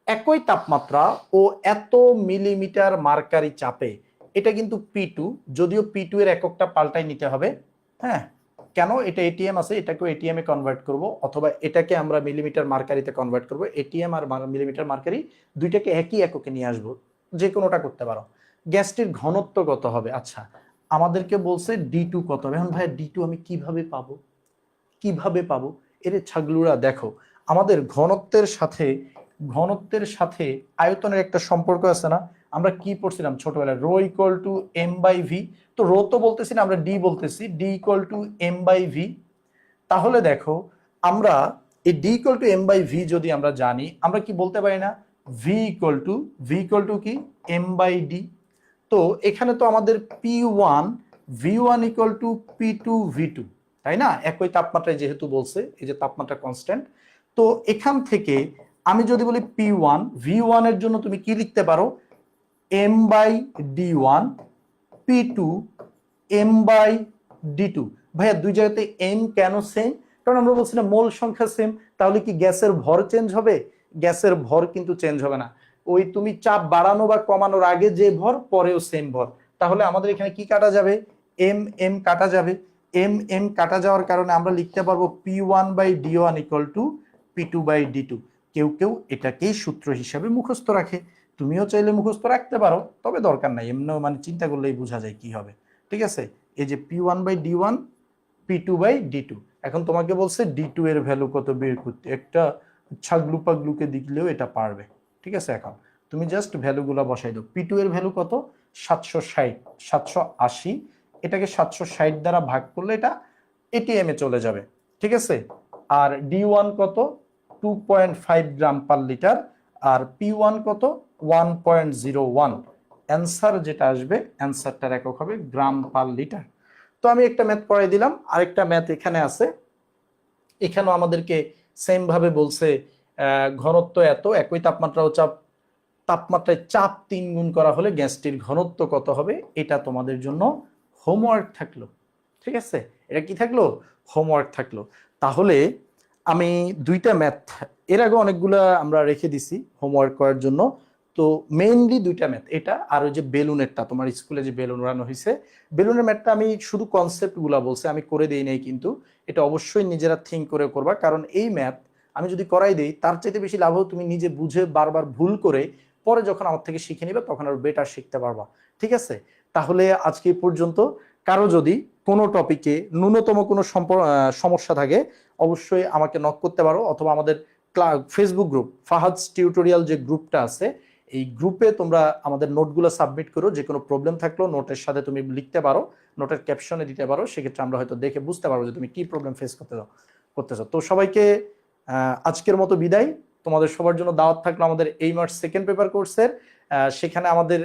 একই তাপমাত্রা ও এত মিলিমিটার মার্কারি চাপে, এটা কিন্তু P2, যদিও P2 এর এককটা পাল্টাই নিতে হবে, হ্যাঁ কেন, এটা এটিএম আছে, এটাকেও এটিএম এ কনভার্ট করব, অথবা এটাকে আমরা মিলিমিটার মার্কারিতে কনভার্ট করব। এটিএম আর মিলিমিটার মার্কারি দুইটাকে একই এককে নিয়ে আসবো, যে কোনোটা করতে পারো। গ্যাসটির ঘনত্ব কত হবে? আচ্ছা আমাদেরকে বলছে D2 কত হবে। এখন ভাই D2 আমি কিভাবে পাবো, কিভাবে পাবো? এর ছাগলুরা দেখো, আমাদের ঘনত্বের সাথে আয়তনের একটা সম্পর্ক আছে না? আমরা কি পড়ছিলাম ছোটবেলায়, rho equal to M by V. তো রো তো বলতেছি না, আমরা ডি বলতেছি, D equal to M by V. তাহলে দেখো আমরা এই D equal to M by V যদি আমরা জানি, আমরা কি বলতে পারি না ভি ইকুয়াল টু কি এম বাই ডি। তো এখানে তো আমাদের P1 V1 equal to P2 V2, তাই না? একই তাপমাত্রায় যেহেতু বলছে, এই যে তাপমাত্রা কনস্ট্যান্ট, তো এখান থেকে আমি যদি বলি P1 V1 এর জন্য তুমি কি লিখতে পারো, M by D1, P2 M by D2। ভাইয়া দুই জায়গাতে M কেন সেম? কারণ আমরা বলছি না মোল সংখ্যা সেম, তাহলে কি গ্যাসের ভর চেঞ্জ হবে? গ্যাসের ভর কিন্তু চেঞ্জ হবে না, ওই তুমি চাপ বাড়ানো বা কমানোর আগে যে ভর পরেও সেম ভর। তাহলে আমাদের এখানে কি কাটা যাবে, এম এম কাটা যাবে, এম এম কাটা যাওয়ার কারণে আমরা লিখতে পারবো P1 by D1 equal to P2 by D2। কেউ কেউ এটাকেই সূত্র হিসাবে মুখস্থ রাখে, তুমিও চাইলে মুখস্থ রাখতে পারো, তবে দরকার নাই, এমনিও মানে চিন্তা করলেই বোঝা যায় কি হবে, ঠিক আছে? এই যে P1 by D1 P2 by D2। এখন তোমাকে বলছে D2 এর ভ্যালু কত বের করতে, একটা ছাগলু পাগলুকে দিলেও এটা পারবে, ঠিক আছে? এখন তুমি জাস্ট ভ্যালুগুলো বসাই দাও। P2 এর ভ্যালু কত, 760, 780, এটাকে 760 দ্বারা ভাগ করলে এটা এটিএম এ চলে যাবে, ঠিক আছে? আর D1 কত, 2.5 গ্রাম পার লিটার, আর P1 কত, 1.01। অ্যান্সার যেটা আসবে, অ্যান্সারটার একক হবে গ্রাম পার লিটার। তো আমি একটা ম্যাথ পড়াই দিলাম, আরেকটা ম্যাথ এখানে আছে, এখানেও আমাদেরকে সেম ভাবে বলছে ঘনত্ব এত, একই তাপমাত্রা ও তাপমাত্রায় চাপ 3 গুণ করা হলে গ্যাসটির ঘনত্ব কত হবে। এটা তোমাদের জন্য হোমওয়ার্ক থাকলো, ঠিক আছে? এটা কি থাকলো, হোমওয়ার্ক থাকলো। তাহলে আমি 2টা ম্যাথ, এর আগে অনেকগুলা আমরা রেখে দিছি হোমওয়ার্ক করার জন্য, তো মেইনলি 2টা ম্যাথ, এটা আর ওই যে বেলুনেরটা, তোমার স্কুলে যে বেলুন উড়ানো হয়েছে, বেলুনের ম্যাথটা আমি শুধু কনসেপ্টগুলা বলছি, আমি করে দেই নাই, কিন্তু এটা অবশ্যই নিজেরা থিঙ্ক করে করবা, কারণ এই ম্যাথ আমি যদি করাই দেই তার চাইতে বেশি লাভ হবে তুমি নিজে বুঝে বারবার ভুল করে পরে যখন আমার থেকে শিখে নিবে তখন আর বেটার শিখতে পারবা, ঠিক আছে? তাহলে আজকে এই পর্যন্ত। কারো যদি কোনো টপিকে ন্যূনতম কোনো সমস্যা থাকে অবশ্যই আমাকে নক করতে পারো, অথবা আমাদের ফেসবুক গ্রুপ ফাহাদস টিউটোরিয়াল যে গ্রুপটা আছে এই গ্রুপে তোমরা আমাদের নোটগুলো সাবমিট করো, যে কোনো প্রবলেম থাকলেও নোটের সাথে তুমি লিখতে পারো, নোটের ক্যাপশনে দিতে পারো, সেক্ষেত্রে আমরা হয়তো দেখে বুঝতে পারবো যে তুমি কি প্রবলেম ফেস করতেছো। তো সবাইকে আজকের মতো বিদায়। তোমাদের সবার জন্য দাওয়াত থাকলো আমাদের এই মাস সেকেন্ড পেপার কোর্সের। সেখানে আমাদের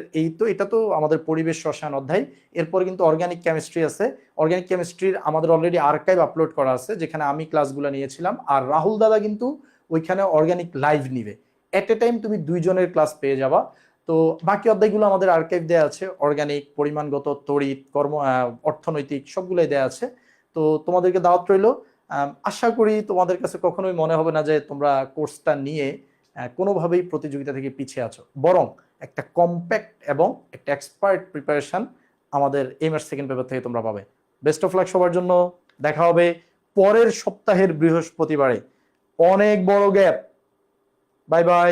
এটা তো আমাদের পরিবেশ রসায়ন অধ্যায়, এরপর কিন্তু অর্গানিক কেমিস্ট্রি আছে। অর্গানিক কেমিস্ট্রির আমাদের অলরেডি আর্কাইভ আপলোড করা আছে, যেখানে আমি ক্লাসগুলো নিয়েছিলাম, আর রাহুল দাদা কিন্তু ওইখানে অর্গানিক লাইভ নিবে। এট এ টাইম তুমি 2 জনের ক্লাস পেয়ে যাবা। তো বাকি অধ্যায়গুলো আমাদের আর্কাইভ দেওয়া আছে, অর্গানিক, পরিমাণগত, তড়িৎ, অর্থনৈতিক সবগুলোই দেওয়া আছে। তো তোমাদেরকে দাওয়াত রইলো। আশা করি তোমাদের কাছে কখনোই মনে হবে না যে তোমরা কোর্সটা নিয়ে কোনোভাবেই প্রতিযোগিতা থেকে পিছিয়ে আছো, বরং একটা কম্প্যাক্ট এবং একটা এক্সপার্ট প্রিপারেশন আমাদের এই মাস সেকেন্ড পেপার থেকে তোমরা পাবে। বেস্ট অফ লাক সবার জন্য। দেখা হবে পরের সপ্তাহের বৃহস্পতিবারে। অনেক বড় গ্যাপ। Bye bye.